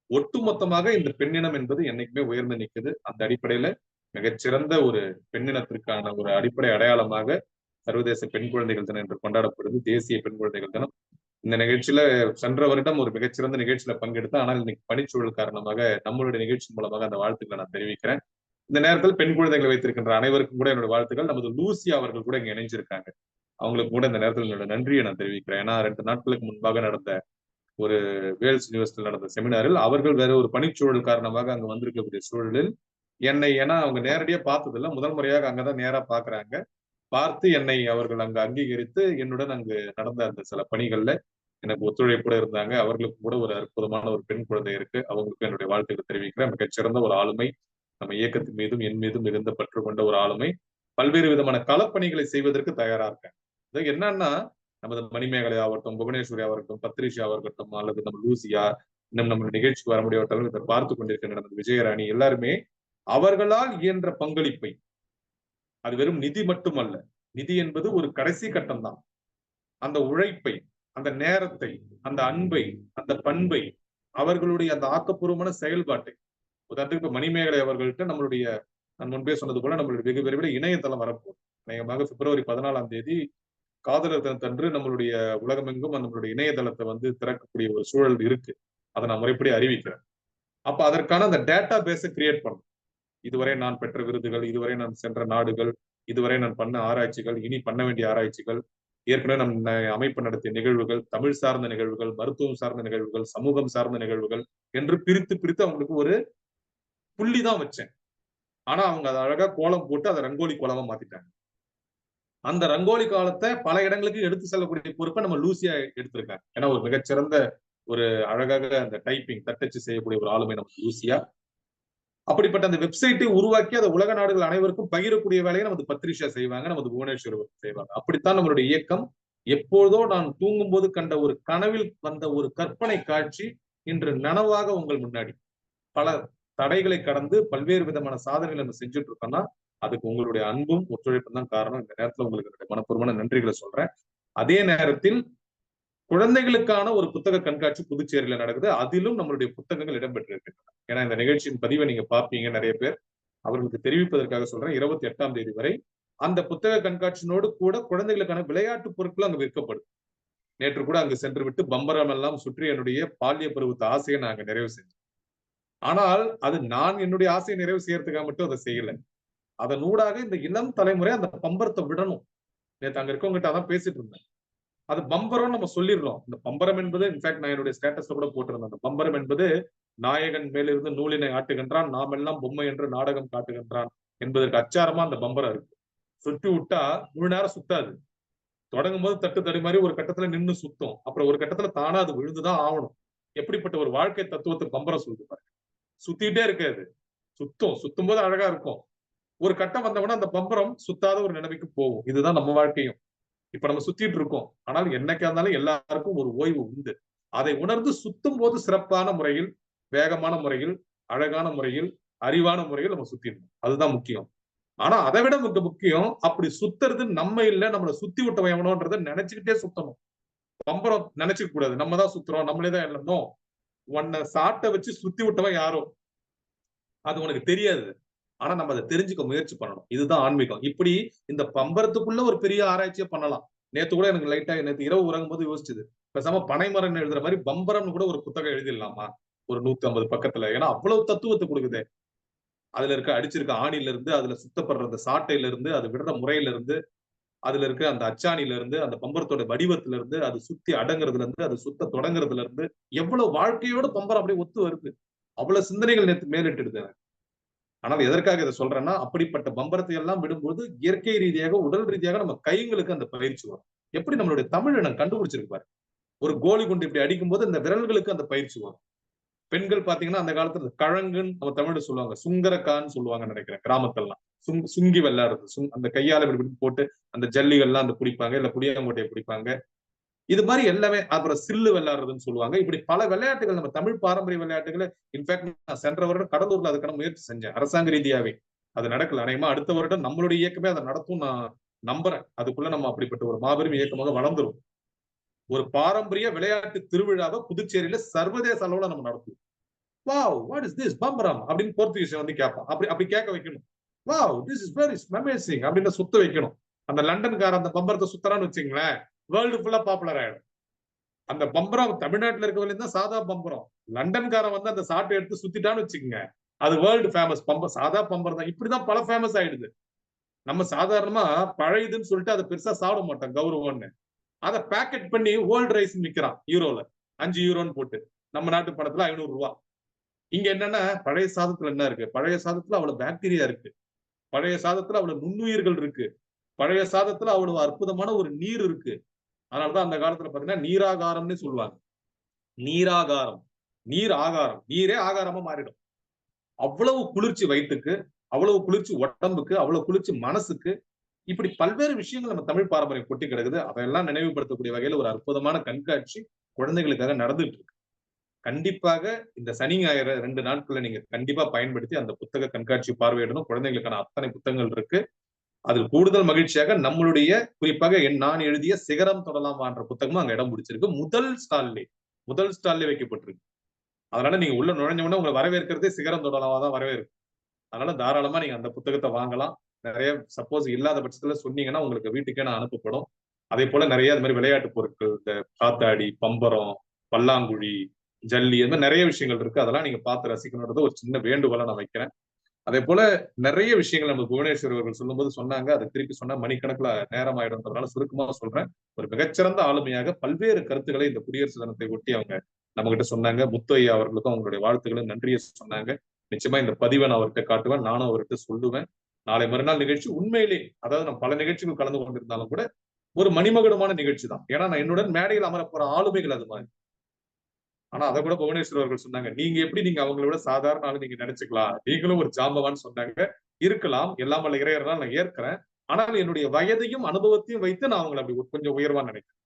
ஒட்டுமொத்தமாக இந்த பெண்ணினம் என்பது என்னைக்குமே உயர்ந்து நிற்குது. அந்த அடிப்படையில மிகச்சிறந்த ஒரு பெண்ணினத்திற்கான ஒரு அடிப்படை அடையாளமாக சர்வதேச பெண் குழந்தைகள் தினம் என்று கொண்டாடப்படுது. தேசிய பெண் குழந்தைகள் தினம். இந்த நிகழ்ச்சியில சென்ற வருடம் ஒரு மிகச்சிறந்த நிகழ்ச்சியில பங்கெடுத்தேன். ஆனால் இன்னைக்கு பணிச்சூழல் காரணமாக நம்மளுடைய நிகழ்ச்சி மூலமாக அந்த வாழ்த்துக்களை நான் தெரிவிக்கிறேன். இந்த நேரத்தில் பெண் குழந்தைகளை வைத்திருக்கின்ற அனைவருக்கும் கூட என்னோட வாழ்த்துக்கள். நமது லூசி அவர்கள் கூட இங்க இணைஞ்சிருக்காங்க. அவங்களுக்கு கூட இந்த நேரத்தில் என்னோட நன்றியை நான் தெரிவிக்கிறேன். ஏன்னா 2 நாட்களுக்கு முன்பாக நடந்த ஒரு வேல்ஸ் யூனிவர்சிட்டியில் நடந்த செமினாரில் அவர்கள் வேற ஒரு பணிச்சூழல் காரணமாக அங்க வந்திருக்கக்கூடிய சூழலில் ஏன்னா அவங்க நேரடியா பார்த்ததில்ல, முதல் முறையாக அங்கதான் நேரா பாக்குறாங்க. பார்த்து என்னை அவர்கள் அங்கு அங்கீகரித்து என்னுடன் அங்கு நடந்த அந்த சில பணிகள்ல எனக்கு ஒத்துழைப்போட இருந்தாங்க. அவர்களுக்கு கூட ஒரு அற்புதமான ஒரு பெண் குழந்தை இருக்கு. அவங்களுக்கு என்னுடைய வாழ்த்துக்களை தெரிவிக்கிறேன். மிகச்சிறந்த ஒரு ஆளுமை. நம்ம இயக்கத்தின் மீதும் என் மீதும் மிகுந்த பற்று கொண்ட ஒரு ஆளுமை. பல்வேறு விதமான களப்பணிகளை செய்வதற்கு தயாரா இருக்காங்க. அது என்னன்னா நமது மணிமேகலை ஆகட்டும், புவனேஸ்வரி ஆகட்டும், பத்ரிஷா ஆகட்டும், அல்லது நம்ம லூசியா, இன்னும் நம்ம நிகழ்ச்சிக்கு வர முடியாவிட்டாலும் இதை பார்த்து கொண்டிருக்கின்ற நமது விஜயராணி எல்லாருமே அவர்களால் இயன்ற பங்களிப்பை, அது வெறும் நிதி மட்டுமல்ல, நிதி என்பது ஒரு கடைசி கட்டம் தான். அந்த உழைப்பை, அந்த நேரத்தை, அந்த அன்பை, அந்த பண்பை, அவர்களுடைய அந்த ஆக்கப்பூர்வமான செயல்பாட்டை, உதாரணத்துக்கு இப்ப மணிமேகலை அவர்கள்ட்ட நம்மளுடைய நான் முன்பே சொன்னது போல நம்மளுடைய வெகு விரைவில் இணையதளம் வரப்போகுது. அநேகமாக பிப்ரவரி 14ஆம் தேதி காதலர் தினத்தன்று நம்மளுடைய உலகமெங்கும் நம்மளுடைய இணையதளத்தை வந்து திறக்கக்கூடிய ஒரு சூழல் இருக்கு. அதை நான் முறைப்படி அறிவிக்கிறேன். அப்ப அதற்கான அந்த டேட்டா பேஸை கிரியேட் பண்ணணும். இதுவரை நான் பெற்ற விருதுகள், இதுவரை நான் சென்ற நாடுகள், இதுவரை நான் பண்ண ஆராய்ச்சிகள், இனி பண்ண வேண்டிய ஆராய்ச்சிகள், ஏற்கனவே நம் அமைப்பு நடத்திய நிகழ்வுகள், தமிழ் சார்ந்த நிகழ்வுகள், மருத்துவம் சார்ந்த நிகழ்வுகள், சமூகம் சார்ந்த நிகழ்வுகள் என்று பிரித்து பிரித்து அவங்களுக்கு ஒரு புள்ளி தான் வச்சேன். ஆனா அவங்க அதை அழகா கோலம் போட்டு அதை ரங்கோலி கோலமா மாத்திட்டாங்க. அந்த ரங்கோலி காலத்தை பல இடங்களுக்கு எடுத்து செல்லக்கூடிய பொறுப்பை நம்ம லூசியா எடுத்திருக்காங்க. ஏன்னா ஒரு மிகச்சிறந்த ஒரு அழகாக அந்த டைப்பிங் தட்டச்சு செய்யக்கூடிய ஒரு ஆளுமை நம்ம லூசியா. அப்படிப்பட்ட அந்த வெப்சைட்டை உருவாக்கி அதை உலக நாடுகள் அனைவருக்கும் பகிரக்கூடிய வேலையை நமது பத்ரிஷா செய்வாங்க, நமது புவனேஸ்வரி செய்வாங்க. அப்படித்தான் நம்மளுடைய இயக்கம். எப்பொழுதோ நான் தூங்கும் போது கண்ட ஒரு கனவில் வந்த ஒரு கற்பனை காட்சி இன்று நனவாக உங்கள் முன்னாடி பல தடைகளை கடந்து பல்வேறு விதமான சாதனைகளை நம்ம செஞ்சுட்டு இருக்கோம்னா அதுக்கு உங்களுடைய அன்பும் ஒத்துழைப்பும் தான் காரணம். இந்த நேரத்தில் உங்களுக்கு மனப்பூர்வமான நன்றிகளை சொல்றேன். அதே நேரத்தில் குழந்தைகளுக்கான ஒரு புத்தக கண்காட்சி புதுச்சேரியில நடக்குது. அதிலும் நம்மளுடைய புத்தகங்கள் இடம்பெற்றிருக்கின்றன. ஏன்னா இந்த நிகழ்ச்சியின் பதிவை நீங்க பார்ப்பீங்க நிறைய பேர். அவர்களுக்கு தெரிவிப்பதற்காக சொல்றேன். 28ஆம் தேதி வரை அந்த புத்தக கண்காட்சியினோடு கூட குழந்தைகளுக்கான விளையாட்டு பொருட்கள் அங்கு விற்கப்படும். நேற்று கூட அங்கு சென்று விட்டு பம்பரம் எல்லாம் சுற்றி என்னுடைய பாலிய பருவத்து ஆசையை நாங்க நிறைவு செஞ்சோம். ஆனால் அது நான் என்னுடைய ஆசையை நிறைவு செய்யறதுக்காக மட்டும் அதை செய்யல. அதன் ஊடாக இந்த இளம் தலைமுறை அந்த பம்பரத்தை விடணும். நேற்று அங்க இருக்கவங்கிட்ட அதான் பேசிட்டு இருந்தேன். அது பம்பரம் நம்ம சொல்லிடுறோம். இந்த பம்பரம் என்பது இன்ஃபேக்ட் நான் என்னுடைய ஸ்டேட்டஸ்ல கூட போட்டிருந்தேன். அந்த பம்பரம் என்பது நாயகன் மேலிருந்து நூலினை ஆட்டுகின்றான், நாம் எல்லாம் பொம்மை என்று நாடகம் காட்டுகின்றான் என்பதற்கு அச்சாரமா அந்த பம்பரம் இருக்கு. சுற்றி விட்டா முழு நேரம் சுத்தாது. தொடங்கும் போது தட்டு தடுமாறி ஒரு கட்டத்துல நின்று சுத்தும். அப்புறம் ஒரு கட்டத்துல தானா அது விழுந்துதான் ஆகணும். எப்படிப்பட்ட ஒரு வாழ்க்கை தத்துவத்தை பம்பரம் சொல்லுது பாருங்க. சுத்திட்டே இருக்காது, சுத்தும் போது அழகா இருக்கும். ஒரு கட்டம் வந்தவொடனே அந்த பம்பரம் சுத்தாத ஒரு நிலைமைக்கு போகும். இதுதான் நம்ம வாழ்க்கையும். இப்ப நம்ம சுத்திட்டு இருக்கோம். ஆனால் என்னைக்கா இருந்தாலும் எல்லாருக்கும் ஒரு ஓய்வு உண்டு. அதை உணர்ந்து சுத்தும் போது சிறப்பான முறையில், வேகமான முறையில், அழகான முறையில், அறிவான முறையில் நம்ம சுத்திடணும். அதுதான் முக்கியம். ஆனா அதை விட மிக முக்கியம், அப்படி சுத்துறது நம்ம இல்ல, நம்மளை சுத்தி விட்டவன் எவனோன்றதை நினைச்சுக்கிட்டே சுத்தணும். பம்பரம் நினைச்சுக்க கூடாது நம்ம தான் சுத்துறோம், நம்மளே தான் இல்லைன்னோம். உன்னை சாட்டை வச்சு சுத்தி விட்டவன் யாரோ அது உனக்கு தெரியாது. ஆனா நம்ம அதை தெரிஞ்சுக்க முயற்சி பண்ணணும். இதுதான் ஆன்மீகம். இப்படி இந்த பம்பரத்துக்குள்ள ஒரு பெரிய ஆராய்ச்சியை பண்ணலாம். நேத்து கூட எனக்கு லைட்டா நேத்து இரவு உறங்கும் போது யோசிச்சது, பேசாம பனைமரம் எழுதுற மாதிரி பம்பரம்னு கூட ஒரு புத்தகம் எழுதிடலாமா ஒரு 150 பக்கத்துல. ஏன்னா அவ்வளவு தத்துவத்தை கொடுக்குது. அதுல இருக்க அடிச்சிருக்க ஆணில இருந்து, அதுல சுத்தப்படுற அந்த சாட்டையில இருந்து, அது விடுற முறையில இருந்து, அதுல இருக்க அந்த அச்சாணில இருந்து, அந்த பம்பரத்தோட வடிவத்துல இருந்து, அது சுத்தி அடங்குறதுல இருந்து, அது சுத்த தொடங்குறதுல இருந்து, எவ்வளவு வாழ்க்கையோட பம்பரம் அப்படியே ஒத்து வருது. அவ்வளவு சிந்தனைகள் நேத்து மேலிட்டுடுது. ஆனால் எதற்காக இதை சொல்றேன்னா, அப்படிப்பட்ட பம்பரத்தை எல்லாம் விடும்போது இயற்கை ரீதியாக, உடல் ரீதியாக நம்ம கைங்களுக்கு அந்த பயிற்சி வரும். எப்படி நம்மளுடைய தமிழ் இனம் கண்டுபிடிச்சிருக்கு பாரு. ஒரு கோலி குண்டு இப்படி அடிக்கும்போது இந்த விரல்களுக்கு அந்த பயிற்சி வரும். பெண்கள் பாத்தீங்கன்னா அந்த காலத்துல கழங்குன்னு நம்ம தமிழ்ல சொல்லுவாங்க, சுங்கரக்கான்னு சொல்லுவாங்கன்னு நினைக்கிறேன் கிராமத்தெல்லாம். சுங்கி விளையாடுறது, அந்த கையால இப்படி போட்டு அந்த ஜல்லிகள்லாம் அந்த பிடிப்பாங்க, இல்ல புளியாங்கோட்டையை பிடிப்பாங்க. இது மாதிரி எல்லாமே. அப்புறம் சில்லு விளையாடுறதுன்னு சொல்லுவாங்க. இப்படி பல விளையாட்டுகள் நம்ம தமிழ் பாரம்பரிய விளையாட்டுகளை இன்ஃபேக்ட் நான் சென்ற வருடம் கடலூர்ல அதுக்கான முயற்சி செஞ்சேன், அரசாங்க ரீதியாவே. அது நடக்கல. அநேகமா அடுத்த வருடம் நம்மளுடைய இயக்கமே அதை நடத்தும் நான் நம்புறேன். அதுக்குள்ள நம்ம அப்படிப்பட்ட ஒரு மாபெரும் இயக்கமாக வளர்ந்துரும். ஒரு பாரம்பரிய விளையாட்டு திருவிழாவை புதுச்சேரியில சர்வதேச அளவுல நம்ம நடத்துவோம். வாவ், வாட் இஸ் திஸ் பம்பரம் அப்படின்னு போர்த்துகீஸ் வந்து கேட்பான். அப்படி அப்படி கேட்க வைக்கணும். Wow, this is very amazing அப்படின்னு சுத்த வைக்கணும். அந்த லண்டன்கார அந்த பம்பரத்தை சுத்தறான்னு வச்சுங்களேன், வேர்ல்டு ஃபுல்லா பாப்புலர் ஆயிடும். அந்த பம்பரம் தமிழ்நாட்டுல இருக்கவங்க தான் சாதா பம்பரம். லண்டன்காரன் வந்து அந்த சாட்டை எடுத்து சுத்திட்டான்னு வச்சுக்கோங்க, அது வேர்ல்டு ஃபேமஸ். பம்பர் சாதா பம்பரம் தான். இப்படிதான் பல ஃபேமஸ் ஆயிடுது. நம்ம சாதாரணமா பழையதுன்னு சொல்லிட்டு அதை பெருசா சாப்பிட மாட்டோம் கௌரவம்னு. அதை பேக்கெட் பண்ணி வேர்ல்டு ரைஸ் விற்கிறான் யூரோல, 5 யூரோன்னு போட்டு. நம்ம நாட்டு பணத்துல 500 ரூபாய். இங்க என்னன்னா பழைய சாதத்துல என்ன இருக்கு? பழைய சாதத்துல அவ்வளவு பாக்டீரியா இருக்கு, பழைய சாதத்துல அவ்வளவு நுண்ணுயிர்கள் இருக்கு, பழைய சாதத்துல அவ்வளவு அற்புதமான ஒரு நீர் இருக்கு. அதனாலதான் அந்த காலத்துல பாத்தீங்கன்னா நீராகாரம்னு சொல்லுவாங்க. நீராகாரம், நீர் ஆகாரம், நீரே ஆகாரமா மாறிடும். அவ்வளவு குளிர்ச்சி வயிற்றுக்கு, அவ்வளவு குளிர்ச்சி உடம்புக்கு, அவ்வளவு குளிர்ச்சி மனசுக்கு. இப்படி பல்வேறு விஷயங்கள் நம்ம தமிழ் பாரம்பரியம் கொட்டி கிடக்குது. அதையெல்லாம் நினைவுபடுத்தக்கூடிய வகையில ஒரு அற்புதமான கண்காட்சி குழந்தைகளுக்காக நடந்துட்டு இருக்கு. கண்டிப்பாக இந்த சனி ஞாயிறு 2 நாட்கள்ல நீங்க கண்டிப்பா பயன்படுத்தி அந்த புத்தக கண்காட்சி பார்வையிடணும். குழந்தைகளுக்கான அத்தனை புத்தகங்கள் இருக்கு. அதில் கூடுதல் மகிழ்ச்சியாக நம்மளுடைய குறிப்பாக நான் எழுதிய சிகரம் தொடலாம் என்ற புத்தகமும் அங்க இடம் பிடிச்சிருக்கு. முதல் ஸ்டால்லே வைக்கப்பட்டிருக்கு. அதனால நீங்க உள்ள நுழைஞ்ச உடனே உங்களை வரவேற்கிறதே சிகரம் தொடலாமா தான் வரவேற்கும். அதனால தாராளமா நீங்க அந்த புத்தகத்தை வாங்கலாம். நிறைய சப்போஸ் இல்லாத பட்சத்துல சொன்னீங்கன்னா உங்களுக்கு வீட்டுக்கே நான் அனுப்பப்படும். அதே போல நிறைய அது மாதிரி விளையாட்டு பொருட்கள், இந்த காத்தாடி, பம்பரம், பல்லாங்குழி, ஜல்லி, அது மாதிரி நிறைய விஷயங்கள் இருக்கு. அதெல்லாம் நீங்க பார்த்து ரசிக்கணுன்றது ஒரு சின்ன வேண்டுகோளை நான் வைக்கிறேன். அதே போல நிறைய விஷயங்கள் நம்ம புவனேஸ்வர் அவர்கள் சொல்லும்போது சொன்னாங்க. அதை திருப்பி சொன்னா மணிக்கணக்குல நேரம் ஆயிடும்ன்றதுனால சுருக்கமா சொல்றேன். ஒரு மிகச்சிறந்த ஆளுமையாக பல்வேறு கருத்துக்களை இந்த குடியரசு தினத்தை ஒட்டி அவங்க நம்ம கிட்ட சொன்னாங்க. முத்து ஐயா அவர்களுக்கும் அவங்களுடைய வாழ்த்துக்களும் நன்றியை சொன்னாங்க. நிச்சயமா இந்த பதிவை நான் அவர்கிட்ட காட்டுவேன், நானும் அவர்கிட்ட சொல்லுவேன். நாளை மறுநாள் நிகழ்ச்சி உண்மையிலே, அதாவது நான் பல நிகழ்ச்சிகள் கலந்து கொண்டிருந்தாலும் கூட ஒரு மணிமகுடமான நிகழ்ச்சி தான். ஏன்னா நான் என்னுடன் மேடையில் அமர போற ஆளுமைகள் அது மாதிரி. ஆனா அதை கூட புவனேஸ்வர் அவர்கள் சொன்னாங்க, நீங்க எப்படி நீங்க அவங்களை விட சாதாரண ஆளு நீங்க நினைச்சுக்கலாம், நீங்களும் ஒரு ஜாம்பவான்னு சொன்னாங்க. இருக்கலாம், எல்லாம் வல்ல இறையறனால நான் ஏற்கிறேன். ஆனால் என்னுடைய வயதையும் அனுபவத்தையும் வைத்து நான் அவங்களை அப்படி கொஞ்சம் உயர்வா நினைக்கிறேன்.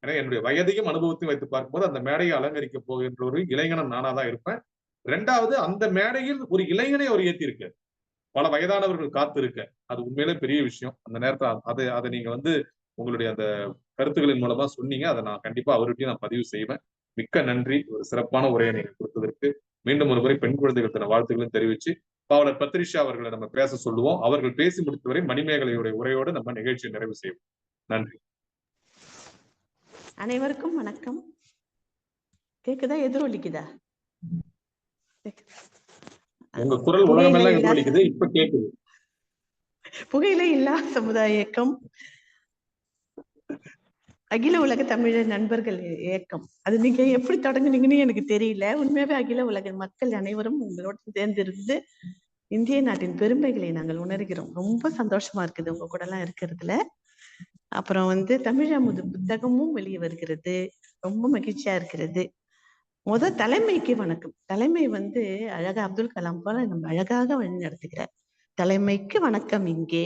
ஏன்னா என்னுடைய வயதையும் அனுபவத்தையும் வைத்து பார்க்கும்போது அந்த மேடையை அலங்கரிக்க போகின்ற ஒரு இளைஞன் நானா தான் இருப்பேன். 2வது, அந்த மேடையில் ஒரு இளைஞனை அவர் ஏற்றிருக்காரு. பல வயதானவர்கள் காத்து இருக்க, அது உண்மையிலே பெரிய விஷயம். அந்த நேரத்தை அதை நீங்க வந்து உங்களுடைய அந்த கருத்துக்களின் மூலமா சொன்னீங்க. அதை நான் கண்டிப்பா அவர்கிட்டயும் நான் பதிவு செய்வேன். மிக்க நன்றி, ஒரு சிறப்பான உரையை நீங்க கொடுத்ததற்கு. மீண்டும் ஒரு முறை பெண் குழந்தைகள் தின வாழ்த்துக்களையும் தெரிவிச்சு பாவலர் பத்ரிஷா அவர்களை நம்ம பேச சொல்லுவோம். அவர்கள் பேசி முடித்தவரை மணிமேகலையுடைய உரையோடு நம்ம நிகழ்ச்சியை நிறைவு செய்வோம். நன்றி. அனைவருக்கும் வணக்கம். கேக்குதா, எதிரொலிக்குதா? உங்க குரல் உலகமெல்லாம் எதிரொலிக்குது, இப்ப கேக்குது. புகையிலை இல்லா சமுதாய இயக்கம், அகில உலக தமிழர் நண்பர்கள் இயக்கம், அது நீங்க எப்படி தொடங்குனீங்கன்னு எனக்கு தெரியல. உண்மையாவே அகில உலக மக்கள் அனைவரும் உங்களோட சேர்ந்திருந்து இந்திய நாட்டின் பெருமைகளை நாங்கள் உணர்கிறோம். ரொம்ப சந்தோஷமா இருக்குது உங்க கூட எல்லாம் இருக்கிறதுல. அப்புறம் வந்து தமிழ் அமுது புத்தகமும் வெளியே வருகிறது, ரொம்ப மகிழ்ச்சியா இருக்கிறது. தலைமைக்கு வணக்கம். தலைமை வந்து அழகா அப்துல் கலாம் போல நம்ம அழகாக வழி நடத்துகிறார். தலைமைக்கு வணக்கம். இங்கே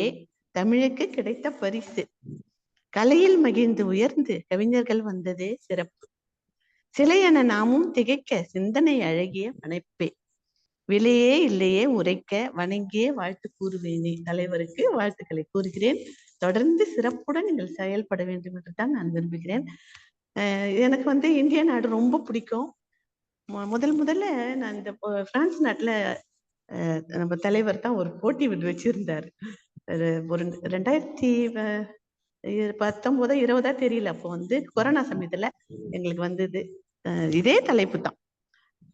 தமிழுக்கு கிடைத்த பரிசு, கலையில் மகிழ்ந்து உயர்ந்து கவிஞர்கள் வந்ததே சிறப்பு. சிலையென நாமும் திகைக்க சிந்தனை அழகிய வனைப்பே, விலையே இல்லையே உரைக்க வணங்கியே வாழ்த்து கூறுவேனே. தலைவருக்கு வாழ்த்துக்களை கூறுகிறேன். தொடர்ந்து சிறப்புடன் நீங்கள் செயல்பட வேண்டும் என்று தான் நான் விரும்புகிறேன். எனக்கு வந்து இந்திய நாடு ரொம்ப பிடிக்கும். முதல்ல நான் இந்த பிரான்ஸ் நாட்டுல நம்ம தலைவர் தான் ஒரு போட்டி வச்சிருந்தாரு. ஒரு 2019 20 தெரியல. அப்போ வந்து கொரோனா சமயத்துல எங்களுக்கு வந்தது இதே தலைப்பு தான்,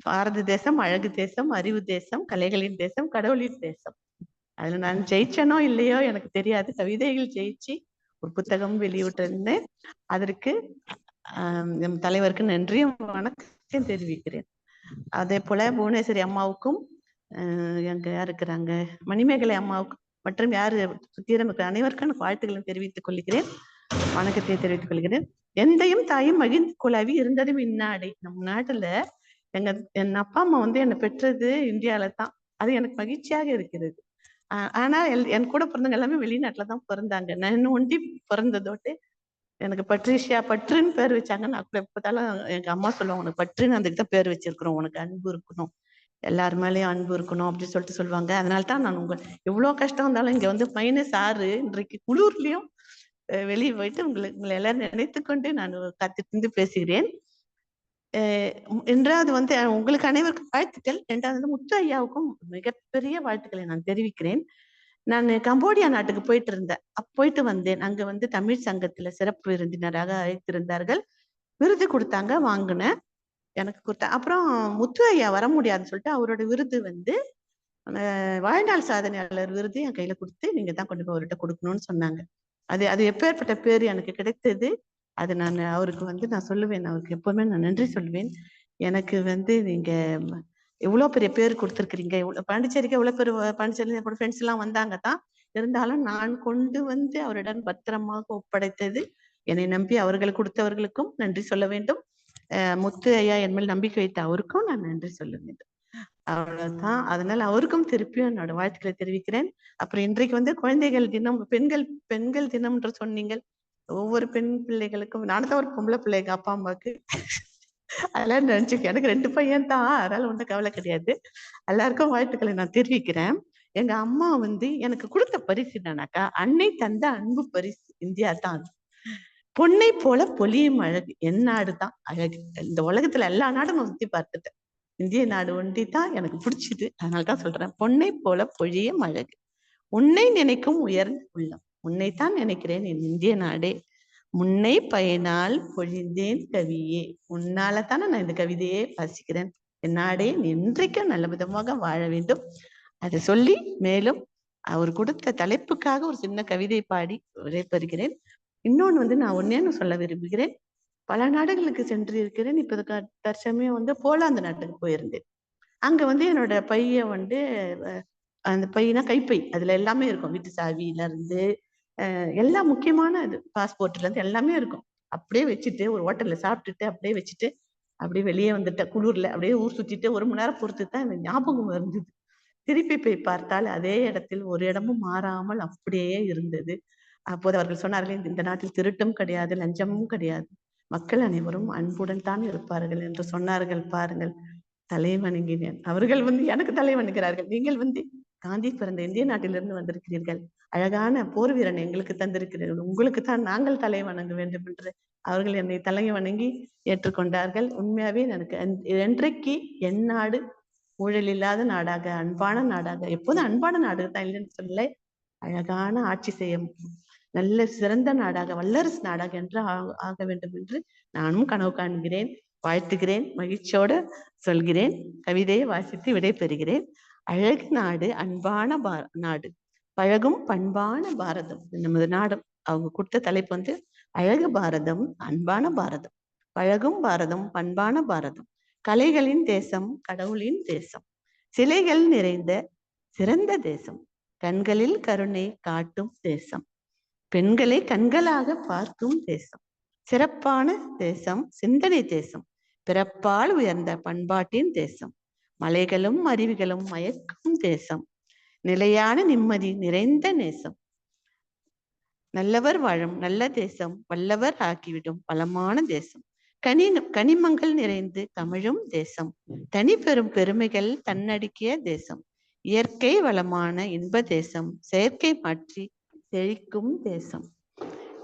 பாரத தேசம் அழகு தேசம், அறிவு தேசம், கலைகளின் தேசம், கடவுளின் தேசம். அதுல நான் ஜெயிச்சனோ இல்லையோ எனக்கு தெரியாது. கவிதைகள் ஜெயிச்சு ஒரு புத்தகம் வெளியிட்டிருந்தேன். அதற்கு நம் தலைவருக்கு நன்றியும் வணக்கம் தெரிவிக்கிறேன். அதே போல புவனேஸ்வரி அம்மாவுக்கும் எங்க யார் இருக்கிறாங்க, மணிமேகலை அம்மாவுக்கும் மற்றும் யாரு சுத்திரம் அனைவருக்கும் வாழ்த்துக்களும் தெரிவித்துக் கொள்கிறேன், வணக்கத்தை தெரிவித்துக் கொள்கிறேன். எந்தையும் தாயும் மகிழ்ந்து குழாவி இருந்ததும் இந்நாடே. நம் நாட்டுல என் அப்பா அம்மா வந்து என்னை பெற்றது இந்தியாவில தான். அது எனக்கு மகிழ்ச்சியாக இருக்கிறது. ஆனா என் கூட பிறந்தவங்க எல்லாமே வெளிநாட்டுலதான் பிறந்தாங்க. நான் ஒண்டி பிறந்ததோட்டு எனக்கு பட்ரிஷியா பற்றுன்னு பேர் வச்சாங்க. நான் கூட எப்பதாலும் எங்க அம்மா சொல்லுவாங்க, உனக்கு பற்றுன்னு அதுக்கு தான் பேர் வச்சிருக்கிறோம், உனக்கு அன்பு இருக்கணும், எல்லாரு மேலேயும் அன்பு இருக்கணும் அப்படின்னு சொல்லிட்டு சொல்லுவாங்க. அதனால்தான் நான் எவ்வளவு கஷ்டம் இருந்தாலும் இங்க வந்து -6 இன்றைக்கு குளிர்லயும் வெளியே போயிட்டு உங்களை எல்லாரும் நினைத்து கொண்டு நான் காத்திருந்து பேசுகிறேன். என்றாவது வந்து உங்களுக்கு அனைவருக்கும் வாழ்த்துக்கள். இரண்டாவது முத்து ஐயாவுக்கும் மிகப்பெரிய வாழ்த்துக்களை நான் தெரிவிக்கிறேன். நான் கம்போடியா நாட்டுக்கு போயிட்டு வந்தேன். அங்க வந்து தமிழ் சங்கத்துல சிறப்பு விருந்தினராக அழைத்திருந்தார்கள். விருது கொடுத்தாங்க, வாங்கினேன், எனக்கு கொடுத்தேன். அப்புறம் முத்து ஐயா வர முடியாதுன்னு சொல்லிட்டு அவரோட விருது வந்து வாழ்நாள் சாதனையாளர் விருது என் கையில கொடுத்து, நீங்க தான் கொண்டு போய் அவர்கிட்ட கொடுக்கணும்னு சொன்னாங்க. அது எப்பேற்பட்ட பேர் எனக்கு கிடைத்தது. அது நான் அவருக்கு வந்து நான் சொல்லுவேன், அவருக்கு எப்பவுமே நான் நன்றி சொல்லுவேன். எனக்கு வந்து நீங்க எவ்வளவு பெரிய பேர் கொடுத்துருக்கிறீங்க. பாண்டிச்சேரிக்கு எவ்வளவு பேர், பாண்டிச்சேரி ஃப்ரெண்ட்ஸ் எல்லாம் வந்தாங்க தான், இருந்தாலும் நான் கொண்டு வந்து அவரிடம் பத்திரமாக ஒப்படைத்தது என்னை நம்பி அவர்கள் கொடுத்தவர்களுக்கும் நன்றி சொல்ல வேண்டும். முத்து ஐயா என் மேல் நம்பிக்கை வைத்த அவருக்கும் நான் நன்றி சொல்ல வேண்டும். அவ்வளவுதான். அதனால அவருக்கும் திருப்பியும் என்னோட வாழ்த்துக்களை தெரிவிக்கிறேன். அப்புறம் இன்றைக்கு வந்து குழந்தைகள் தினம், பெண்கள் தினம் என்று சொன்னீங்க. ஒவ்வொரு பெண் பிள்ளைகளுக்கும், நானும் தான் ஒரு பொம்பளை பிள்ளைங்க அப்பா அம்மாவுக்கு, அதெல்லாம் நினைச்சுக்க. எனக்கு 2 பையன் தான், அதனால ஒன்றும் கவலை கிடையாது. எல்லாருக்கும் வாழ்த்துக்களை நான் தெரிவிக்கிறேன். எங்க அம்மா வந்து எனக்கு கொடுத்த பரிசு என்னன்னாக்கா, அன்னை தந்த அன்பு பரிசு இந்தியா தான். பொன்னை போல பொலியும் அழகு என் நாடு தான் அழகு. இந்த உலகத்துல எல்லா நாடும் நான் சுத்தி பார்த்துட்டேன், இந்திய நாடு ஒண்டி தான் எனக்கு பிடிச்சது. அதனால்தான் சொல்றேன், பொன்னை போல பொழியும் அழகு உன்னை நினைக்கும் உயர்ந்த உள்ளம், உன்னைத்தான் நினைக்கிறேன் என் இந்திய நாடே, முன்னை பயனால் பொழிந்தேன் கவியே. உன்னால தானே நான் இந்த கவிதையே வாசிக்கிறேன். என் நாடே நீ இன்றைக்கும் நல்ல விதமாக வாழ வேண்டும். அதை சொல்லி மேலும் அவர் கொடுத்த தலைப்புக்காக ஒரு சின்ன கவிதை பாடி விடைபெறுகிறேன். இன்னொன்னு வந்து நான் ஒன்னேன்னு சொல்ல விரும்புகிறேன். பல நாடுகளுக்கு சென்று இருக்கிறேன். இப்ப தற்சமயம் வந்து போலாந்து நாட்டுக்கு போயிருந்தேன். அங்க வந்து என்னோட பைய வந்து அந்த பையனா கைப்பை, அதுல எல்லாமே இருக்கும், வீட்டு சாவியில இருந்து எல்லா முக்கியமான இது பாஸ்போர்ட்ல இருந்து எல்லாமே இருக்கும். அப்படியே வச்சுட்டு ஒரு ஹோட்டல்ல சாப்பிட்டுட்டு அப்படியே வச்சுட்டு அப்படியே வெளியே வந்துட்டேன். குளிர்ல அப்படியே ஊர் சுத்திட்டு 1 மணி நேரம் பொறுத்து தான் எனக்கு ஞாபகம் இருந்தது. திருப்பி போய் பார்த்தால் அதே இடத்தில் ஒரு இடமும் மாறாமல் அப்படியே இருந்தது. அப்போது அவர்கள் சொன்னார்கள், இந்த நாட்டில் திருட்டும் கிடையாது, லஞ்சமும் கிடையாது, மக்கள் அனைவரும் அன்புடன் தான் இருப்பார்கள் என்று சொன்னார்கள். பாருங்கள், தலை வணங்கினேன். அவர்கள் வந்து எனக்கு தலை வணங்குகிறார்கள். நீங்கள் வந்து காந்தி பிறந்த இந்திய நாட்டிலிருந்து வந்திருக்கிறீர்கள், அழகான போர் வீரன் எங்களுக்கு தந்திருக்கிறீர்கள், உங்களுக்கு தான் நாங்கள் தலை வணங்க வேண்டும் என்று அவர்கள் என்னை தலை வணங்கி ஏற்றுக்கொண்டார்கள். உண்மையாவே எனக்கு என்றைக்கு என் நாடு ஊழல் இல்லாத நாடாக, அன்பான நாடாக, எப்போதும் அன்பான நாடு தான், இல்லைன்னு சொல்லல, அழகான ஆட்சி செய்ய நல்ல சிறந்த நாடாக, வல்லரசு நாடாக என்று ஆக வேண்டும் என்று நானும் கனவு காண்கிறேன். வாழ்த்துகிறேன், மகிழ்ச்சியோடு சொல்கிறேன். கவிதையை வாசித்து விடை பெறுகிறேன். அழகு நாடு, அன்பான நாடு, பழகும் பண்பான பாரதம் நமது நாடும். அவங்க கொடுத்த தலைப்பு வந்து அழகு பாரதம், அன்பான பாரதம், பழகும் பாரதம், பண்பான பாரதம், கலைகளின் தேசம், கடவுளின் தேசம், சிலைகள் நிறைந்த சிறந்த தேசம், கண்களில் கருணை காட்டும் தேசம், பெண்களை கண்களாக பார்க்கும் தேசம், சிறப்பான தேசம், சிந்தனை தேசம், பிறப்பால் உயர்ந்த பண்பாட்டின் தேசம், மலைகளும் அருவிகளும் மயக்கும் தேசம், நிலையான நிம்மதி நிறைந்த நேசம், நல்லவர் வாழும் நல்ல தேசம், வல்லவர் ஆக்கிவிடும் வளமான தேசம், கனிமங்கள் நிறைந்து தமிழும் தேசம், தனி பெரும் பெருமைகள் தன்னடக்கிய தேசம், இயற்கை வளமான இன்ப தேசம், செயற்கை மாற்றி செழிக்கும் தேசம்,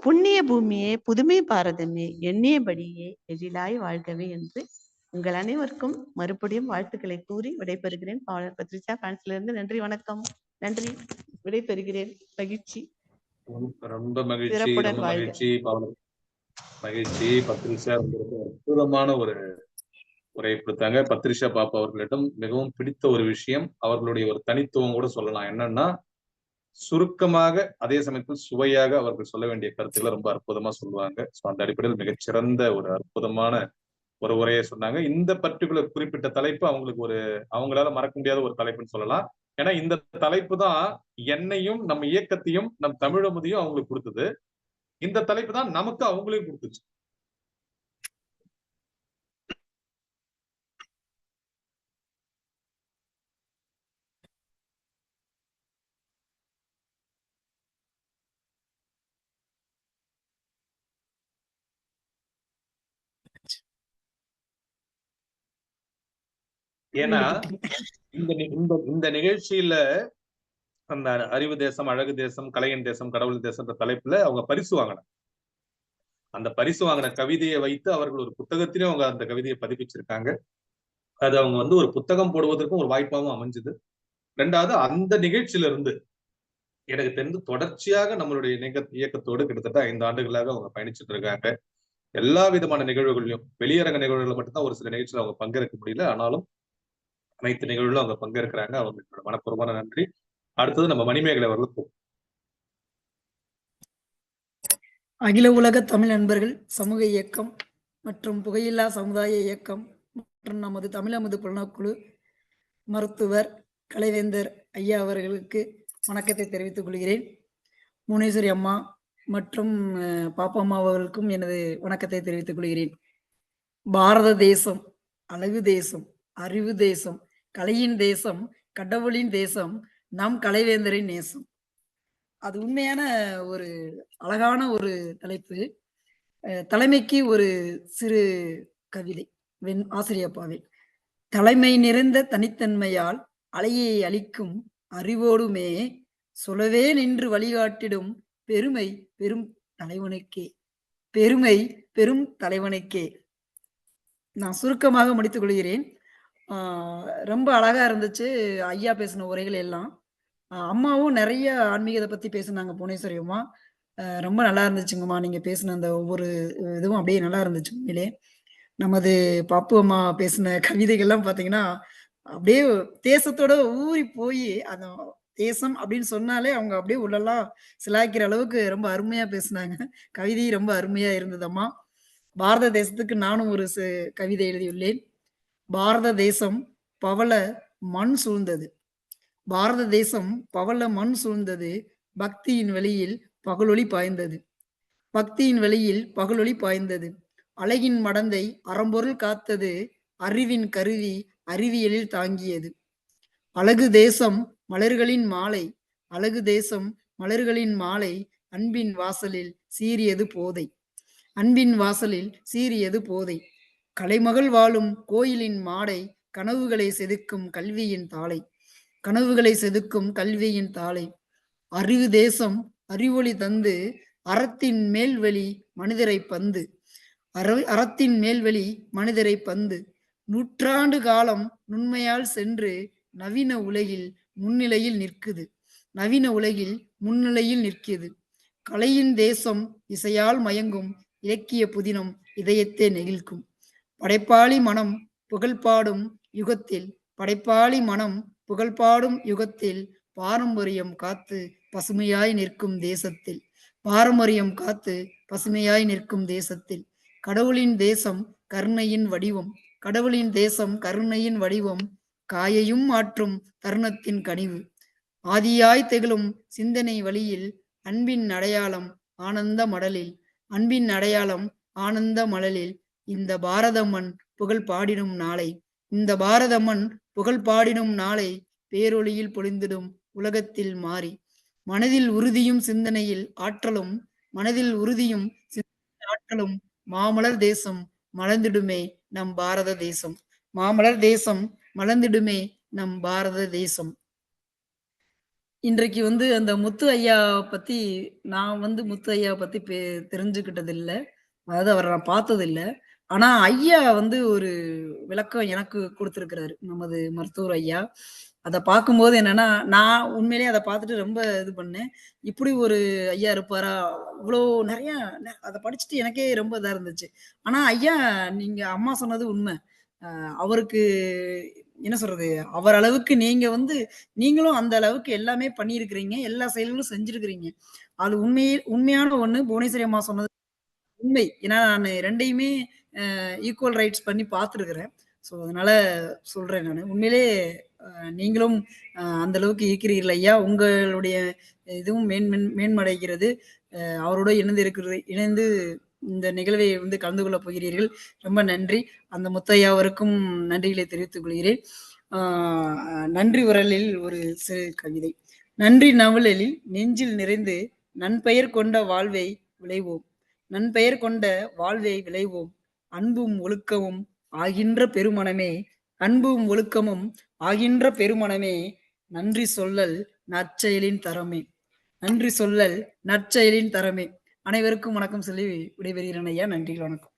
புண்ணிய பூமியே, புதுமை பாரதமே, எண்ணியபடியே எழிலாய் வாழ்கவே என்று உங்கள் அனைவருக்கும் மறுபடியும் வாழ்த்துக்களை கூறி விடைபெறுகிறேன். பாவலர் பத்ரிஷா, பிரான்சிலிருந்து. நன்றி, வணக்கம். நன்றி, விடைபெறுகிறேன். மகிழ்ச்சி. ரொம்ப மகிழ்ச்சி, ரொம்ப மகிழ்ச்சி மகிழ்ச்சி. பத்ரிஷா அற்புதமான ஒரு உரை கொடுத்தாங்க. பத்ரிஷா பாப்பா அவர்களிடம் மிகவும் பிடித்த ஒரு விஷயம், அவர்களுடைய ஒரு தனித்துவம் கூட சொல்லலாம். என்னன்னா, சுருக்கமாக அதே சமயத்தில் சுவையாக அவர்கள் சொல்ல வேண்டிய கருத்துக்களை ரொம்ப அற்புதமா சொல்லுவாங்க. ஸோ அந்த அடிப்படையில் மிகச்சிறந்த ஒரு அற்புதமான ஒரு உரையை சொன்னாங்க. இந்த பர்டிகுலர் குறிப்பிட்ட தலைப்பு அவங்களுக்கு அவங்களால மறக்க முடியாத ஒரு தலைப்புன்னு சொல்லலாம். ஏன்னா இந்த தலைப்பு தான் என்னையும் நம்ம இயக்கத்தையும் நம் தமிழமுதையும் அவங்களுக்கு கொடுத்தது. இந்த தலைப்பு தான் நமக்கு அவங்களையும் கொடுத்துச்சு. ஏன்னா இந்த நிகழ்ச்சியில அந்த அறிவு தேசம், அழகு தேசம், கலையின் தேசம், கடவுள் தேசம் தலைப்புல அவங்க பரிசு வாங்கினாங்க. அந்த பரிசு வாங்கின கவிதையை வைத்து அவர்கள் ஒரு புத்தகத்திலையும் அவங்க அந்த கவிதையை பதிப்பிச்சிருக்காங்க. அது அவங்க ஒரு புத்தகம் போடுவதற்கும் ஒரு வாய்ப்பாகவும் அமைஞ்சது. ரெண்டாவது, அந்த நிகழ்ச்சியில இருந்து எனக்கு தெரிந்து தொடர்ச்சியாக நம்மளுடைய இயக்கத்தோடு கிட்டத்தட்ட 5 ஆண்டுகளாக அவங்க பயணிச்சுட்டு இருக்காங்க. எல்லா விதமான நிகழ்வுகளையும், வெளியரங்க நிகழ்வுகளை மட்டும்தான் ஒரு சில நிகழ்ச்சியில அவங்க பங்கேற்க முடியல. ஆனாலும் அனைத்து நிகழ்வுகளும் அவங்க பங்கேற்கிறாங்க. அவங்களுக்கு மனப்பூர்வமான நன்றி. அடுத்தது நம்ம மணிமேகலை அவர்களுக்கு. அகில உலக தமிழ் நண்பர்கள் சமூக இயக்கம் மற்றும் புகையில்லா சமுதாய இயக்கம் மற்றும் நமது தமிழமுது புலனாக்குழு மருத்துவர் கலைவேந்தர் ஐயா அவர்களுக்கு வணக்கத்தை தெரிவித்துக் கொள்கிறேன். புவனேஸ்வரி அம்மா மற்றும் பாப்பம்மா அவர்களுக்கும் எனது வணக்கத்தை தெரிவித்துக் கொள்கிறேன். பாரத தேசம் அழகு தேசம், அறிவு தேசம், கலையின் தேசம், கடவுளின் தேசம், நம் கலைவேந்தரின் நேசம். அது உண்மையான ஒரு அழகான ஒரு தலைப்பு. தலைமைக்கு ஒரு சிறு கவிதை ஆசிரியப்பாவில். தலைமை நிறைந்த தனித்தன்மையால் அலையை அளிக்கும் அறிவோடுமே சொல்லவே நின்று வழிகாட்டிடும் பெருமை பெரும் தலைவனுக்கே, பெருமை பெரும் தலைவனுக்கே. நான் சுருக்கமாக முடித்துக் கொள்கிறேன். ரொம்ப அழகா இருந்துச்சு ஐயா பேசின உரைகள் எல்லாம். அம்மாவும் நிறைய ஆன்மீகத்தை பத்தி பேசுனாங்க. புவனேஸ்வரி அம்மா ரொம்ப நல்லா இருந்துச்சுங்கம்மா. நீங்க பேசின அந்த ஒவ்வொரு இதுவும் அப்படியே நல்லா இருந்துச்சு. உண்மையிலே நமது பாப்பு அம்மா பேசின கவிதைகள்லாம் பாத்தீங்கன்னா அப்படியே தேசத்தோட ஊறி போய் அந்த தேசம் அப்படின்னு சொன்னாலே அவங்க அப்படியே உள்ளெல்லாம் சிலாய்க்கிற அளவுக்கு ரொம்ப அருமையா பேசினாங்க. கவிதை ரொம்ப அருமையா இருந்ததம்மா. பாரத தேசத்துக்கு நானும் ஒரு கவிதை எழுதியுள்ளேன். பாரத தேசம் பவள மண் சூழ்ந்தது, பாரத தேசம் பவள மண் சூழ்ந்தது, பக்தியின் வழியில் பகலொளி பாய்ந்தது, பக்தியின் வழியில் பகலொளி பாய்ந்தது, அழகின் மடந்தை அறம்பொருள் காத்தது, அறிவின் கருவி அறிவியலில் தாங்கியது. அழகு தேசம் மலர்களின் மாலை, அழகு தேசம் மலர்களின் மாலை, அன்பின் வாசலில் சீரியது போதை, அன்பின் வாசலில் சீரியது போதை, கலைமகள் வாழும் கோயிலின் மாடை, கனவுகளை செதுக்கும் கல்வியின் தாளை, கனவுகளை செதுக்கும் கல்வியின் தாளை, அறிவு தேசம் அறிவொளி தந்து, அறத்தின் மேல்வெளி மனிதரை பந்து, அறத்தின் மேல்வெளி மனிதரை பந்து, நூற்றாண்டு காலம் நுண்மையால் சென்று நவீன உலகில் முன்னிலையில் நிற்குது, நவீன உலகில் முன்னிலையில் நிற்கிறது. கலையின் தேசம் இசையால் மயங்கும், இலக்கிய புதினம் இதயத்தை நெகிழ்க்கும், படைப்பாளி மனம் புகழ்பாடும் யுகத்தில், படைப்பாளி மனம் புகழ்பாடும் யுகத்தில், பாரம்பரியம் காத்து பசுமையாய் நிற்கும் தேசத்தில், பாரம்பரியம் காத்து பசுமையாய் நிற்கும் தேசத்தில், கடவுளின் தேசம் கருணையின் வடிவம், கடவுளின் தேசம் கருணையின் வடிவம், காயையும் மாற்றும் தருணத்தின் கனிவு, ஆதியாய் திகழும் சிந்தனை வழியில், அன்பின் அடையாளம் ஆனந்த மடலில், அன்பின் அடையாளம் ஆனந்த மடலில், இந்த பாரத மண் புகழ் பாடிடும் நாளை, இந்த பாரத மண் புகழ் பாடிடும் நாளை, பேரொளியில் பொழிந்திடும் உலகத்தில் மாறி, மனதில் உறுதியும் சிந்தனையில் ஆற்றலும், மனதில் உறுதியும் ஆற்றலும், மாமலர் தேசம் மலர்ந்திடுமே நம் பாரத தேசம், மாமலர் தேசம் மலர்ந்திடுமே நம் பாரத தேசம். இன்றைக்கு அந்த முத்து ஐயா பத்தி நான் முத்து ஐயா பத்தி தெரிஞ்சுக்கிட்டது இல்லை, அதாவது அவரை நான் பார்த்தது இல்லை. ஆனா ஐயா ஒரு விளக்கம் எனக்கு கொடுத்திருக்கிறாரு, நமது மருத்துவர் ஐயா. அதை பார்க்கும்போது என்னன்னா, நான் உண்மையிலேயே அதை பார்த்துட்டு ரொம்ப இது பண்ணேன். இப்படி ஒரு ஐயா இருப்பாரா, இவ்வளோ நிறைய அதை படிச்சுட்டு எனக்கே ரொம்ப இதா இருந்துச்சு. ஆனா ஐயா, நீங்க அம்மா சொன்னது உண்மை. அவருக்கு என்ன சொல்றது, அவர் அளவுக்கு நீங்க வந்து நீங்களும் அந்த அளவுக்கு எல்லாமே பண்ணியிருக்கிறீங்க. எல்லா செயல்களும் செஞ்சிருக்கிறீங்க. அது உண்மையான ஒண்ணு. புவனேஸ்வரி அம்மா சொன்னது உண்மை. ஏன்னா நானு 2யுமே ஈக்குவல் ரைட்ஸ் பண்ணி பார்த்துருக்கிறேன். ஸோ அதனால சொல்றேன் நானு. உண்மையிலே அ நீங்களும் அந்த அளவுக்கு இருக்கிறீர்கள் ஐயா. உங்களுடைய இதுவும் மேன்மடைகிறது. அவரோட இணைந்து இந்த நிகழ்வை வந்து கலந்து கொள்ளப் போகிறீர்கள். ரொம்ப நன்றி. அந்த முத்தையா அவருக்கும் நன்றிகளை தெரிவித்துக் கொள்கிறேன். நன்றி உரலில் ஒரு சிறு கவிதை. நன்றி நவலில் நெஞ்சில் நிறைந்து நன்பெயர் கொண்ட வாழ்வை விளைவோம். நன்பெயர் கொண்ட வாழ்வை விளைவோம். அன்பும் ஒழுக்கமும் ஆகின்ற பெருமனமே, அன்பும் ஒழுக்கமும் ஆகின்ற பெருமனமே, நன்றி சொல்லல் நற்செயலின் தரமே, நன்றி சொல்லல் நற்செயலின் தரமே. அனைவருக்கும் வணக்கம் சொல்லி விடைபெறுகிறேன் ஐயா. நன்றி, வணக்கம்.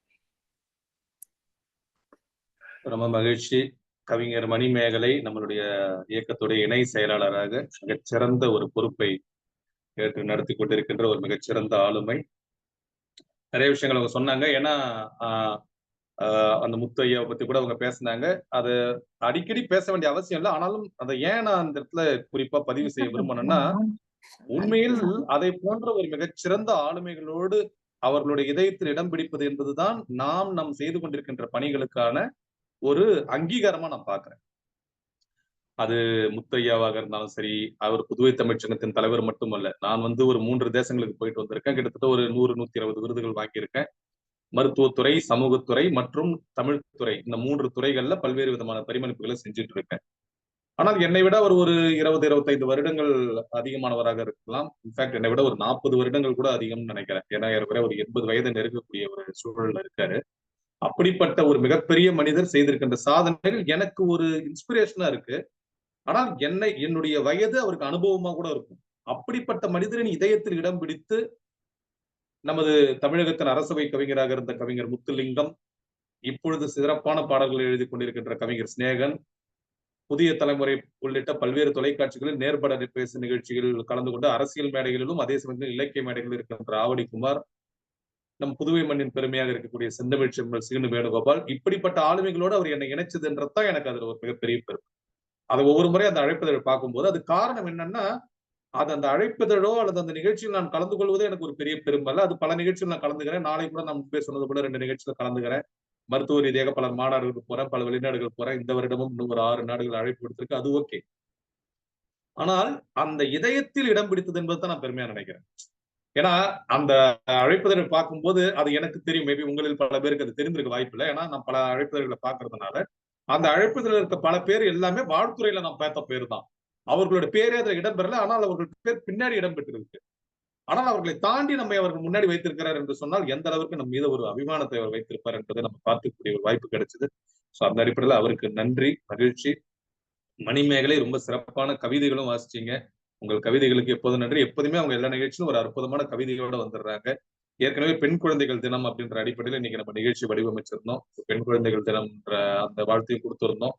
ரொம்ப மகிழ்ச்சி. கவிஞர் மணிமேகலை நம்மளுடைய இயக்கத்துடைய இணை செயலாளராக மிகச்சிறந்த ஒரு பொறுப்பை ஏற்று நடத்தி கொண்டிருக்கின்ற ஒரு மிகச்சிறந்த ஆளுமை. நிறைய விஷயங்கள் அவங்க சொன்னாங்க. ஏன்னா அந்த முத்தையாவை பத்தி கூட அவங்க பேசினாங்க. அது அடிக்கடி பேச வேண்டிய அவசியம் இல்லை. ஆனாலும் அதை ஏன் நான் அந்த இடத்துல குறிப்பா பதிவு செய்ய விரும்பணும்னா, உண்மையில் அதை போன்ற ஒரு மிகச்சிறந்த ஆளுமைகளோடு அவர்களுடைய இதயத்தில் இடம் பிடிப்பது என்பதுதான் நம் செய்து கொண்டிருக்கின்ற பணிகளுக்கான ஒரு அங்கீகாரமா நான் பாக்குறேன். அது முத்தையாவாக இருந்தாலும் சரி, அவர் புதுவை தமிழ்ச்சங்கத்தின் தலைவர் மட்டுமல்ல. நான் வந்து ஒரு 3 தேசங்களுக்கு போயிட்டு வந்திருக்கேன். கிட்டத்தட்ட ஒரு 100-120 விருதுகள் வாங்கியிருக்கேன். மருத்துவத்துறை, சமூகத்துறை மற்றும் தமிழ்துறை, இந்த 3 துறைகள்ல பல்வேறு விதமான பரிமளிப்புகளை செஞ்சுட்டு இருக்கேன். ஆனால் என்னை விட அவர் ஒரு 20-25 வருடங்கள் அதிகமானவராக இருக்கலாம். இன்ஃபேக்ட் என்னை விட ஒரு 40 வருடங்கள் கூட அதிகம்னு நினைக்கிறேன். ஏன்னா ஏற்கனவே ஒரு 80 வயதை நெருங்கக்கூடிய ஒரு சூழல்ல இருக்காரு. அப்படிப்பட்ட ஒரு மிகப்பெரிய மனிதர் செய்திருக்கின்ற சாதனைகள் எனக்கு ஒரு இன்ஸ்பிரேஷனா இருக்கு. ஆனால் என்னுடைய வயது அவருக்கு அனுபவமா கூட இருக்கும். அப்படிப்பட்ட மனிதரின் இதயத்தில் இடம் பிடித்து நமது தமிழகத்தின் அரசவை கவிஞராக இருந்த கவிஞர் முத்துலிங்கம், இப்பொழுது சிறப்பான பாடல்களை எழுதி கொண்டிருக்கின்ற கவிஞர் சிநேகன், புதிய தலைமுறை உள்ளிட்ட பல்வேறு தொலைக்காட்சிகளில் நேர்பட பேசும் நிகழ்ச்சிகளில் கலந்து கொண்டு அரசியல் மேடைகளிலும் அதே சமயத்தில் இலக்கிய மேடைகளில் இருக்கின்ற ஆவடிக்குமார், நம் புதுவை மண்ணின் பெருமையாக இருக்கக்கூடிய செந்தமிழ் செம்மல் சீனு வேணுகோபால், இப்படிப்பட்ட ஆளுமைகளோடு அவர் என்னை இணைச்சதுன்றதுதான் எனக்கு அதுல ஒரு மிகப்பெரிய பெருமை. அதை ஒவ்வொரு முறை அந்த அழைப்பதழ் பார்க்கும்போது அது காரணம் என்னன்னா, அது அந்த அழைப்பதழோ அல்லது அந்த நிகழ்ச்சியில் நான் கலந்து கொள்வதே எனக்கு ஒரு பெரிய பெருமை அல்ல. அது பல நிகழ்ச்சியில் நான் கலந்துக்கிறேன். நாளை கூட நான் முன்பே சொன்னது போல 2 நிகழ்ச்சியில கலந்துக்கிறேன். மருத்துவ ரீதியாக பல மாநாடுகளுக்கு போறேன், பல வெளிநாடுகள் போறேன். இந்த வருடமும் இன்னும் ஒரு 6 நாடுகள் அழைப்பு விடுத்திருக்கு. அது ஓகே. ஆனால் அந்த இதயத்தில் இடம் பிடித்தது என்பதுதான் நான் பெருமையா நினைக்கிறேன். ஏன்னா அந்த அழைப்பதழ் பார்க்கும்போது அது எனக்கு தெரியும். மேபி உங்களில் பல பேருக்கு அது தெரிந்திருக்க வாய்ப்பு இல்லை. ஏன்னா நான் பல அழைப்பதழ்களை பார்க்கறதுனால அந்த அழைப்பதில் இருக்க பல பேர் எல்லாமே வாழ்த்துறையில நான் பார்த்த பேர் தான். அவர்களுடைய பேரே அதுல இடம்பெறல. ஆனால் அவர்கள் பேர் பின்னாடி இடம்பெற்றிருக்கு. ஆனால் அவர்களை தாண்டி நம்மை அவர்கள் முன்னாடி வைத்திருக்கிறார் என்று சொன்னால் எந்த அளவுக்கு நம்ம மீது ஒரு அபிமானத்தை அவர் வைத்திருப்பார் என்பதை நம்ம பார்க்கக்கூடிய ஒரு வாய்ப்பு கிடைச்சது. சோ அந்த அடிப்படையில் அவருக்கு நன்றி, மகிழ்ச்சி. மணிமேகலை ரொம்ப சிறப்பான கவிதைகளும் வாசிச்சீங்க. உங்கள் கவிதைகளுக்கு எப்போதும் நன்றி. எப்போதுமே அவங்க எல்லா நிகழ்ச்சியும் ஒரு அற்புதமான கவிதைகளோட வந்துடுறாங்க. ஏற்கனவே பெண் குழந்தைகள் தினம் அப்படின்ற அடிப்படையில் இன்னைக்கு நம்ம நிகழ்ச்சி வடிவமைச்சிருந்தோம். பெண் குழந்தைகள் தினம் அந்த வாழ்த்தையும் கொடுத்திருந்தோம்.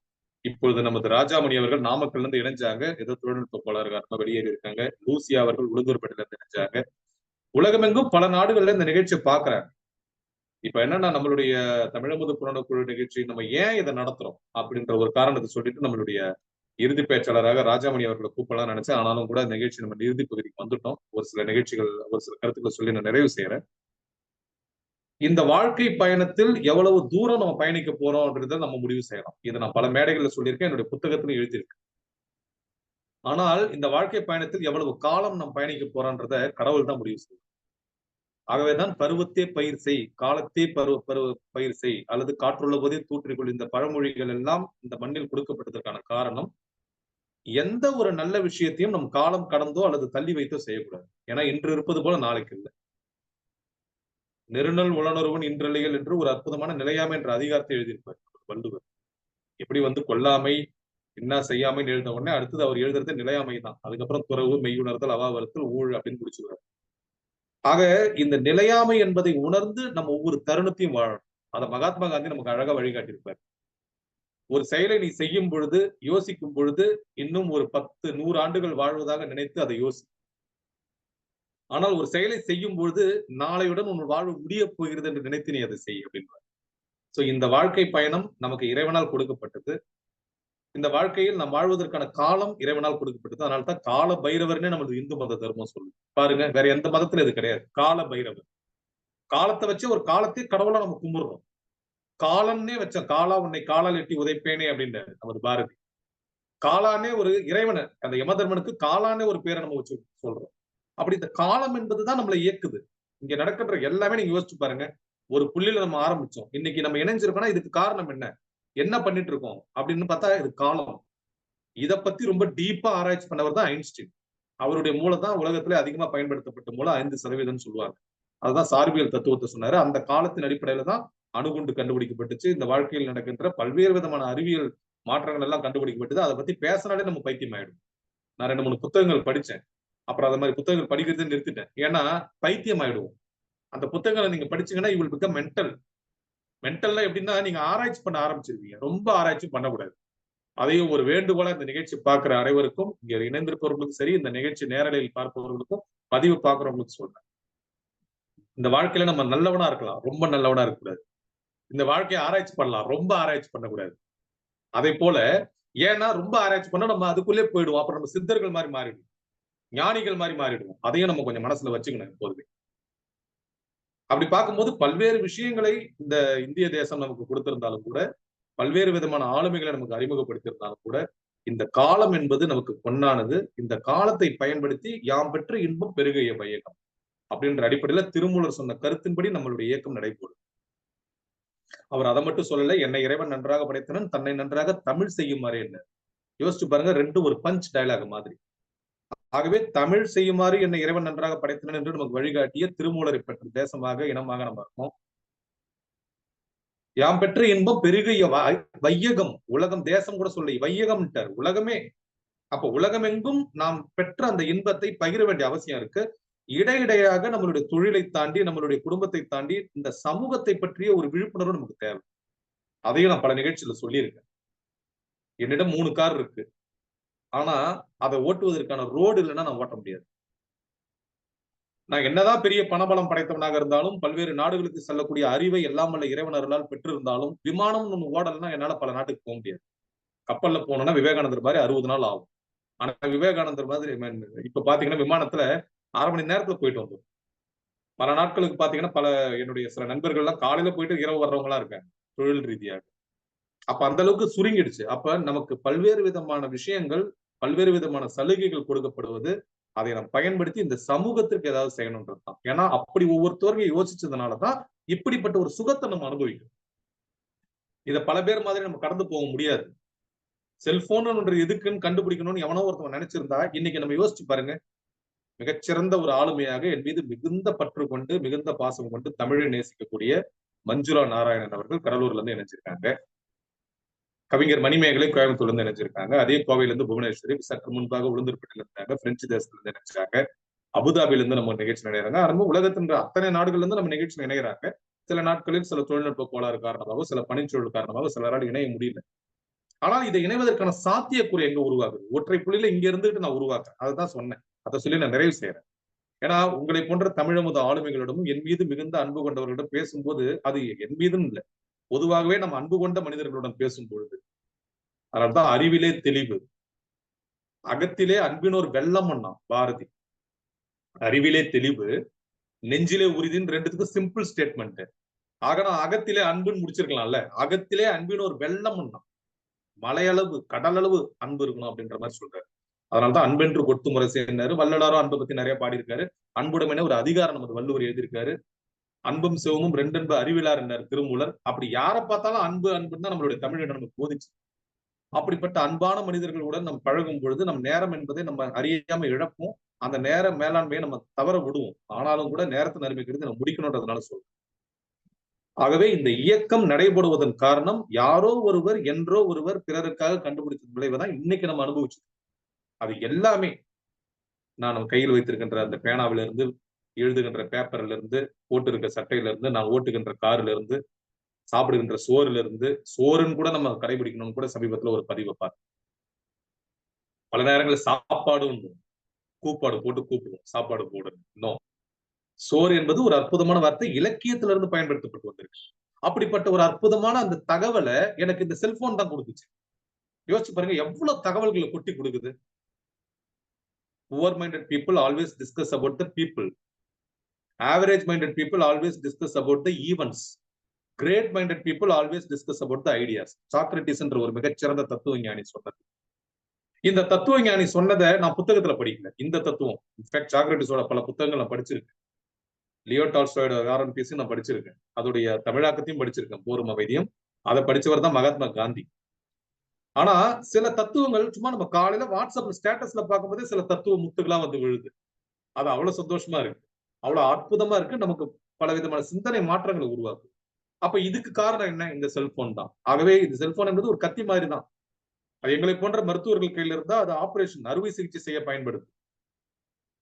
இப்பொழுது நமது ராஜாமணி அவர்கள் நாமக்கல்ல இருந்து இணைஞ்சாங்க. ஏதோ தொழில்நுட்ப கோளாறுகாரமா வெளியேறி இருக்காங்க. லூசியா அவர்கள் உளுந்தூர்பேட்டையில இருந்து இணைஞ்சாங்க. உலகமெங்கும் பல நாடுகள்ல இந்த நிகழ்ச்சியை பாக்குறாங்க. இப்ப என்னன்னா நம்மளுடைய தமிழமுது புலனக்குழு நிகழ்ச்சி நம்ம ஏன் இதை நடத்துறோம் அப்படின்ற ஒரு காரணத்தை சொல்லிட்டு நம்மளுடைய இறுதி பேச்சாளராக ராஜாமணி அவர்களை கூப்பிடலாம் நினைச்சேன். ஆனாலும் கூட நிகழ்ச்சி நம்ம இறுதி பகுதிக்கு வந்துட்டோம். ஒரு சில நிகழ்ச்சிகள், ஒரு சில கருத்துக்களை சொல்லி நான் நிறைவு செய்யறேன். இந்த வாழ்க்கை பயணத்தில் எவ்வளவு தூரம் நம்ம பயணிக்க போறோம்ன்றத நம்ம முடிவு செய்யலாம். இதை நான் பல மேடைகள்ல சொல்லியிருக்கேன், என்னுடைய புத்தகத்திலும் எழுதியிருக்கேன். ஆனால் இந்த வாழ்க்கை பயணத்தில் எவ்வளவு காலம் நம்ம பயணிக்க போறோம்ன்றத கடவுள் தான் முடிவு செய்யும். ஆகவேதான் பருவத்தே பயிர் செய், காலத்தே பயிர் செய், அல்லது காற்றுள்ள போதே தூற்றிக்கொள், இந்த பழமொழிகள் எல்லாம் இந்த மண்ணில் கொடுக்கப்பட்டதற்கான காரணம், எந்த ஒரு நல்ல விஷயத்தையும் நம் காலம் கடந்தோ அல்லது தள்ளி வைத்தோ செய்யக்கூடாது. ஏன்னா இன்று இருப்பது போல நாளைக்கு இல்லை. நெருநல் உளனொருவன் இன்றலைகள் என்று ஒரு அற்புதமான நிலையாமை என்ற அதிகாரத்தை எழுதியிருப்பார் வள்ளுவர். எப்படி வந்து கொல்லாமை என்ன செய்யாமைன்னு எழுத உடனே அடுத்தது அவர் எழுதுறது நிலையாமை தான். அதுக்கப்புறம் துறவு, மெய்யுணர்தல், அவாவரத்தல், ஊழ் அப்படின்னு முடிச்சுடுவார். ஆக இந்த நிலையாமை என்பதை உணர்ந்து நம்ம ஒவ்வொரு தருணத்தையும் வாழணும். அதை மகாத்மா காந்தி நமக்கு அழகா வழிகாட்டியிருப்பார். ஒரு செயலை நீ செய்யும் பொழுது, யோசிக்கும் பொழுது, இன்னும் ஒரு 10-100 ஆண்டுகள் வாழ்வதாக நினைத்து அதை யோசி. ஆனால் ஒரு செயலை செய்யும் பொழுது நாளையுடன் உன் வாழ்வு முடிய போகிறது என்று நினைத்து நீ அதை செய் அப்படின்றார். சோ இந்த வாழ்க்கை பயணம் நமக்கு இறைவனால் கொடுக்கப்பட்டது. இந்த வாழ்க்கையில் நாம் வாழ்வதற்கான காலம் இறைவனால் கொடுக்கப்பட்டது. அதனால்தான் கால பைரவர்னே நமது இந்து மத தர்மம் சொல்லுது. பாருங்க, வேற எந்த மதத்துல இது கிடையாது. கால பைரவர், காலத்தை வச்சு ஒரு காலத்தை கடவுளா நம்ம கும்பிடுறோம். காலன்னே வச்ச காலா உன்னை காலால் எட்டி உதைப்பேனே அப்படின்னு நமது பாரதி. காலானே ஒரு இறைவனை, அந்த யமதர்மனுக்கு காலானே ஒரு பேரை நம்ம வச்சு சொல்றோம். அப்படி இந்த காலம் என்பதுதான் நம்மளை இயக்குது. இங்க நடக்கின்ற எல்லாமே நீங்க யோசிச்சு பாருங்க. ஒரு புள்ளியில நம்ம ஆரம்பிச்சோம், இன்னைக்கு நம்ம இணைஞ்சிருக்கோம்னா இதுக்கு காரணம் என்ன பண்ணிட்டு இருக்கோம் அப்படின்னு பார்த்தா இது காலம். இதை பத்தி ரொம்ப டீப்பா ஆராய்ச்சி பண்ணவர் தான் ஐன்ஸ்டீன். அவருடைய மூளை தான் உலகத்திலே அதிகமா பயன்படுத்தப்பட்ட மூளை, 5% சொல்லுவாங்க. அதுதான் சார்பியல் தத்துவத்தை சொன்னாரு. அந்த காலத்தின் அடிப்படையில தான் அணுகுண்டு கண்டுபிடிக்கப்பட்டுச்சு. இந்த வாழ்க்கையில் நடக்கின்ற பல்வேறு விதமான அறிவியல் மாற்றங்கள் எல்லாம் கண்டுபிடிக்கப்பட்டது. அதை பத்தி பேசினாலே நம்ம பைத்தியம் ஆயிடும். நான் 2-3 புத்தகங்கள் படிச்சேன். அப்புறம் அதை மாதிரி புத்தகங்கள் படிக்கிறதே நிறுத்திட்டேன். ஏன்னா பைத்தியம் ஆயிடுவோம். அந்த புத்தகங்களை நீங்க படிச்சீங்கன்னா யூ வில் பிகம் மென்டல். மென்டல்னா எப்படின்னா நீங்க ஆராய்ச்சி பண்ண ஆரம்பிச்சிருவீங்க. ரொம்ப ஆராய்ச்சி பண்ணக்கூடாது. அதையும் ஒரு வேண்டுகோளா இந்த நிகழ்ச்சி பார்க்கிற அனைவருக்கும், இங்க இணைந்திருப்பவர்களுக்கும் சரி, இந்த நிகழ்ச்சி நேரலையில் பார்ப்பவர்களுக்கும், பதிவு பார்க்கிறவங்களுக்கும் சொல்றேன். இந்த வாழ்க்கையில நம்ம நல்லவனா இருக்கலாம், ரொம்ப நல்லவனா இருக்கக்கூடாது. இந்த வாழ்க்கையை ஆராய்ச்சி பண்ணலாம், ரொம்ப ஆராய்ச்சி பண்ணக்கூடாது. அதே போல ஏன்னா ரொம்ப ஆராய்ச்சி பண்ணா நம்ம அதுக்குள்ளே போயிடுவோம். அப்புறம் நம்ம சித்தர்கள் மாதிரி மாறிடுவோம், ஞானிகள் மாதிரி மாறிடுவோம். அதையும் நம்ம கொஞ்சம் மனசுல வச்சுக்கணும் எப்போதுமே. அப்படி பார்க்கும்போது பல்வேறு விஷயங்களை இந்த இந்திய தேசம் நமக்கு கொடுத்திருந்தாலும் கூட, பல்வேறு விதமான ஆளுமைகளை நமக்கு அறிமுகப்படுத்தியிருந்தாலும் கூட, இந்த காலம் என்பது நமக்கு பொன்னானது. இந்த காலத்தை பயன்படுத்தி யாம் பெற்ற இன்பம் பெருகைய வையகம் அப்படின்ற அடிப்படையில திருமூலர் சொன்ன கருத்தின்படி நம்மளுடைய இயக்கம் நடைபெறும். அவர் அதை மட்டும் சொல்லல, என்னை இறைவன் நன்றாக படைத்தனன், தன்னை நன்றாக தமிழ் செய்யுமாறு என்ன. யோசிச்சு பாருங்க, ரெண்டு ஒரு பஞ்ச் டயலாக் மாதிரி. ஆகவே தமிழ் செய்யுமாறு என்னை இறைவன் நன்றாக படைத்தனன் என்று நமக்கு வழிகாட்டிய திருமூலரை பெற்ற தேசமாக, இனமாக நம்ம இருக்கோம். யாம் பெற்ற இன்பம் பெருகைய வையகம், உலகம், தேசம் கூட சொல்ல வையகம் உலகமே. அப்ப உலகமெங்கும் நாம் பெற்ற அந்த இன்பத்தை பகிர வேண்டிய அவசியம் இருக்கு. இடையிடையாக நம்மளுடைய தொழிலை தாண்டி, நம்மளுடைய குடும்பத்தை தாண்டி இந்த சமூகத்தை பற்றிய ஒரு விழிப்புணர்வு நமக்கு தேவை. அதையும் நான் பல நிகழ்ச்சியில சொல்லியிருக்கேன். என்னிடம் 3 கார் இருக்கு. ஆனா அதை ஓட்டுவதற்கான ரோடு இல்லைன்னா நான் ஓட்ட முடியாது. நான் என்னதான் பெரிய பணபலம் படைத்தவனாக இருந்தாலும், பல்வேறு நாடுகளுக்கு செல்லக்கூடிய அறிவை எல்லாம் வல்ல இறைவனர்களால் பெற்றிருந்தாலும், விமானம் ஒண்ணு ஓடலைன்னா என்னால பல நாட்டுக்கு போக முடியாது. கப்பல்ல போனோம்னா விவேகானந்தர் மாதிரி 60 நாள் ஆகும். ஆனா விவேகானந்தர் மாதிரி இப்ப பாத்தீங்கன்னா விமானத்துல 1/2 மணி நேரத்துல போயிட்டு வந்தோம். பல நாட்களுக்கு பாத்தீங்கன்னா என்னுடைய சில நண்பர்கள் எல்லாம் காலையில போயிட்டு இரவு வர்றவங்க எல்லாம் இருக்காங்க தொழில் ரீதியாக. அப்ப அந்த அளவுக்கு சுருங்கிடுச்சு. அப்ப நமக்கு பல்வேறு விதமான விஷயங்கள், பல்வேறு விதமான சலுகைகள் கொடுக்கப்படுவது, அதை நாம் பயன்படுத்தி இந்த சமூகத்திற்கு ஏதாவது செய்யணும்ன்றதுதான். ஏன்னா அப்படி ஒவ்வொருத்தவரையும் யோசிச்சதுனாலதான் இப்படிப்பட்ட ஒரு சுகத்தை நம்ம அனுபவிக்கும். இதை பல பேர் மாதிரி நம்ம கடந்து போக முடியாது. செல்போன் எதுக்குன்னு கண்டுபிடிக்கணும்னு எவனோ ஒருத்தவங்க நினைச்சிருந்தா, இன்னைக்கு நம்ம யோசிச்சு பாருங்க, மிகச்சிறந்த ஒரு ஆளுமையாக என் மீது மிகுந்த பற்று கொண்டு, மிகுந்த பாசம் கொண்டு தமிழை நேசிக்கக்கூடிய மஞ்சுளா நாராயணன் அவர்கள் கடலூர்ல இருந்து இணைஞ்சிருக்காங்க. கவிஞர் மணிமேகலை கோயம்புத்தூர்ல இருந்து இணைஞ்சிருக்காங்க. அதே கோவையில இருந்து புவனேஸ்வரி, சற்று முன்பாக உளுந்தூர்பேட்டையில இருந்தாங்க. பிரெஞ்சு தேசத்துல இருந்து இணைஞ்சாங்க. அபுதாபில இருந்து நம்ம நிகழ்ச்சி இணைகிறாங்க. நம்ம உலகத்தின் அத்தனை நாடுகள்ல இருந்து நம்ம நிகழ்ச்சி இணைகிறாங்க. சில நாட்களில் சில தொழில்நுட்ப கோளாறு காரணமாக, சில பணிச்சூழல் காரணமாக சிலரால் இணைய முடியல. ஆனால் இதை இணைவதற்கான சாத்தியக்கூறு எங்க உருவாகுது? ஒற்றை புள்ளியில இங்க இருந்துட்டு நான் உருவாக்குறேன். அதுதான் சொன்னேன். அதை சொல்லி நான் நிறைவு செய்யறேன். ஏன்னா உங்களை போன்ற தமிழமுத ஆளுமைகளிடமும் என் மீது மிகுந்த அன்பு கொண்டவர்களிடம் பேசும்போது, அது என் மீதும் இல்லை, பொதுவாகவே நம்ம அன்பு கொண்ட மனிதர்களுடன் பேசும் பொழுது, அதனால்தான் அறிவிலே தெளிவு, அகத்திலே அன்பினோர் வெள்ளம் அண்ணா பாரதி. அறிவிலே தெளிவு, நெஞ்சிலே உறுதின்னு ரெண்டுத்துக்கும் சிம்பிள் ஸ்டேட்மெண்ட். ஆக நான் அகத்திலே அன்புன்னு முடிச்சிருக்கலாம்ல. அகத்திலே அன்பினோர் வெள்ளம் அண்ணா, மலையளவு கடலளவு அன்பு இருக்கணும் அப்படின்ற மாதிரி சொல்றாரு. அதனால்தான் அன்பென்று கொட்டு முறை சேர்ந்தாரு. வள்ளலாரும் அன்பை பத்தி நிறைய பாடியிருக்காரு. அன்புடைமையான ஒரு அதிகாரம் நமது வள்ளுவர் எழுதியிருக்காரு. அன்பும் சிவமும் ரெண்டன்பு அறிவிலார் என்னார் திருமூலர். அப்படி யாரை பார்த்தாலும் அன்பு அன்புன்னு தான் நம்மளுடைய தமிழிடம் நமக்கு போதிச்சு. அப்படிப்பட்ட அன்பான மனிதர்களுடன் நம்ம பழகும் பொழுது நம் நேரம் என்பதை நம்ம அறியாம இழப்போம். அந்த நேர மேலாண்மையை நம்ம தவற விடுவோம். ஆனாலும் கூட நேரத்தின் அருமை கருதி நம்ம முடிக்கணும்ன்றதுனால சொல்றோம். ஆகவே இந்த இயக்கம் நடைபெறுவதன் காரணம் யாரோ ஒருவர், என்றோ ஒருவர் பிறருக்காக கண்டுபிடித்த விளைவுதான் இன்னைக்கு நம்ம அனுபவிச்சோம். அது எல்லாமே நான் கையில் வைத்திருக்கின்ற அந்த பேனாவில இருந்து, எழுதுகின்ற பேப்பர்ல இருந்து, போட்டிருக்க சட்டையில இருந்து, நான் ஓட்டுகின்ற கார்ல இருந்து, சாப்பிடுகின்ற சோறுல இருந்து, சோறுன்னு கூட நம்ம கடைபிடிக்கணும்னு கூட சமீபத்துல ஒரு பதிவை பார்த்தேன். பல நேரங்களில் சாப்பாடு கூப்பாடு போட்டு கூப்பிடுவோம், சாப்பாடு போடுறது. இன்னும் சோறு என்பது ஒரு அற்புதமான வார்த்தை, இலக்கியத்துல இருந்து பயன்படுத்தப்பட்டு வந்திருக்கு. அப்படிப்பட்ட ஒரு அற்புதமான அந்த தகவலை எனக்கு இந்த செல்போன் தான் கொடுத்துச்சு. யோசிச்சு பாருங்க, எவ்வளவு தகவல்களை கொட்டி கொடுக்குது. Poor minded people always discuss about the people. Average minded people always discuss about the events. Great minded people always discuss about the ideas. Socrates என்ற ஒரு மிகச்சிறந்த தத்துவ ஞானி சொன்னது. இந்த தத்துவ ஞானி சொன்னதை நான் புத்தகத்துல படிக்கல. இந்த தத்துவம் இன்ஃபேக்ட் சாக்ரட்டிஸோட பல புத்தகங்கள் நான் படிச்சிருக்கேன். லியோ டால்ஸ்டாயோட வார் அண்ட் பீஸ் நான் படிச்சிருக்கேன். அதோடைய தமிழாக்கத்தையும் படிச்சிருக்கேன், போரும் அமைதியும். அதை படிச்சவர் தான் மகாத்மா காந்தி. ஆனா சில தத்துவங்கள் சும்மா நம்ம காலையில வாட்ஸ்அப்ல ஸ்டேட்டஸ்ல பார்க்கும்போதே சில தத்துவ முத்துகளா வந்து விழுது. அது அவ்வளவு சந்தோஷமா இருக்கு, அவ்வளவு அற்புதமா இருக்கு. நமக்கு பல விதமான சிந்தனை மாற்றங்களை உருவாக்கும். அப்ப இதுக்கு காரணம் என்ன? இந்த செல்போன் தான். ஆகவே இந்த செல்போன் என்பது ஒரு கத்தி மாதிரி தான். அது எங்களை போன்ற மருத்துவர்கள் கையில இருந்தா அது ஆபரேஷன், அறுவை சிகிச்சை செய்ய பயன்படுது.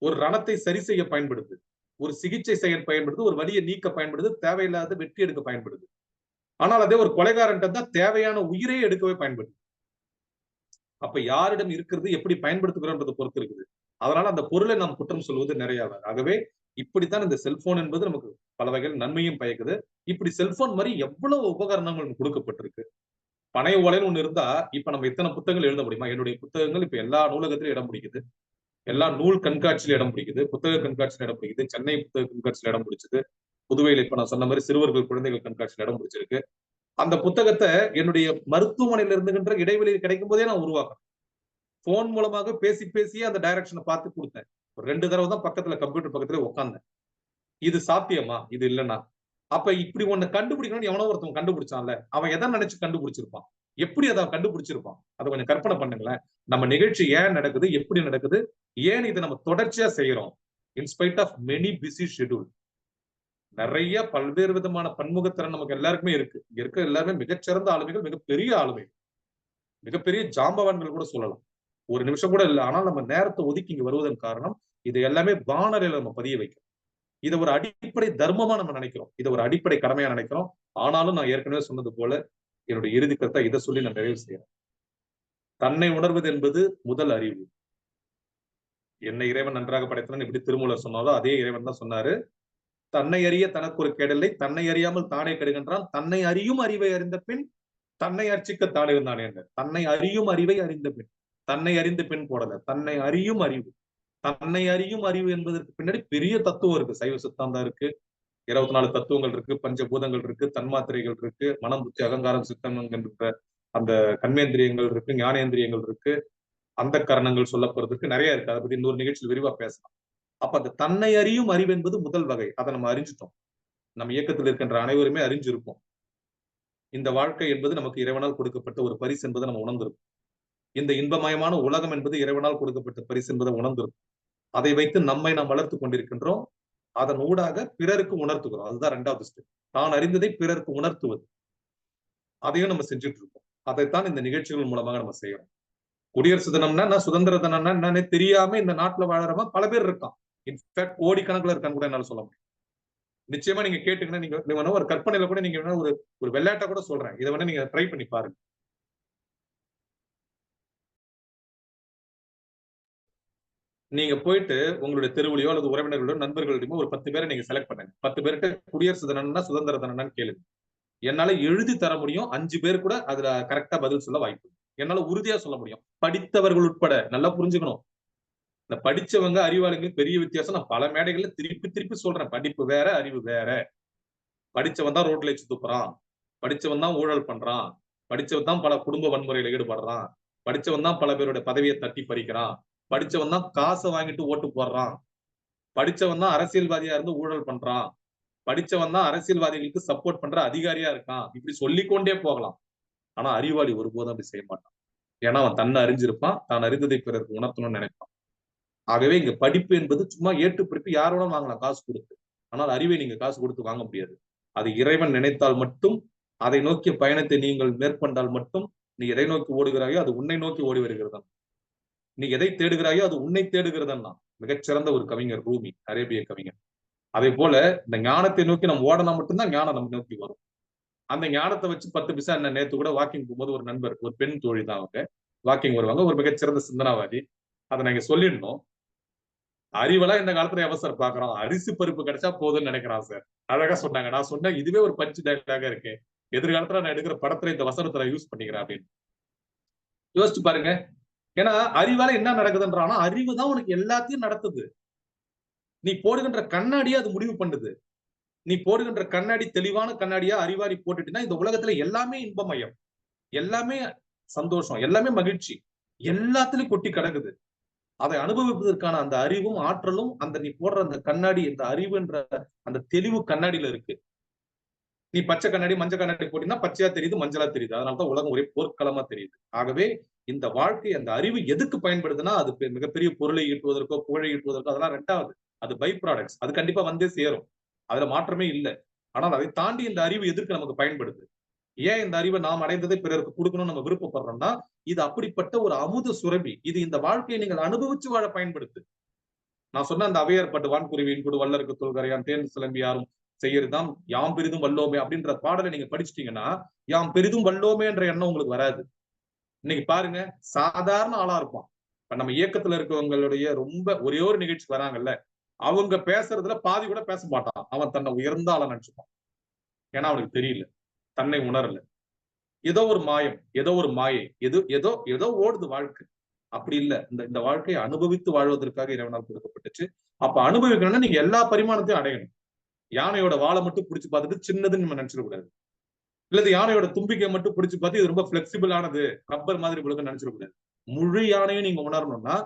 ஒரு ரணத்தை சரி செய்ய பயன்படுது. ஒரு சிகிச்சை செய்ய பயன்படுது. ஒரு வலியை நீக்க பயன்படுது. தேவையில்லாத வெற்றி எடுக்க பயன்படுது. ஆனால் அதே ஒரு கொலைகாரன் தான் தேவையான உயிரை எடுக்கவே பயன்படுது. அப்ப யாரிடம் இருக்கிறது, எப்படி பயன்படுத்துகிறோன்றதை பொறுத்து இருக்குது. அதனால அந்த பொருளை நாம் குற்றம் சொல்வது நிறைய. ஆகவே இப்படித்தான் இந்த செல்போன் என்பது நமக்கு பல வகையில் நன்மையும் பயக்குது. இப்படி செல்போன் மாதிரி எவ்வளவு உபகரணங்கள் கொடுக்கப்பட்டிருக்கு. பனை ஓலைன்னு ஒண்ணு இருந்தா இப்ப நம்ம இத்தனை புத்தகங்கள் எழுத முடியுமா? என்னுடைய புத்தகங்கள் இப்ப எல்லா நூலகத்திலும் இடம் பிடிக்குது. எல்லா நூல் கண்காட்சியில இடம் பிடிக்குது. புத்தக கண்காட்சியில இடம் பிடிக்குது. சென்னை புத்தக கண்காட்சியில இடம் பிடிச்சது. புதுவையில இப்ப நான் சொன்ன மாதிரி சிறுவர்கள் குழந்தைகள் கண்காட்சியில இடம் பிடிச்சிருக்கு. அந்த புத்தகத்தை என்னுடைய மருத்துவமனையில இருந்துகின்ற இடைவெளியில் கிடைக்கும் போதே நான் உருவாக்குறேன். போன் மூலமாக பேசி பேசியே அந்த டைரக்ஷனை பார்த்து கொடுத்தேன். ஒரு 2 தடவை தான் பக்கத்துல கம்ப்யூட்டர் பக்கத்துல உட்கார்ந்தேன். இது சாத்தியமா? இது இல்லைன்னா அப்ப இப்படி ஒண்ணு கண்டுபிடிக்கணும்னு எவனோ ஒருத்தவங்க கண்டுபிடிச்சான்ல, அவன் எதை நினைச்சு கண்டுபிடிச்சிருப்பான்? எப்படி அதை கண்டுபிடிச்சிருப்பான்? அதை கொஞ்சம் கற்பனை பண்ணுங்களேன். நம்ம நிகழ்ச்சி ஏன் நடக்குது, எப்படி நடக்குது, ஏன் இதை நம்ம தொடர்ச்சியா செய்யறோம்? In spite of many busy schedule. நிறைய பல்வேறு விதமான பன்முகத்திறன் நமக்கு எல்லாருக்குமே இருக்கு. இங்க இருக்க எல்லாருமே மிகச்சிறந்த ஆளுமைகள், மிகப்பெரிய ஆளுமைகள், மிகப்பெரிய ஜாம்பவான்கள் கூட சொல்லலாம். ஒரு நிமிஷம் கூட இல்லை. ஆனால் நம்ம நேரத்தை ஒதுக்கி இங்க வருவதன் காரணம் இது எல்லாமே வானொலியில நம்ம பதிய வைக்கிறோம். இதை ஒரு அடிப்படை தர்மமா நம்ம நினைக்கிறோம். இதை ஒரு அடிப்படை கடமையா நினைக்கிறோம். ஆனாலும் நான் ஏற்கனவே சொன்னது போல என்னுடைய இறுதி கருத்தை இதை சொல்லி நான் நிறைவு செய்யறேன். தன்னை உணர்வது என்பது முதல் அறிவு. என்னை இறைவன் நன்றாக படைத்தான் எப்படி திருமூலர் சொன்னாரோ அதே இறைவன் தான் சொன்னாரு, தன்னை அறிய தனக்கு ஒரு கேடில்லை, தன்னை அறியாமல் தானே கெடுகின்றான், தன்னை அறியும் அறிவை அறிந்த பின் தன்னை அர்ச்சிக்க தானே இருந்தானே என்ற. தன்னை அறியும் அறிவை அறிந்த பின், தன்னை அறிந்த பின் போடல, தன்னை அறியும் அறிவு. தன்னை அறியும் அறிவு என்பதற்கு பின்னாடி பெரிய தத்துவம் இருக்கு. சைவ சித்தாந்தம் இருக்கு, 24 தத்துவங்கள் இருக்கு, பஞ்சபூதங்கள் இருக்கு, தன்மாத்திரைகள் இருக்கு, மனம், புத்தி, அகங்காரம், சித்தம் என்கின்ற அந்த கண்மேந்திரியங்கள் இருக்கு, ஞானேந்திரியங்கள் இருக்கு, அந்த கரணங்கள் சொல்லப்படுறதுக்கு நிறைய இருக்கு. அதை பத்தி இன்னொரு நிகழ்ச்சியில் விரிவா பேசலாம். அப்ப அந்த தன்னை அறியும் அறிவு என்பது முதல் வகை. அதை நம்ம அறிஞ்சிட்டோம். நம்ம இயக்கத்தில் இருக்கின்ற அனைவருமே அறிஞ்சிருப்போம். இந்த வாழ்க்கை என்பது நமக்கு இறைவனால் கொடுக்கப்பட்ட ஒரு பரிசு என்பதை நம்ம உணர்ந்திருக்கும். இந்த இன்பமயமான உலகம் என்பது இறைவனால் கொடுக்கப்பட்ட பரிசு என்பதை உணர்ந்திருக்கும். அதை வைத்து நம்மை நாம் வளர்த்து கொண்டிருக்கின்றோம். அதன் ஊடாக பிறருக்கு உணர்த்துகிறோம். அதுதான் 2வது ஸ்டெப். தான் அறிந்ததை பிறருக்கு உணர்த்துவது. அதையும் நம்ம செஞ்சுட்டு இருக்கோம். அதைத்தான் இந்த நிகழ்ச்சிகள் மூலமாக நம்ம செய்யறோம். குடியரசு தினம்னா சுதந்திர தினம்னா என்னன்னு தெரியாம இந்த நாட்டுல வாழறவங்க பல பேர் இருக்கான். இன்ஃபேக்ட் கோடிக்கணக்கில் இருக்கான்னு கூட என்னால சொல்ல முடியும். நிச்சயமா நீங்க கேட்டுங்கன்னா நீங்க ஒரு கற்பனையில கூட நீங்க ஒரு விளையாட்டை கூட சொல்றேன். இதை வேணா நீங்க ட்ரை பண்ணி பாருங்க. நீங்க போயிட்டு உங்களுடைய தெருவிலையோ அல்லது உறவினர்களோ நண்பர்களோ ஒரு 10 பேரை நீங்க செலக்ட் பண்ணுங்க. 10 பேர்கிட்ட குடியரசு தினம்னா சுதந்திர தினம்னு கேளுங்க. என்னால எழுதி தர முடியும். 5 பேர் கூட அதுல கரெக்டா பதில் சொல்ல வாய்ப்பு. என்னால உறுதியா சொல்ல முடியும். படித்தவர்கள் உட்பட. நல்லா புரிஞ்சுக்கணும். இந்த படிச்சவங்க அறிவாளிகளுக்கு பெரிய வித்தியாசம். நான் பல மேடைகள்ல திருப்பி திருப்பி சொல்றேன். படிப்பு வேற, அறிவு வேற. படிச்சவன் தான் ரோட்ல வச்சு துப்புறான், படிச்சவன் தான் ஊழல் பண்றான், படிச்சவன் தான் பல குடும்ப வன்முறையில ஈடுபடுறான், படிச்சவன் தான் பல பேருடைய பதவியை தட்டி பறிக்கிறான், படிச்சவன் தான் காசை வாங்கிட்டு ஓட்டு போடுறான், படிச்சவன் தான் அரசியல்வாதியா இருந்து ஊழல் பண்றான், படிச்சவன் தான் அரசியல்வாதிகளுக்கு சப்போர்ட் பண்ற அதிகாரியா இருக்கான். இப்படி சொல்லிக்கொண்டே போகலாம். ஆனா அறிவாளி ஒருபோதும் அப்படி செய்ய மாட்டான். ஏன்னா அவன் தன்னை அறிஞ்சிருப்பான். தான் அறிந்ததை பிறருக்கு உணர்த்தணும்னு நினைப்பான். ஆகவே இங்க படிப்பு என்பது சும்மா ஏட்டு பிடிப்பு யாரோட வாங்கலாம் காசு கொடுத்து. ஆனால் அறிவை நீங்க காசு கொடுத்து வாங்க முடியாது. அது இறைவன் நினைத்தால் மட்டும், அதை நோக்கிய பயணத்தை நீங்கள் மேற்கொண்டால் மட்டும் நீ எதை நோக்கி ஓடுகிறாயோ அது உன்னை நோக்கி ஓடி வருகிறதா. நீ எதை தேடுகிறாயோ அது உன்னை தேடுகிறதா. மிகச்சிறந்த ஒரு கவிஞர் ரூமி, அரேபிய கவிஞர். அதே போல இந்த ஞானத்தை நோக்கி நம்ம ஓடனா மட்டும்தான் ஞானம் நம்ம நோக்கி வரும். அந்த ஞானத்தை வச்சு 10 பைசா என்ன. நேத்து கூட வாக்கிங் போகும்போது ஒரு நண்பர், ஒரு பெண் தோழி தான் அவங்க, வாக்கிங் வருவாங்க. ஒரு மிகச்சிறந்த சிந்தனாவாதி. அதை நாங்க சொல்லிடணும். அறிவெல்லாம் இந்த காலத்துல அவசரம் பாக்குறோம். அரிசி பருப்பு கிடைச்சா போதும்னு நினைக்கிறான் சார். அழகா சொன்னாங்க. நான் சொன்னேன் இதுவே ஒரு பஞ்சு டயலாக இருக்கு. எதிர்காலத்துல நான் எடுக்கிற படத்துல இந்த வசனத்தை யூஸ் பண்ணிக்கிறேன் அப்படின்னு. யோசிச்சு பாருங்க. ஏன்னா அறிவால என்ன நடக்குதுன்றானா, அறிவு தான் உனக்கு எல்லாத்தையும் நடத்துது. நீ போடுகின்ற கண்ணாடியா அது முடிவு பண்ணுது. நீ போடுகின்ற கண்ணாடி தெளிவான கண்ணாடியா அறிவாளி போட்டுட்டீங்கன்னா, இந்த உலகத்துல எல்லாமே இன்பமயம், எல்லாமே சந்தோஷம், எல்லாமே மகிழ்ச்சி, எல்லாத்துலயும் கொட்டி கிடக்குது. அதை அனுபவிப்பதற்கான அந்த அறிவும் ஆற்றலும் அந்த நீ போடுற அந்த கண்ணாடி, இந்த அறிவுன்ற அந்த தெளிவு கண்ணாடியில இருக்கு. நீ பச்சை கண்ணாடி மஞ்சள் கண்ணாடி போட்டீங்கன்னா பச்சையா தெரியுது, மஞ்சளா தெரியுது. அதனாலதான் உலகம் ஒரே போர்க்களமா தெரியுது. ஆகவே இந்த வாழ்க்கை, அந்த அறிவு எதுக்கு பயன்படுதுன்னா, அது மிகப்பெரிய பொருளை ஈட்டுவதற்கோ புகழை ஈட்டுவதற்கோ அதெல்லாம் ரெண்டாவது. அது பை ப்ராடக்ட்ஸ். அது கண்டிப்பா வந்தே சேரும். அதுல மாற்றமே இல்லை. ஆனால் அதை தாண்டி இந்த அறிவு எதற்கு நமக்கு பயன்படுது? ஏன் இந்த அறிவை நாம் அடைந்ததை பிறருக்கு கொடுக்கணும்னு நம்ம விருப்பப்படுறோம்னா, இது அப்படிப்பட்ட ஒரு அமுத சுரபி. இது இந்த வாழ்க்கையை நீங்கள் அனுபவிச்சு வாழ பயன்படுத்து. நான் சொன்ன அந்த அவையார் பட்டு வான்குருவியின் கூட வல்லருக்கு தொல்கரையான் தேன் சிலம்பி யாரும் செய்யறதாம் யாம் பெரிதும் வல்லோமே அப்படின்ற பாடலை நீங்க படிச்சிட்டீங்கன்னா, யாம் பெரிதும் வல்லோமேன்ற எண்ணம் உங்களுக்கு வராது. இன்னைக்கு பாருங்க, சாதாரண ஆளா இருப்பான். இப்ப நம்ம இயக்கத்துல இருக்கவங்களுடைய ரொம்ப ஒரே ஒரு நிகழ்ச்சி வராங்கல்ல, அவங்க பேசுறதுல பாதி கூட பேச மாட்டான். அவன் தன்னை உயர்ந்த ஆளா நினைச்சுப்பான். ஏன்னா அவனுக்கு தெரியல, தன்னை உணரல. ஏதோ ஒரு மாயம், ஏதோ ஒரு மாயை, ஏதோ ஏதோ ஓடுது வாழ்க்கை. அப்படி இல்ல. இந்த வாழ்க்கையை அனுபவித்து வாழ்வதற்காக இறைவனால் கொடுக்கப்பட்டுச்சு. அப்ப அனுபவிக்கணும்னா நீங்க எல்லா பரிமாணத்தையும் அடையணும். யானையோட வாழை மட்டும் பிடிச்சு பார்த்துட்டு சின்னதுன்னு நம்ம நினைச்சிட கூடாது. இல்லது யானையோட தும்பிக்கை மட்டும் பிடிச்சு பார்த்து இது ரொம்ப பிளெக்சிபிளானது, ரப்பர் மாதிரி உங்களுக்கு நினைச்சிட கூடாது. முழு யானையும் நீங்க உணரணும்னா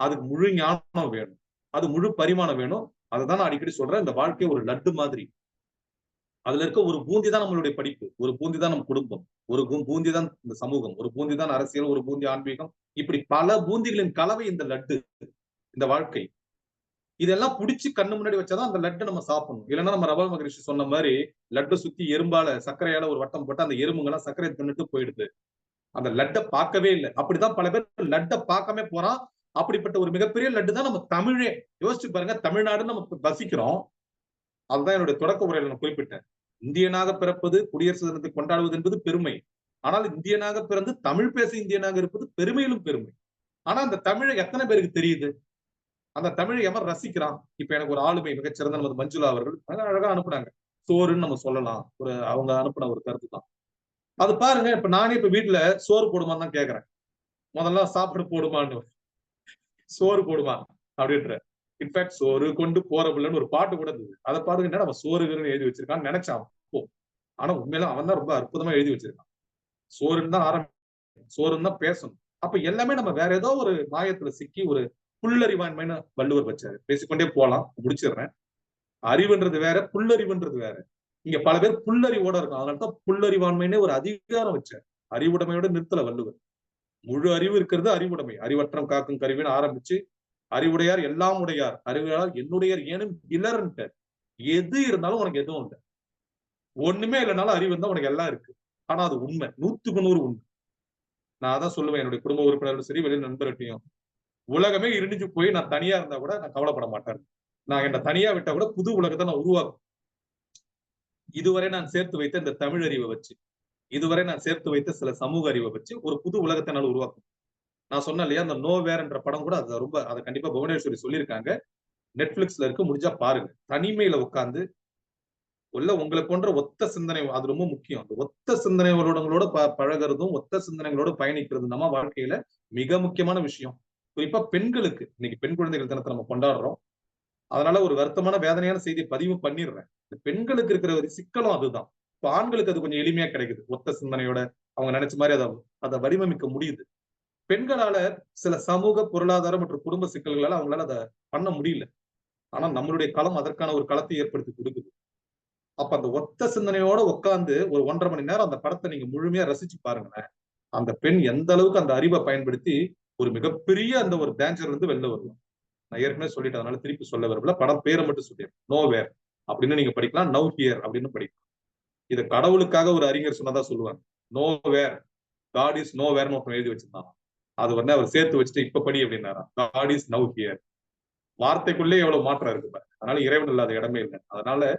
அதுக்கு முழு ஞானம் வேணும், அது முழு பரிமாணம் வேணும். அதுதான் நான் அடிக்கடி சொல்றேன், இந்த வாழ்க்கை ஒரு லட்டு மாதிரி. அதுல இருக்க ஒரு பூந்தி தான் நம்மளுடைய படிப்பு, ஒரு பூந்தி தான் நம்ம குடும்பம், ஒரு பூந்தி தான் இந்த சமூகம், ஒரு பூந்தி தான் அரசியல், ஒரு பூந்தி ஆன்மீகம். இப்படி பல பூந்திகளின் கலவை இந்த லட்டு, இந்த வாழ்க்கை. இதெல்லாம் புடிச்சு கண்ணு முன்னாடி வச்சாதான் அந்த லட்டை நம்ம சாப்பிடணும். இல்லைன்னா நம்ம ரபல் மகரிஷி சொன்ன மாதிரி லட்டு சுத்தி எறும்பால சர்க்கரையால ஒரு வட்டம் போட்டு அந்த எறும்புங்கெல்லாம் சர்க்கரை தின்னுட்டு போயிடுது. அந்த லட்டை பார்க்கவே இல்லை. அப்படிதான் பல பேர் லட்டை பார்க்காம போறான். அப்படிப்பட்ட ஒரு மிகப்பெரிய லட்டு தான் நம்ம தமிழே. யோசிச்சு பாருங்க, தமிழ்நாடுன்னு நம்ம வசிக்கிறோம். அதுதான் என்னுடைய தொடக்க உரையில நான் குறிப்பிட்டேன். இந்தியனாக பிறப்பது, குடியரசு தினத்தை கொண்டாடுவது என்பது பெருமை. ஆனால் இந்தியனாக பிறந்து தமிழ் பேச இந்தியனாக இருப்பது பெருமையிலும் பெருமை. ஆனா அந்த தமிழை எத்தனை பேருக்கு தெரியுது? அந்த தமிழை எவன் ரசிக்கிறான்? இப்ப எனக்கு ஒரு ஆளுமை மிகச்சிறந்த நமது மஞ்சுளா அவர்கள் அழகா அனுப்புனாங்க. சோறுன்னு நம்ம சொல்லலாம், ஒரு அவங்க அனுப்புன ஒரு கருத்து தான். அது பாருங்க, இப்ப நானே இப்ப வீட்டுல சோறு போடுமான்னு தான் கேக்குறேன். முதல்ல சாப்பிட போடுமான்னு, சோறு போடுமா அப்படின்ற. இன்ஃபேக்ட் சோறு கொண்டு போற பிள்ளைன்னு ஒரு பாட்டு கூட இருந்தது. அதை பாருங்க, என்ன நம்ம சோறுன்னு எழுதி வச்சிருக்கான்னு நினைச்சான். ஆனா உண்மையில அவன் தான் ரொம்ப அற்புதமா எழுதி வச்சிருக்கான். சோறுன்னு தான் சோறுன்னு தான் பேசணும். அப்ப எல்லாமே நம்ம வேற ஏதோ ஒரு மாயத்துல சிக்கி ஒரு புல்லறிவாண்மைன்னு வள்ளுவர் வச்சாரு. பேசிக்கொண்டே போலாம், முடிச்சிடுறேன். அறிவுன்றது வேற, புல்லறிவுன்றது வேற. இங்க பல பேர் புல்லறிவோட இருக்கும். அதனாலதான் புல்லறிவாண்மைன்னு ஒரு அதிகாரம் வச்சார். அறிவுடைமையோட நிறுத்தல வள்ளுவர். முழு அறிவு இருக்கிறது அறிவுடைமை. அறிவற்றம் காக்கும் கருவின்னு ஆரம்பிச்சு, அறிவுடையார் எல்லாம் உடையார், அறிவுடையார் என்னுடையார் ஏனும் இலர்ன்ட்டு. எது இருந்தாலும் உனக்கு எதுவும் இல்லை. ஒண்ணுமே இல்லைனாலும் அறிவு இருந்தா உனக்கு எல்லாம் இருக்கு. ஆனா அது உண்மை, 100க்கு 100 உண்மை. நான் அதான் சொல்லுவேன் என்னுடைய குடும்ப உறுப்பினர்களும் சரி, வெளியில் நண்பர்கிட்டையும், உலகமே இருந்துச்சு போய் நான் தனியா இருந்தா கூட நான் கவலைப்பட மாட்டேன். நான் என்ன தனியா விட்டா கூட புது உலகத்தை நான் உருவாக்கும். இதுவரை நான் சேர்த்து வைத்த இந்த தமிழ் அறிவை வச்சு, இதுவரை நான் சேர்த்து வைத்த சில சமூக அறிவை வச்சு ஒரு புது உலகத்தை நான் உருவாக்கும். நான் சொன்னேன் இல்லையா, அந்த நோ வேர் என்ற படம் கூட அது ரொம்ப, அதை கண்டிப்பா புவனேஸ்வரி சொல்லியிருக்காங்க. நெட்ஃபிளிக்ஸ்ல இருக்கு, முடிஞ்சா பாருங்க. தனிமையில உட்கார்ந்து உள்ள உங்களை போன்ற ஒத்த சிந்தனை, அது ரொம்ப முக்கியம். அந்த ஒத்த சிந்தனைகளோட பழகிறதும் ஒத்த சிந்தனைகளோட பயணிக்கிறது நம்ம வாழ்க்கையில மிக முக்கியமான விஷயம். குறிப்பா பெண்களுக்கு. இன்னைக்கு பெண் குழந்தைகள் தினத்தை நம்ம கொண்டாடுறோம். அதனால ஒரு வருத்தமான வேதனையான செய்தியை பதிவு பண்ணிடுறேன். பெண்களுக்கு இருக்கிற ஒரு சிக்கலும் அதுதான். இப்ப ஆண்களுக்கு அது கொஞ்சம் எளிமையா கிடைக்குது. ஒத்த சிந்தனையோட அவங்க நினைச்ச மாதிரி அதை வடிவமைக்க முடியுது. பெண்களால சில சமூக, பொருளாதார மற்றும் குடும்ப சிக்கல்களால அவங்களால அதை பண்ண முடியல. ஆனா நம்மளுடைய களம் அதற்கான ஒரு களத்தை ஏற்படுத்தி கொடுக்குது. அப்ப அந்த ஒத்த சிந்தனையோட உட்கார்ந்து ஒரு 1.5 மணி நேரம் அந்த படத்தை நீங்க முழுமையா ரசிச்சு பாருங்களேன். அந்த பெண் எந்த அளவுக்கு அந்த அறிவை பயன்படுத்தி ஒரு மிகப்பெரிய அந்த ஒரு டேஞ்சர்ல இருந்து வெளில வருவோம். நான் ஏற்கனவே சொல்லிட்டேன், அதனால திருப்பி சொல்ல வரல. படம் பேரை மட்டும் சொல்லிடுறேன். நோ வேர் அப்படின்னு நீங்க படிக்கலாம், நவ் ஹியர் அப்படின்னு படிக்கலாம். இது கடவுளுக்காக ஒரு அறிஞர் சொன்னதா சொல்லுவாங்க. Nowhere, God is no வேர்னு ஒருத்தன் எழுதி வச்சிருந்தாங்க. அது வந்து அவர் சேர்த்து வச்சுட்டு இப்ப படி அப்படின்னாரா. God is now here. வார்த்தைக்குள்ளே எவ்வளவு மாற்றம் இருக்கு. அதனால இறைவன் இல்லாத இடமே இல்லை. அதனால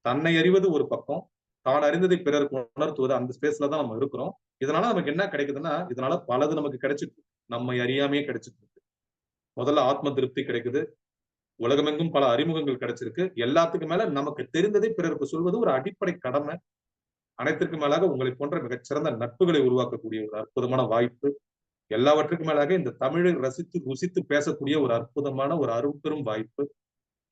தன்னை அறிவது ஒரு பக்கம், தான் அறிந்ததை பிறருக்கு உணர்த்துவது, அந்த ஸ்பேஸ்ல தான் நம்ம இருக்கிறோம். இதனால நமக்கு என்ன கிடைக்குதுன்னா, இதனால பலது நமக்கு கிடைச்சிட்டு, நம்மை அறியாமையே கிடைச்சிட்டு இருக்கு. முதல்ல ஆத்ம திருப்தி கிடைக்குது. உலகமெங்கும் பல அறிமுகங்கள் கிடைச்சிருக்கு. எல்லாத்துக்கும் மேல நமக்கு தெரிந்ததை பிறருக்கு சொல்வது ஒரு அடிப்படை கடமை. அனைத்திற்கும் மேலாக உங்களை போன்ற மிகச்சிறந்த நட்புகளை உருவாக்கக்கூடிய ஒரு அற்புதமான வாய்ப்பு. எல்லாவற்றுக்கும் மேலாக இந்த தமிழை ரசித்து ருசித்து பேசக்கூடிய ஒரு அற்புதமான ஒரு அரும்பெரும் வாய்ப்பு.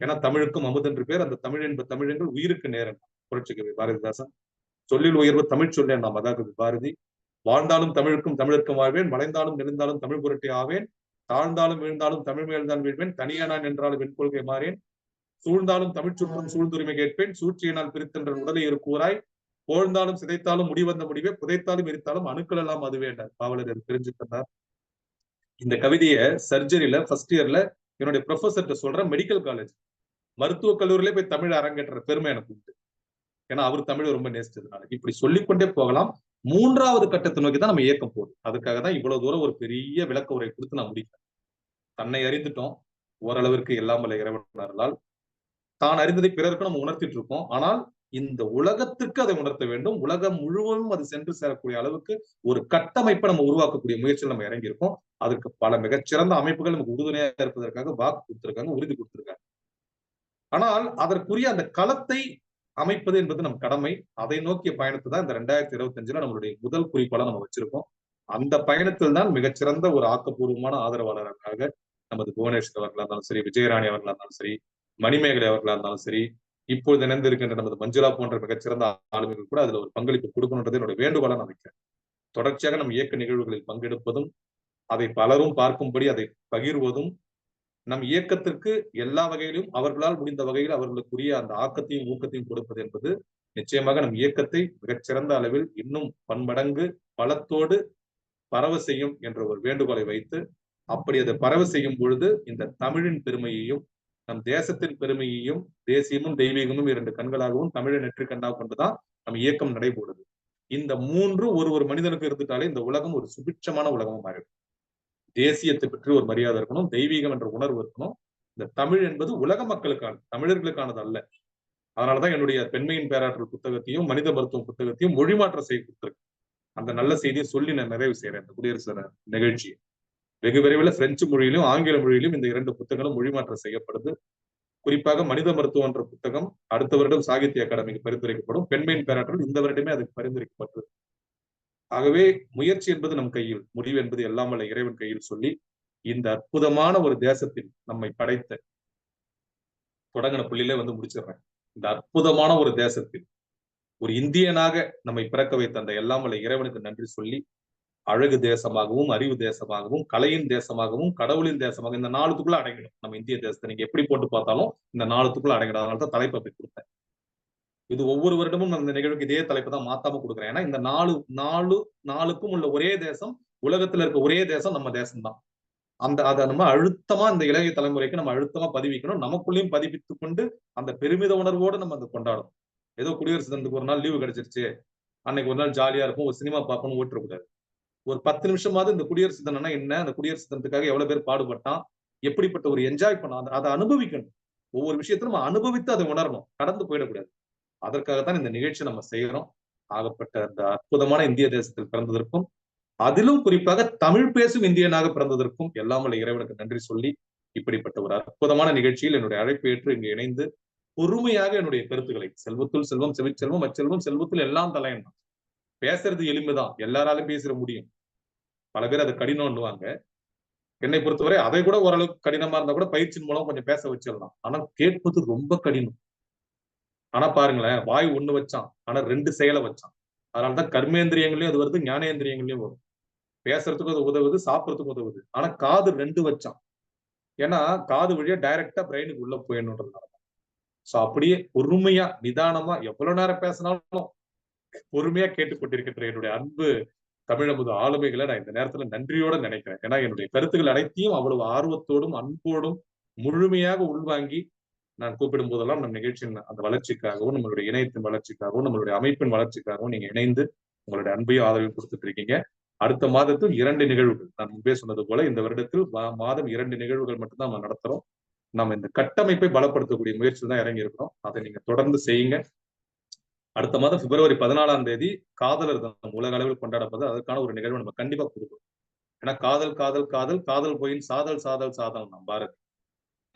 ஏன்னா தமிழுக்கும் அமுதென்று பேர். அந்த தமிழ் என்ப தமிழங்கள் உயிருக்கு நேரம். புரட்சிக்கவி பாரதிதாசன் சொல்லில் உயர்வு தமிழ் சொல்ல நாம் அதாவது பாரதி. வாழ்ந்தாலும் தமிழுக்கும் தமிழருக்கும் வாழ்வேன், வளைந்தாலும் நெளிந்தாலும் தமிழ் புரட்டி ஆவேன், தாழ்ந்தாலும் வீழ்ந்தாலும் தமிழ் மேல்தான் வீழ்வேன், தனியா நான் என்றாலும் வெண் கொள்கை மாறேன், சூழ்ந்தாலும் தமிழ் சுற்றும் சூழ்ந்துரிமை கேட்பேன், சூழ்ச்சியினால் பிரித்தென்ற உடலை கூறாய், போழ்ந்தாலும் சிதைத்தாலும் முடிவந்த முடிவே, புதைத்தாலும் எரித்தாலும் அணுக்கள் எல்லாம் அதுவே பாவலர் தெரிஞ்சு தந்தார். இந்த கவிதையை சர்ஜரியில ஃபர்ஸ்ட் இயர்ல என்னுடைய ப்ரொஃபஸர்கிட்ட சொல்றேன். மெடிக்கல் காலேஜ் மருத்துவக் கல்லூரியிலே போய் தமிழ் அரங்கேற்ற பெருமை எனக்கு உண்டு. ஏன்னா அவர் தமிழை ரொம்ப நேசிச்சதுனால. இப்படி சொல்லிக்கொண்டே போகலாம். 3வது கட்டத்தை நோக்கி தான் நம்ம இயக்கம் போகுது. அதுக்காக தான் இவ்வளவு தூரம் ஒரு பெரிய விளக்க உரை கொடுத்து நான் முடிக்கிறேன். தன்னை அறிந்துட்டோம் ஓரளவிற்கு எல்லாம் வல்ல இறைவனால். தான் அறிந்ததை பிறருக்கு நம்ம உணர்த்திட்டு இருக்கோம். ஆனால் இந்த உலகத்துக்கு அதை உணர்த்த வேண்டும். உலகம் முழுவதும் அது சென்று சேரக்கூடிய அளவுக்கு ஒரு கட்டமைப்பை நம்ம உருவாக்கக்கூடிய முயற்சியில் நம்ம இறங்கியிருக்கோம். அதற்கு பல மிகச்சிறந்த அமைப்புகள் நமக்கு உறுதுணையாக இருப்பதற்காக வாக்கு கொடுத்திருக்காங்க, உறுதி கொடுத்திருக்காங்க. ஆனால் அதற்குரிய அந்த களத்தை அமைப்பது என்பது நம் கடமை. அதை நோக்கிய பயணத்தை தான் இந்த 2025 நம்மளுடைய முதல் குறிக்கோளா நம்ம வச்சிருக்கோம். அந்த பயணத்தில் தான் மிகச்சிறந்த ஒரு ஆக்கப்பூர்வமான ஆதரவாளராக நமது புவனேஸ்வர் அவர்களா இருந்தாலும் சரி, விஜயராணி அவர்களா இருந்தாலும் சரி, மணிமேகலை அவர்களா இருந்தாலும் சரி, இப்பொழுது இணைந்திருக்கின்ற நமது மஞ்சுளா போன்ற மிகச்சிறந்த ஆளுமைகள் கூட அதுல ஒரு பங்களிப்பு கொடுக்கணுன்றது என்னுடைய வேண்டுகோளா நான் வைக்கிறேன். தொடர்ச்சியாக நம் இயக்க நிகழ்வுகளில் பங்கெடுப்பதும், அதை பலரும் பார்க்கும்படி அதை பகிர்வதும், நம் இயக்கத்திற்கு எல்லா வகையிலும் அவர்களால் முடிந்த வகையில் அவர்களுக்குரிய அந்த ஆக்கத்தையும் ஊக்கத்தையும் கொடுப்பது என்பது நிச்சயமாக நம் இயக்கத்தை மிகச்சிறந்த அளவில் இன்னும் பன்மடங்கு பலத்தோடு பரவ செய்யும் என்ற ஒரு வேண்டுகோளை வைத்து, அப்படி அதை பரவ செய்யும் பொழுது இந்த தமிழின் பெருமையையும் நம் தேசத்தின் பெருமையையும், தேசியமும் தெய்வீகமும் 2 கண்களாகவும் தமிழை நெற்றி கண்ணாக கொண்டுதான் நம் இயக்கம் நடைபோடுது. இந்த 3 ஒரு மனிதனுக்கு இருந்துட்டாலே இந்த உலகம் ஒரு சுபிட்சமான உலகமா மாறிடும். தேசியத்தை பற்றி ஒரு மரியாதை இருக்கணும், தெய்வீகம் என்ற உணர்வு இருக்கணும். இந்த தமிழ் என்பது உலக மக்களுக்கான, தமிழர்களுக்கானது அல்ல. அதனாலதான் என்னுடைய பெண்மையின் பேராற்றல் புத்தகத்தையும் மனித மருத்துவம் புத்தகத்தையும் மொழிமாற்றம் செய்ய கொடுத்திருக்கேன். அந்த நல்ல செய்தியை சொல்லி நான் நிறைவு செய்யறேன். இந்த குடியரசு நிகழ்ச்சியை வெகு விரைவில் பிரெஞ்சு மொழியிலும் ஆங்கில மொழியிலும் இந்த 2 புத்தகங்களும் மொழிமாற்றம் செய்யப்படுது. குறிப்பாக மனித மருத்துவம் என்ற புத்தகம் அடுத்த வருடம் சாகித்ய அகாடமிக்கு பரிந்துரைக்கப்படும். பெண்மையின் பேராற்றல் இந்த வருடமே அதுக்கு பரிந்துரைக்கப்பட்டது. ஆகவே முயற்சி என்பது நம் கையில், முடிவு என்பது எல்லாம் வல்ல இறைவன் கையில் சொல்லி, இந்த அற்புதமான ஒரு தேசத்தில் நம்மை படைத்த தொடங்கின புள்ளியிலே முடிச்சிடுறேன். இந்த அற்புதமான ஒரு தேசத்தில் ஒரு இந்தியனாக நம்மை பிறக்க வைத்த அந்த எல்லாம் வல்ல இறைவனுக்கு நன்றி சொல்லி, அழகு தேசமாகவும், அறிவு தேசமாகவும், கலையின் தேசமாகவும், கடவுளின் தேசமாக இந்த 4த்துக்குள்ள அடங்கிடும். நம்ம இந்திய தேசத்தை நீங்க எப்படி போட்டு பார்த்தாலும் இந்த 4த்துக்குள்ள அடங்கிடும். அதனால தான் தலைப்பை அப்படி கொடுத்தேன். இது ஒவ்வொரு வருடமும் அந்த நிகழ்வுக்கு இதே தலைப்பு தான் மாத்தாம கொடுக்குறேன். ஏன்னா இந்த 4க்கும் உள்ள ஒரே தேசம், உலகத்துல இருக்க ஒரே தேசம் நம்ம தேசம் தான். அதை நம்ம அழுத்தமா இந்த இளைய தலைமுறைக்கு நம்ம அழுத்தமா பதிவிக்கணும். நமக்குள்ளேயும் பதிவித்துக் கொண்டு அந்த பெருமித உணர்வோடு நம்ம அதை கொண்டாடணும். ஏதோ குடியரசு தினத்துக்கு ஒரு நாள் லீவு கிடைச்சிருச்சு, அன்னைக்கு ஒரு நாள் ஜாலியா இருக்கும், ஒரு சினிமா பார்க்கணும் ஓட்டுறக்கூடாது. ஒரு 10 நிமிஷமாவது இந்த குடியரசு தினம்னா என்ன, அந்த குடியரசு தினத்துக்காக எவ்வளவு பேர் பாடுபட்டான், எப்படிப்பட்ட ஒரு என்ஜாய் பண்ணான், அதை அனுபவிக்கணும். ஒவ்வொரு விஷயத்திலும் நம்ம அனுபவித்து அதை உணரணும், கடந்து போயிடக்கூடாது. அதற்காகத்தான் இந்த நிகழ்ச்சி நம்ம செய்யறோம். ஆகப்பட்ட அந்த அற்புதமான இந்திய தேசத்தில் பிறந்ததற்கும், அதிலும் குறிப்பாக தமிழ் பேசும் இந்தியனாக பிறந்ததற்கும் எல்லாம் வல்ல இறைவனுக்கு நன்றி சொல்லி, இப்படிப்பட்ட ஒரு அற்புதமான நிகழ்ச்சியில் என்னுடைய அழைப்பு ஏற்று இங்கு இணைந்து பொறுமையாக என்னுடைய கருத்துக்களை, செல்வத்துள் செல்வம், செவிச்செல்வம், அச்செல்வம், செல்வத்தில் எல்லாம் தலையணும். பேசுறது எளிமைதான், எல்லாராலும் பேசிட முடியும். பல பேர் அதை கடினம்னுவாங்க. என்னை பொறுத்தவரை அதை கூட ஓரளவுக்கு கடினமா இருந்தா கூட பயிற்சியின் மூலம் கொஞ்சம் பேச வச்சிடலாம். ஆனா கேட்பது ரொம்ப கடினம். ஆனா பாருங்களேன், வாய் 1 வச்சான், ஆனா 2 செயலை வச்சான். அதனாலதான் கர்மேந்திரியங்களையும் அது வருது, ஞானேந்திரியங்களையும் வரும். பேசுறதுக்கும் அது உதவுது, சாப்பிடறதுக்கும் உதவுது. ஆனா காது 2 வச்சான். ஏன்னா காது வழியா டைரக்டா பிரெயினுக்கு உள்ள போயிடணுன்றதுனால. சோ அப்படியே பொறுமையா, நிதானமா, எவ்வளவு நேரம் பேசினாலும் பொறுமையா கேட்டுக்கொண்டிருக்கின்ற என்னுடைய அன்பு தமிழமுது ஆளுமைகளை நான் இந்த நேரத்துல நன்றியோட நினைக்கிறேன். ஏன்னா என்னுடைய கருத்துக்கள் அனைத்தையும் அவ்வளவு ஆர்வத்தோடும் அன்போடும் முழுமையாக உள்வாங்கி நான் கூப்பிடும் போதெல்லாம் நம் நிகழ்ச்சியின் அந்த வளர்ச்சிக்காகவும், நம்மளுடைய இணையத்தின் வளர்ச்சிக்காகவும், நம்மளுடைய அமைப்பின் வளர்ச்சிக்காகவும் நீங்க இணைந்து உங்களுடைய அன்பையும் ஆதரவையும் கொடுத்துட்டு இருக்கீங்க. அடுத்த மாதத்தில் 2 நிகழ்வுகள், நான் முன்பே சொன்னது போல இந்த வருடத்தில் மாதம் 2 நிகழ்வுகள் மட்டும்தான் நம்ம நடத்துறோம். நம்ம இந்த கட்டமைப்பை பலப்படுத்தக்கூடிய முயற்சியில் தான் இறங்கி இருக்கிறோம். அதை நீங்க தொடர்ந்து செய்யுங்க. அடுத்த மாதம் பிப்ரவரி 14ஆம் தேதி காதலர் தினம் உலக அளவில் கொண்டாடப்படுது. அதற்கான ஒரு நிகழ்வு நம்ம கண்டிப்பா கொடுக்கணும். ஏன்னா காதல் காதல் காதல் காதல் போயின் சாதல் சாதல் சாதல் நாம் பாரதி.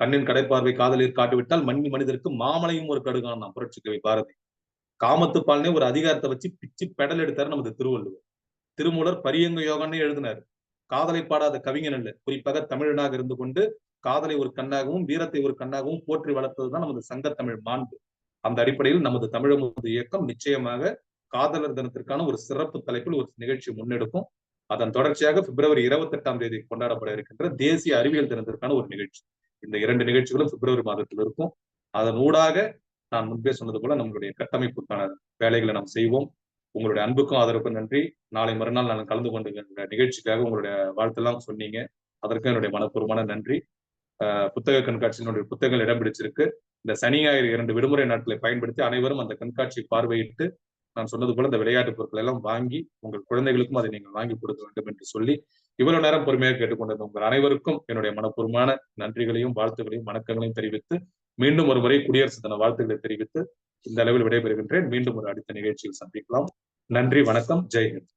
கண்ணின் கடைப்பார்வை காதலில் காட்டுவிட்டால் மனிதருக்கு மாமலையும் ஒரு கடுகான் நாம் புரட்சிக்கவி பாரதி. காமத்து பால்னே ஒரு அதிகாரத்தை வச்சு பிச்சு பெடல் எடுத்தாரு நமது திருவள்ளுவர். திருமூலர் பரியங்க யோகன்னே எழுதினாரு. காதலை பாடாத கவிஞன் அல்ல. குறிப்பாக தமிழனாக இருந்து கொண்டு காதலை ஒரு கண்ணாகவும் வீரத்தை ஒரு கண்ணாகவும் போற்றி வளர்த்ததுதான் நமது சங்கத்தமிழ் மாண்பு. அந்த அடிப்படையில் நமது தமிழமுது இயக்கம் நிச்சயமாக காதலர் தினத்திற்கான ஒரு சிறப்பு தலைப்பில் ஒரு நிகழ்ச்சி முன்னெடுக்கும். அதன் தொடர்ச்சியாக பிப்ரவரி 28ஆம் தேதி கொண்டாடப்பட இருக்கின்ற தேசிய அறிவியல் தினத்திற்கான ஒரு நிகழ்ச்சி. இந்த 2 நிகழ்ச்சிகளும் பிப்ரவரி மாதத்தில் இருக்கும். அதன் ஊடாக நான் முன்பே சொன்னது போல நம்மளுடைய கட்டமைப்புக்கான வேலைகளை நாம் செய்வோம். உங்களுடைய அன்புக்கும் ஆதரவுக்கும் நன்றி. நாளை மறுநாள் நான் கலந்து கொண்ட நிகழ்ச்சிக்காக உங்களுடைய வாழ்த்தெல்லாம் சொன்னீங்க. அதற்கு என்னுடைய மனப்பூர்வமான நன்றி. புத்தக கண்காட்சியினுடைய புத்தகங்கள் இடம் பிடிச்சிருக்கு. இந்த சனி ஞாயிறு 2 விடுமுறை நாட்களை பயன்படுத்தி அனைவரும் அந்த கண்காட்சியை பார்வையிட்டு நான் சொன்னது போல இந்த விளையாட்டு பொருட்கள் எல்லாம் வாங்கி உங்கள் குழந்தைகளுக்கும் அதை நீங்கள் வாங்கி கொடுக்க வேண்டும் என்று சொல்லி இவ்வளவு நேரம் பொறுமையாக கேட்டுக்கொண்டிருந்த உங்கள் அனைவருக்கும் என்னுடைய மனப்பூர்வமான நன்றிகளையும் வாழ்த்துக்களையும் வணக்கங்களையும் தெரிவித்து மீண்டும் ஒரு முறை குடியரசு தின வாழ்த்துக்களை தெரிவித்து இந்த அளவில் விடைபெறுகின்றேன். மீண்டும் ஒரு அடுத்த நிகழ்ச்சியில் சந்திக்கலாம். நன்றி, வணக்கம், ஜெய் ஹிந்த்.